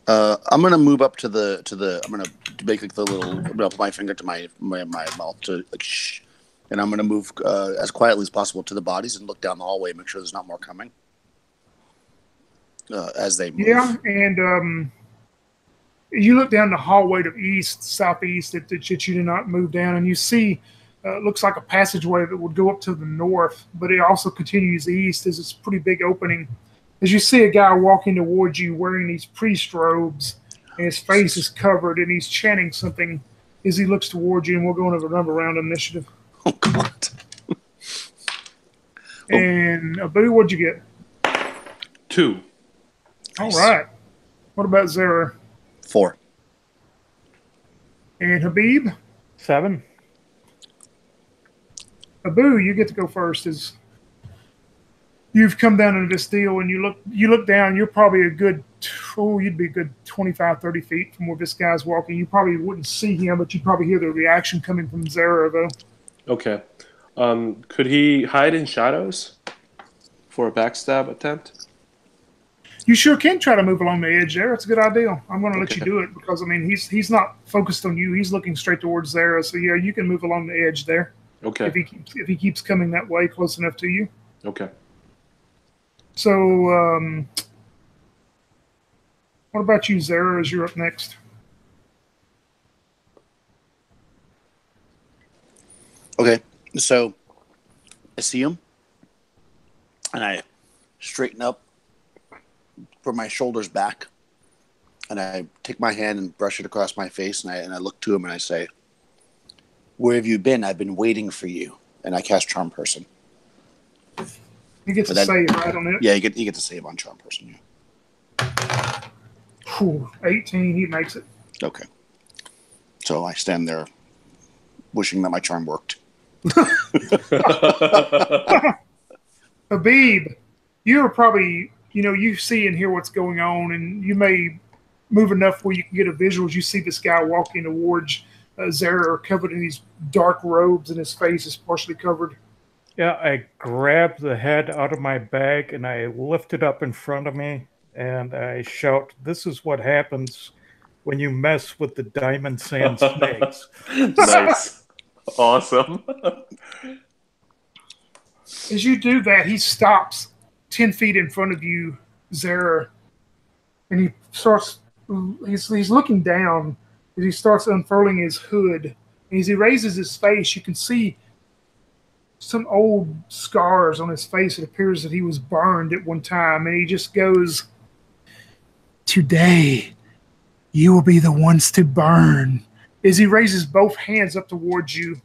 I'm gonna move up to the. I'm gonna make like the little. I'm gonna put my finger to my mouth to like shh, and I'm gonna move as quietly as possible to the bodies and look down the hallway and make sure there's not more coming. As they move. Yeah, and you look down the hallway to east, southeast that you do not move down, and you see looks like a passageway that would go up to the north, but it also continues east as it's a pretty big opening. As you see a guy walking towards you wearing these priest robes, and his face is covered, and he's chanting something as he looks towards you, and we'll go into another round of initiative. Oh, God. And Abu, what'd you get? 2. All right. What about Zara? 4. And Habib? 7. Abu, you get to go first. As you've come down into this deal, and you look down, you're probably you'd be a good 25, 30 feet from where this guy's walking. You probably wouldn't see him, but you'd probably hear the reaction coming from Zara, though. Okay. Could he hide in shadows for a backstab attempt? You sure can try to move along the edge there. It's a good idea. I'm going to let you do it because, he's not focused on you. He's looking straight towards Zara. So, yeah, you can move along the edge there. Okay. If he keeps coming that way close enough to you. Okay. So, what about you, Zara, as you're up next? Okay, so I see him, and I straighten up, put my shoulders back, and I take my hand and brush it across my face, and I look to him and I say, "Where have you been? I've been waiting for you." And I cast Charm Person. You get to save, right, on it? Yeah, you get to save on Charm Person, yeah. 18, he makes it. Okay. So I stand there wishing that my charm worked. Habib, you're probably, you see and hear what's going on, and you may move enough where you can get a visual, you see this guy walking towards Zara, covered in these dark robes, and his face is partially covered. Yeah, I grab the head out of my bag and I lift it up in front of me and I shout, "This is what happens when you mess with the diamond sand snakes." Nice. Awesome. As you do that, he stops 10 feet in front of you, Zara, and he starts, he's looking down as he starts unfurling his hood. And as he raises his face, you can see some old scars on his face. It appears that he was burned at one time. And he just goes, "Today, you will be the ones to burn." As he raises both hands up towards you,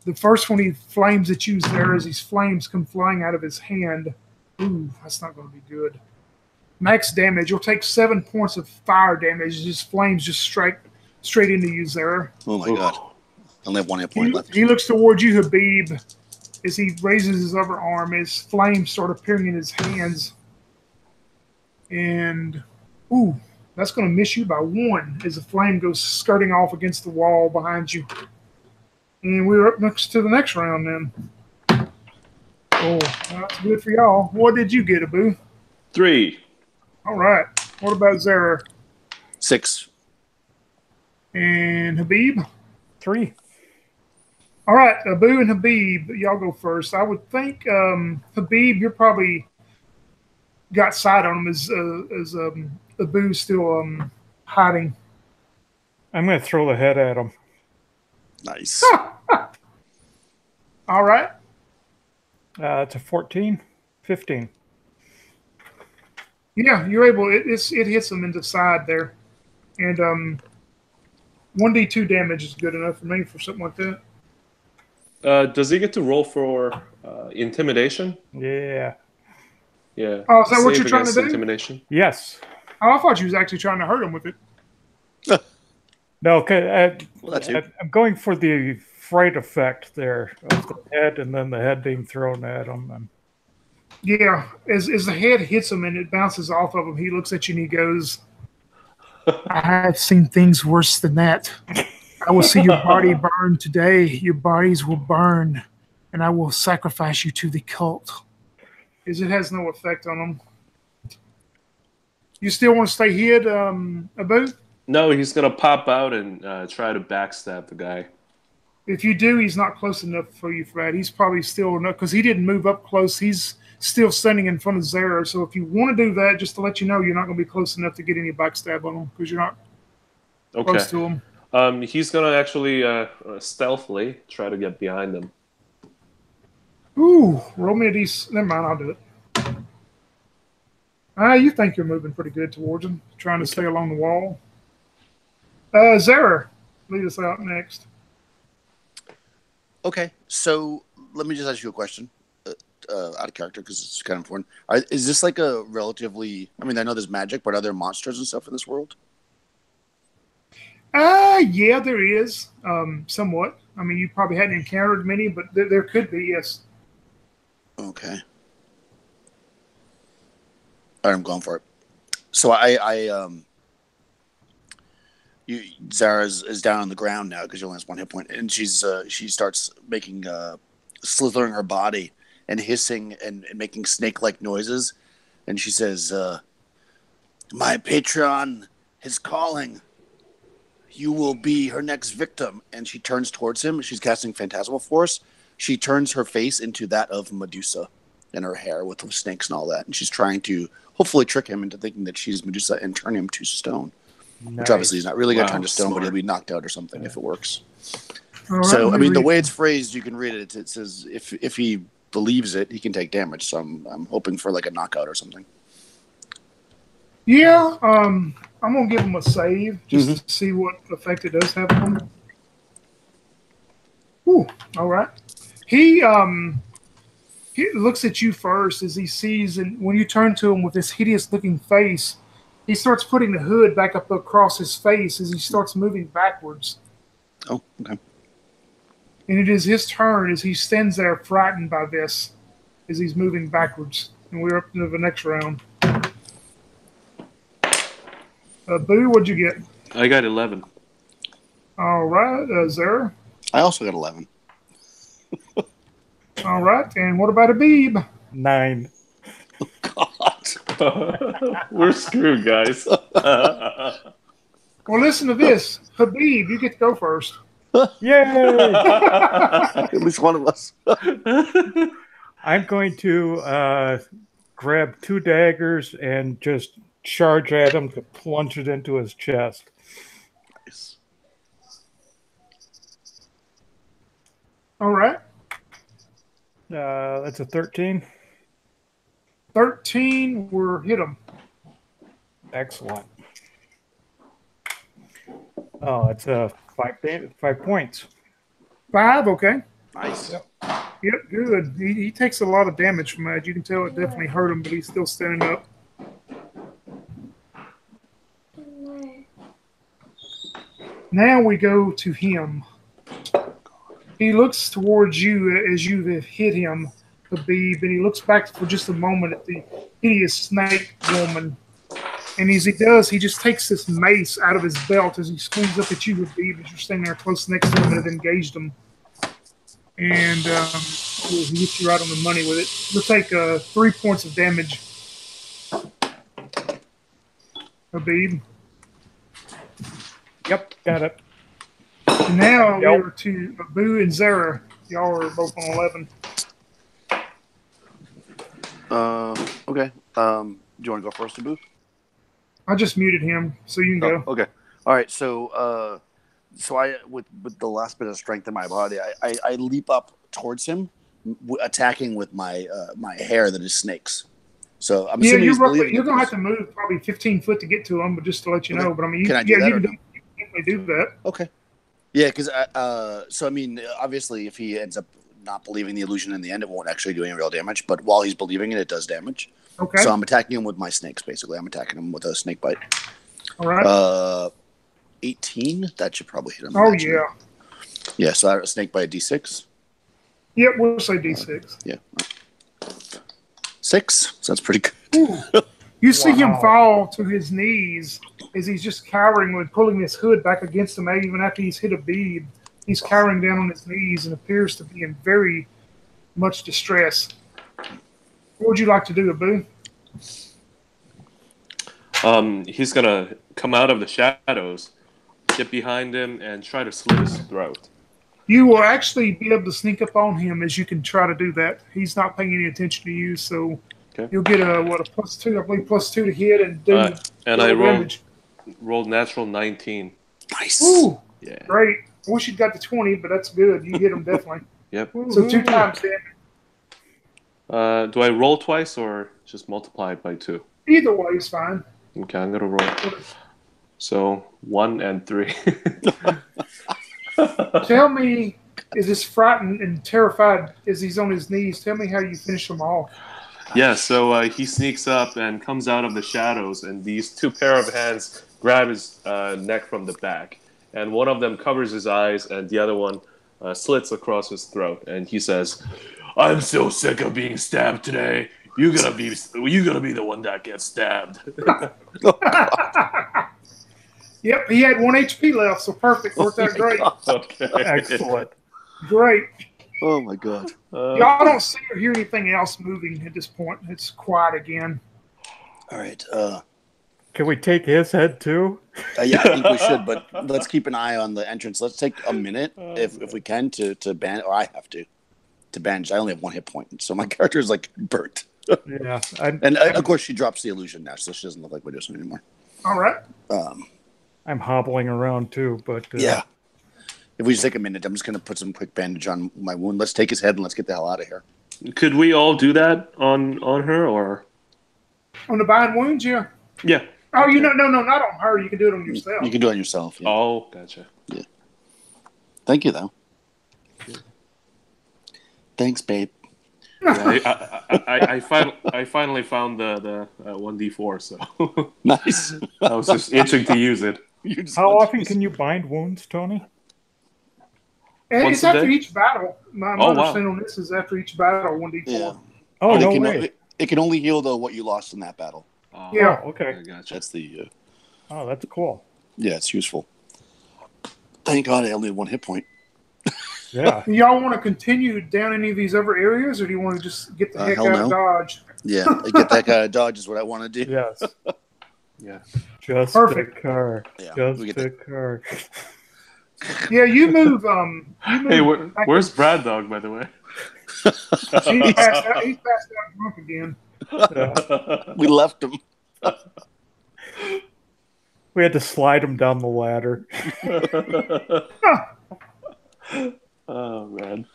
the first one he flames at you there as these flames come flying out of his hand. Ooh, that's not going to be good. Max damage. You'll take 7 points of fire damage. His flames just strike straight into you, Zara. Oh my god. I only have 1 hit point left. He looks towards you, Habib, as he raises his other arm. As flames start appearing in his hands. And, ooh, that's going to miss you by 1 as the flame goes skirting off against the wall behind you. And we're up next to the next round then. Oh, that's good for y'all. What did you get, Abu? 3. All right. What about Zara? 6. And Habib? 3. All right, Abu and Habib, y'all go first. I would think, Habib, you're probably got sight on him as Abu's still hiding. I'm going to throw the head at him. Nice. All right. It's a 14, 15. Yeah, you're able. It hits him in the side there, and 1d2 damage is good enough for me for something like that. Does he get to roll for intimidation? Yeah. Yeah. Oh, is that what Save you're trying to against do? Intimidation. Yes. Oh, I thought you was actually trying to hurt him with it. No, okay. Well, that's it. I'm going for the fright effect there of the head and then the head being thrown at him. Yeah, as the head hits him and it bounces off of him, he looks at you and he goes, "I have seen things worse than that. I will see your body burn today. Your bodies will burn, and I will sacrifice you to the cult." As it has no effect on him. You still want to stay hid, Abu? No, he's gonna pop out and try to backstab the guy. If you do, he's not close enough for you, Fred. He's probably still enough because he didn't move up close. He's still standing in front of Zara. So if you want to do that, just to let you know, you're not going to be close enough to get any backstab on him because you're not close to him. He's gonna actually stealthily try to get behind him. Ooh, roll me a d. Never mind, I'll do it. You think you're moving pretty good towards him, trying to stay along the wall. Zara, lead us out next. Okay, so let me just ask you a question out of character because it's kind of important. Is this like a relatively... I mean, I know there's magic, but are there monsters and stuff in this world? Yeah, there is. Somewhat. I mean, you probably hadn't encountered many, but there could be, yes. Okay. All right, I'm going for it. So Zara is down on the ground now because she only has 1 hit point, and she starts making slithering her body and hissing and making snake-like noises, and she says, "My Patreon is calling. You will be her next victim." And she turns towards him. She's casting Phantasmal Force. She turns her face into that of Medusa and her hair with the snakes and all that, and she's trying to hopefully trick him into thinking that she's Medusa and turn him to stone. Nice. Which obviously is not really going to turn to stone, smart. but he'll be knocked out or something if it works. All right, So, let I me mean, the read- way it's phrased, you can read it. It says if he believes it, he can take damage. So I'm hoping for like a knockout or something. Yeah, I'm going to give him a save just to see what effect it does have on him. Ooh, all right. He looks at you first as he sees, and when you turn to him with this hideous-looking face, he starts putting the hood back up across his face as he starts moving backwards. Oh, okay. And it is his turn as he stands there frightened by this as he's moving backwards. And we're up to the next round. Boo, what'd you get? I got 11. All right, Zara. I also got 11. All right, and what about Abib? 9. God. We're screwed, guys. Well, listen to this. Habib, you get to go first. Yay! At least one of us. I'm going to grab 2 daggers and just charge at him to plunge it into his chest. Nice. All right. That's a 13. 13, we're hit him. Excellent. Oh, it's 5 points. 5, okay. Nice. Yep, good. He takes a lot of damage from that. You can tell it definitely hurt him, but he's still standing up. Now we go to him. He looks towards you as you have hit him, Habib, and he looks back for just a moment at the hideous snake woman. And as he does, he just takes this mace out of his belt as he swings up at you, Habib, as you're standing there close next to him and have engaged him. And he hits you right on the money with it. You'll take 3 points of damage, Habib. Yep, got it. And now Yep. we're to Abu and Zara. Y'all are both on 11. Okay. Do you want to go first, Abu? I just muted him, so you can go. Okay. All right. So I with the last bit of strength in my body, I leap up towards him, attacking with my my hair that is snakes. So I'm assuming he's believing you're going to have to move probably 15 foot to get to him, but just to let you know. But I mean, Can I do that you or can definitely do that. Okay. Yeah, because so I mean, obviously, if he ends up not believing the illusion in the end, it won't actually do any real damage. But while he's believing it, it does damage. Okay. So I'm attacking him with my snakes. Basically, I'm attacking him with a snake bite. All right. 18. That should probably hit him. Oh actually. yeah. Yeah. So a snake bite D6. Yep, we'll say D6. Yeah. 6. So that's pretty good. Ooh. You see him fall to his knees as he's just cowering with pulling his hood back against him. Even after he's hit a bead, he's cowering down on his knees and appears to be in very much distress. What would you like to do, Abu? He's gonna come out of the shadows, get behind him, and try to slit his throat. You will actually be able to sneak up on him as you can try to do that. He's not paying any attention to you, so you'll get a +2, I believe, +2 to hit and do and I damage. rolled natural 19. Nice. Ooh, Yeah. great. I wish you'd got the 20, but that's good. You hit him definitely. Yep. So 2 times damage. Do I roll twice or just multiply it by 2? Either way is fine. Okay, I'm gonna roll. So 1 and 3. Tell me, is this frightened and terrified as he's on his knees? Tell me how you finish him off. Yeah, so he sneaks up and comes out of the shadows, and these 2 pair of hands grab his neck from the back. And one of them covers his eyes, and the other one slits across his throat. And he says, "I'm so sick of being stabbed today. You gonna be the one that gets stabbed." Yep, he had 1 HP left, so perfect. Worked out great. Okay. Excellent. Great. Oh my god. Y'all don't see or hear anything else moving at this point. It's quiet again. All right. Can we take his head too? Yeah, I think we should, but let's keep an eye on the entrance. Let's take a minute, if we can, to bandage. Or I have to bandage. I only have 1 hit point, so my character is like burnt. Yeah. And of course, she drops the illusion now, so she doesn't look like Medusa anymore. All right. I'm hobbling around too, but Yeah. If we just take a minute, I'm just going to put some quick bandage on my wound. Let's take his head and let's get the hell out of here. Could we all do that on her, or? On the bind wounds, yeah. Yeah. Oh, no, not on her. You can do it on yourself. You can do it on yourself. Yeah. Oh, gotcha. Yeah. Thank you, though. Yeah. Thanks, babe. Yeah, I finally found the 1d4, so Nice. I was just itching to use it. how often can you bind wounds, Tony? And Once it's a after day? each battle. My Oh, wow. understanding on this is after each battle, 1d4. Yeah. Oh, But no way. it can only heal, though, what you lost in that battle. Yeah. Oh, okay. I gotcha. That's the... Oh, that's cool. Yeah, it's useful. Thank God I only had 1 hit point. Yeah. Do y'all want to continue down any of these other areas, or do you want to just get the heck Hell out no. of Dodge? Yeah, get that guy out of Dodge is what I want to do. Yes. Yeah. Just Perfect. a car. Yeah, Just we get a that. car. Yeah, you move. You move. Hey, back where's Brad Dog, by the way? He's passed out. He's passed out drunk again. Yeah. We left him. We had to slide him down the ladder. Oh man.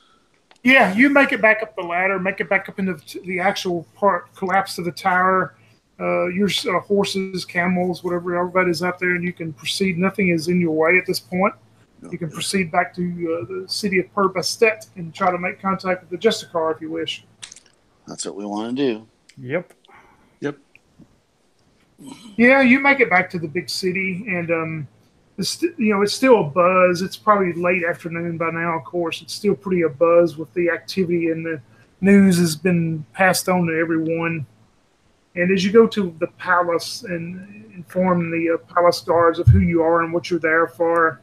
Yeah, you make it back up the ladder, make it back up into the actual part, collapse of the tower. Your horses, camels, whatever everybody is out there, and you can proceed. Nothing is in your way at this point. You can proceed back to the city of Per-Bastet and try to make contact with the Justicar if you wish. That's what we want to do. Yep. Yeah, you make it back to the big city, and it's still a buzz. It's probably late afternoon by now. Of course, it's still pretty a buzz with the activity, and the news has been passed on to everyone. And as you go to the palace and inform the palace guards of who you are and what you're there for,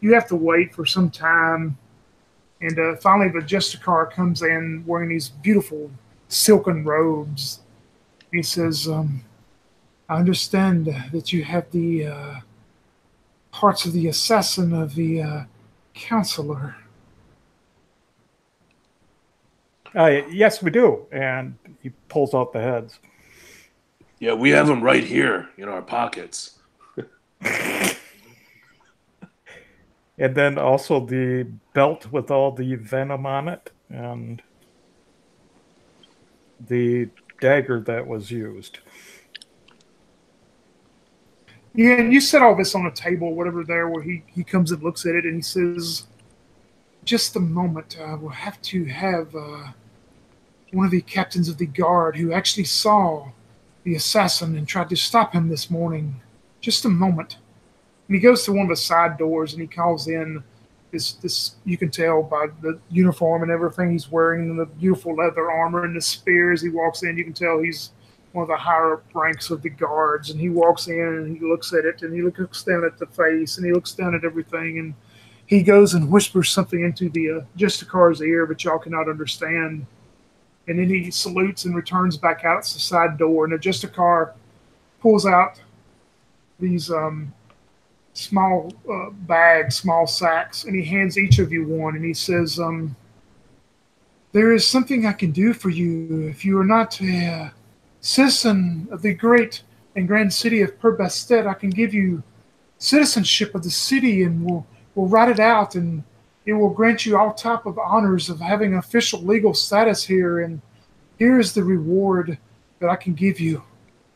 you have to wait for some time. And finally, the Justicar comes in wearing these beautiful silken robes. He says, I understand that you have the parts of the assassin of the councilor. Yes, we do. And he pulls out the heads. Yeah, we have them right here in our pockets. And then also the belt with all the venom on it and the dagger that was used. Yeah, and you set all this on a table, whatever there, where he comes and looks at it, and he says, just a moment, we'll have to have one of the captains of the guard who actually saw the assassin and tried to stop him this morning. Just a moment. And he goes to one of the side doors, and he calls in this you can tell by the uniform and everything he's wearing, and the beautiful leather armor and the spear as he walks in. You can tell he's one of the higher ranks of the guards, and he walks in and he looks at it, and he looks down at the face, and he looks down at everything, and he goes and whispers something into the Justicar's ear, but y'all cannot understand. And then he salutes and returns back out the side door, and the Justicar pulls out these small bags, small sacks, and he hands each of you one, and he says, there is something I can do for you if you are not a citizen of the great and grand city of Per-Bastet. I can give you citizenship of the city, and we'll write it out, and it will grant you all type of honors of having official legal status here, and here is the reward that I can give you,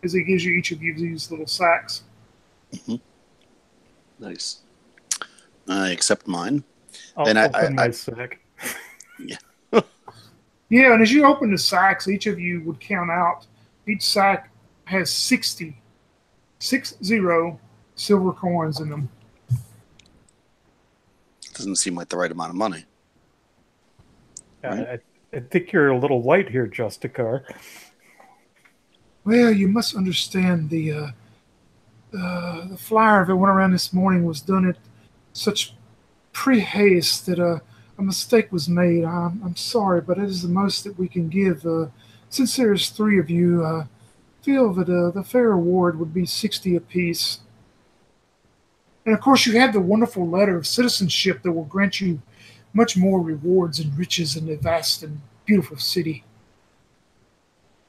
as he gives you each of you these little sacks. Mm-hmm. Nice. I accept mine. I'll Then open my sack. Yeah. Yeah, and as you open the sacks, each of you would count out. Each sack has 60 silver coins in them. Doesn't seem like the right amount of money. I think you're a little light here, Justicar. Well, you must understand the flyer that went around this morning was done at such pre-haste that a mistake was made. I'm sorry, but it is the most that we can give. Since there's 3 of you, feel that the fair reward would be 60 apiece. And of course, you have the wonderful letter of citizenship that will grant you much more rewards and riches in the vast and beautiful city.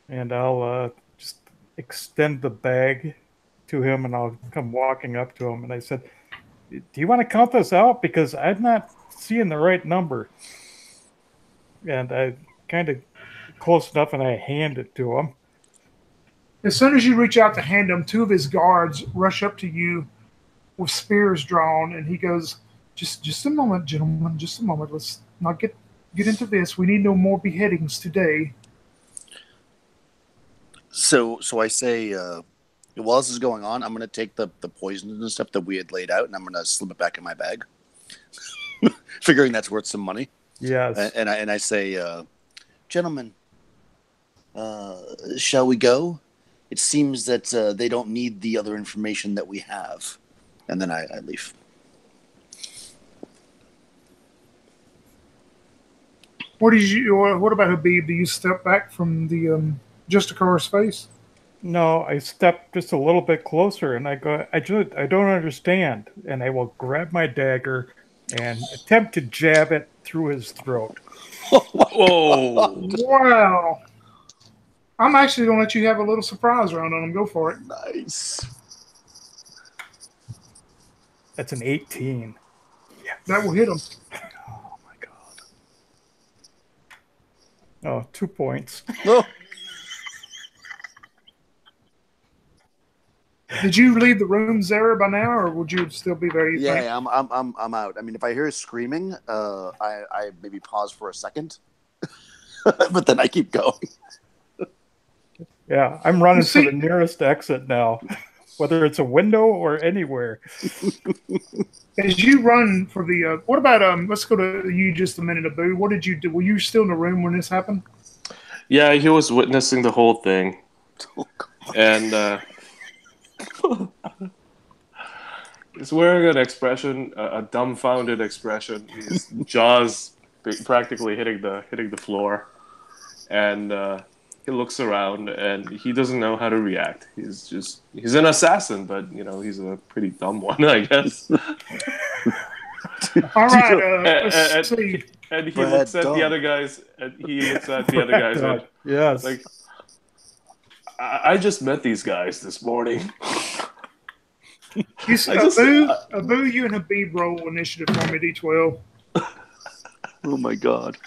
And I'll just extend the bag to him, and I'll come walking up to him. And I said, do you want to count this out? Because I'm not seeing the right number. And I kind of close enough, and I hand it to him. As soon as you reach out to hand him, 2 of his guards rush up to you with spears drawn, and he goes, just a moment, gentlemen, just a moment. Let's not get into this. We need no more beheadings today. So I say, while this is going on, I'm going to take the poison and stuff that we had laid out, and I'm going to slip it back in my bag, figuring that's worth some money. Yes. And I say, gentlemen, shall we go? it seems that they don't need the other information that we have. And then I leave. What about Habib? Do you step back from the Justicar's face? No, I step just a little bit closer, and I go, I don't understand, and I will grab my dagger and attempt to jab it through his throat. Whoa! Wow! I'm actually going to let you have a little surprise round on him. Go for it. Nice. That's an 18. Yeah, that will hit him. Oh my god! Oh, 2 points. Oh. Did you leave the room, Zara, by now, or would you still be there? Yeah, I'm out. I mean, if I hear screaming, I maybe pause for a second, but then I keep going. Yeah, I'm running for the nearest exit now, whether it's a window or anywhere. As you run for the, what about let's go to you just a minute, Abu. What did you do? Were you still in the room when this happened? Yeah, he was witnessing the whole thing, and he's wearing an expression, a dumbfounded expression. His jaws practically hitting the floor, and he looks around and he doesn't know how to react. He's an assassin, but he's a pretty dumb one, I guess. All right, let's see. And he looks at the other guys, and yes, like, I just met these guys this morning. Abu, you and Habib roll initiative for me, D12. Oh my god.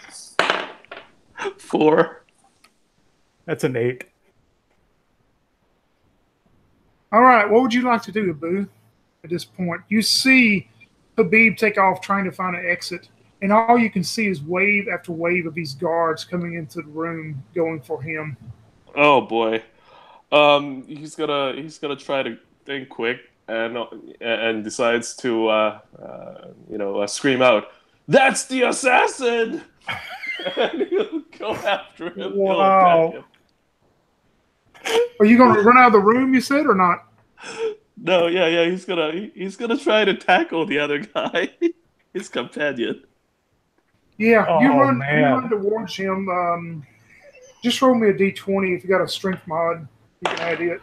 4. That's an 8. All right, what would you like to do, Abu, at this point? You see Habib take off trying to find an exit, and all you can see is wave after wave of these guards coming into the room going for him. Oh boy. He's gonna try to think quick and decides to scream out, "That's the assassin!" And he'll go after him. Wow. Are you going to run out of the room, you said, or not? No, yeah. He's gonna try to tackle the other guy, his companion. Yeah, you run towards him. Just roll me a d20 if you got a strength mod. You can add it.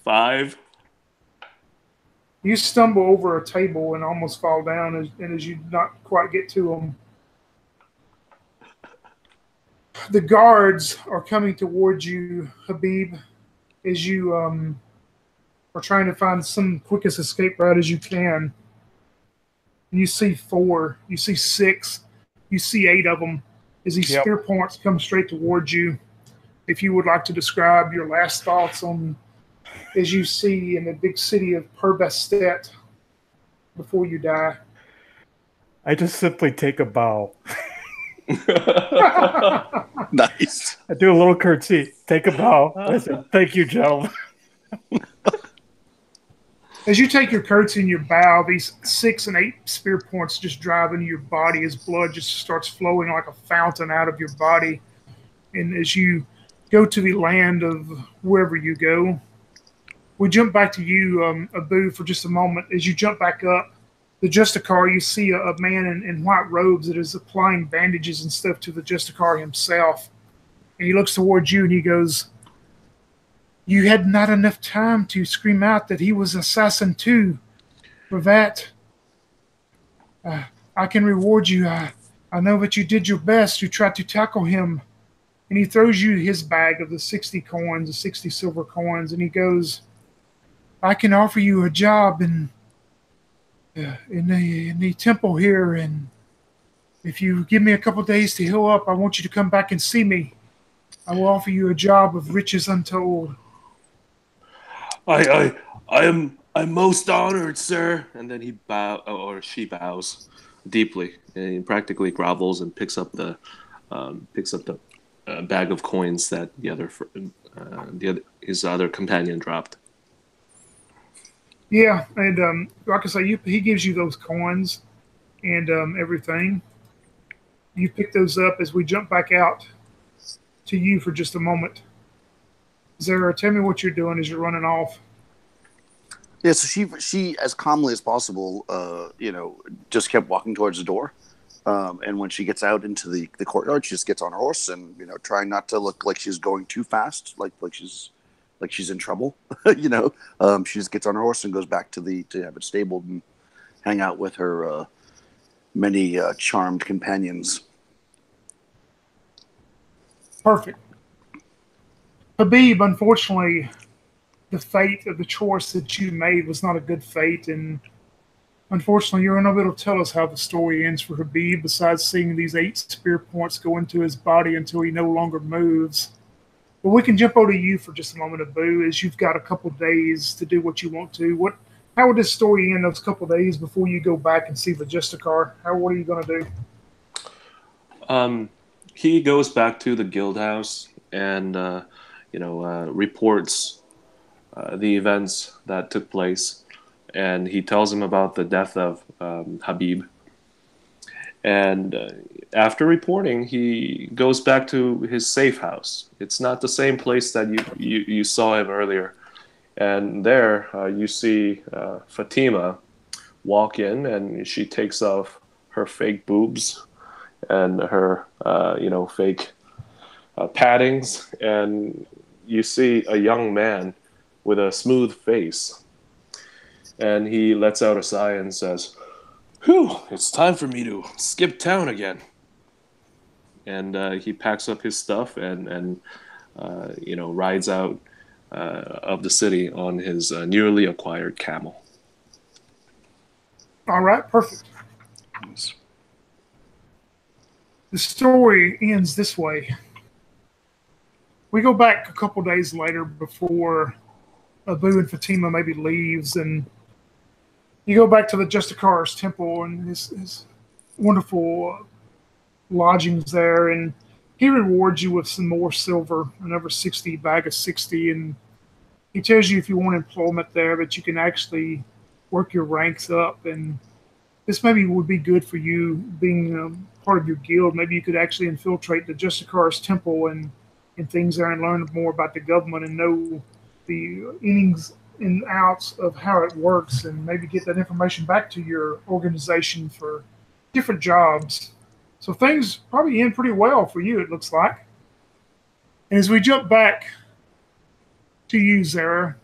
5. You stumble over a table and almost fall down, as you not quite get to him. The guards are coming towards you, Habib, as you are trying to find some quickest escape route as you can. And you see 4, you see 6, you see 8 of them as these spear points come straight towards you. If you would like to describe your last thoughts on, as you see in the big city of Per-Bastet before you die. I just simply take a bow. Nice. I do a little curtsy, take a bow. I say, "Thank you, gentlemen." As you take your curtsy and your bow, these 6 and 8 spear points just drive into your body as blood just starts flowing like a fountain out of your body. And as you go to the land of wherever you go, we jump back to you, Abu, for just a moment. As you jump back up, the Justicar, you see a man in white robes that is applying bandages and stuff to the Justicar himself. And he looks towards you and he goes, "You had not enough time to scream out that he was assassin too. For that, I can reward you. I know that you did your best. You tried to tackle him." And he throws you his bag of the 60 coins, the 60 silver coins, and he goes, "I can offer you a job in the temple here, and if you give me a couple days to heal up, I want you to come back and see me. I will offer you a job of riches untold." I'm most honored, sir. And then she bows deeply, and he practically grovels and picks up the bag of coins that his other companion dropped. Yeah, and like I say, he gives you those coins and everything. You pick those up as we jump back out to you for just a moment. Zara, tell me what you're doing as you're running off. Yeah, so she as calmly as possible, just kept walking towards the door. And when she gets out into the courtyard, she just gets on her horse and trying not to look like she's going too fast, like she's in trouble. She just gets on her horse and goes back to have it stabled and hang out with her many charmed companions. Perfect. Habib, unfortunately, the fate of the choice that you made was not a good fate, and unfortunately, you're unable to tell us how the story ends for Habib, besides seeing these 8 spear points go into his body until he no longer moves. But we can jump over to you for just a moment, Abu, as you've got a couple days to do what you want to. How would this story end those couple days before you go back and see the Justicar? What are you going to do? He goes back to the guild house and reports the events that took place, and he tells him about the death of Habib. And after reporting, he goes back to his safe house. It's not the same place that you saw him earlier. And there you see Fatima walk in, and she takes off her fake boobs and her fake paddings, and you see a young man with a smooth face, and he lets out a sigh and says, "Whew, it's time for me to skip town again." And he packs up his stuff and rides out of the city on his newly acquired camel. All right, perfect. The story ends this way. We go back a couple days later before Abu and Fatima maybe leaves, and you go back to the Justicar's temple and his wonderful lodgings there, and he rewards you with some more silver, another 60 bag of 60, and he tells you if you want employment there that you can actually work your ranks up, and this maybe would be good for you being part of your guild. Maybe you could actually infiltrate the Justicar's temple and things there and learn more about the government and know the innings and outs of how it works, and maybe get that information back to your organization for different jobs. So things probably end pretty well for you, it looks like. And as we jump back to you, Zara,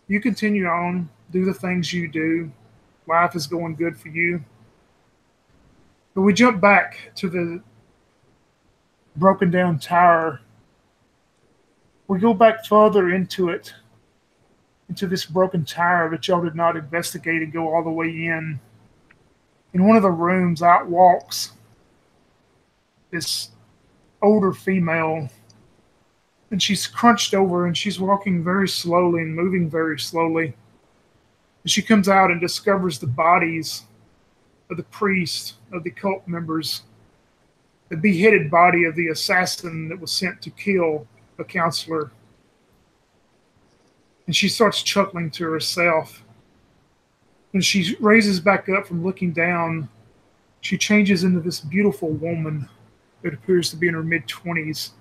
you continue on, do the things you do. Life is going good for you. But we jump back to the broken down tower. We go back further into it, into this broken tower that y'all did not investigate and go all the way in. In one of the rooms, out walks this older female, and she's crunched over and she's walking very slowly and moving very slowly. And she comes out and discovers the bodies of the priest, of the cult members, the beheaded body of the assassin that was sent to kill the councilor. And she starts chuckling to herself. When she raises back up from looking down, she changes into this beautiful woman that appears to be in her mid-20s.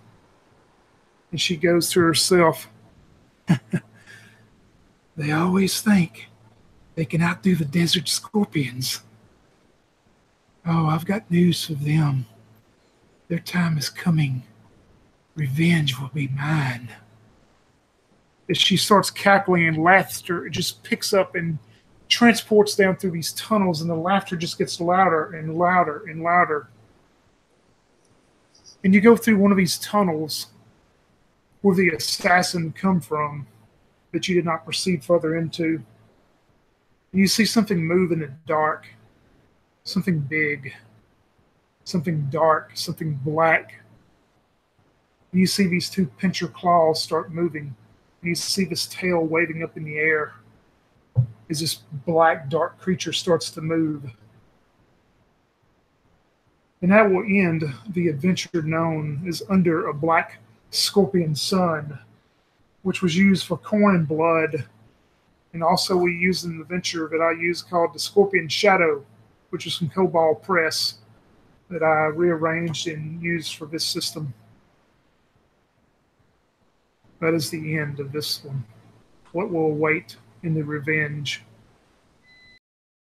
And she goes to herself, "They always think they can outdo the desert scorpions. Oh, I've got news for them. Their time is coming. Revenge will be mine." As she starts cackling, and laughter, it just picks up and transports down through these tunnels, and the laughter just gets louder and louder and louder. And you go through one of these tunnels where the assassin come from that you did not proceed further into. And you see something move in the dark, something big, something dark, something black. And you see these 2 pincher claws start moving. And you see this tail waving up in the air as this black, dark creature starts to move. And that will end the adventure known as Under a Black Scorpion Sun, which was used for corn and blood. And also we used an adventure that I used called the Scorpion Shadow, which is from Cobalt Press, that I rearranged and used for this system. That is the end of this one. What will await in the revenge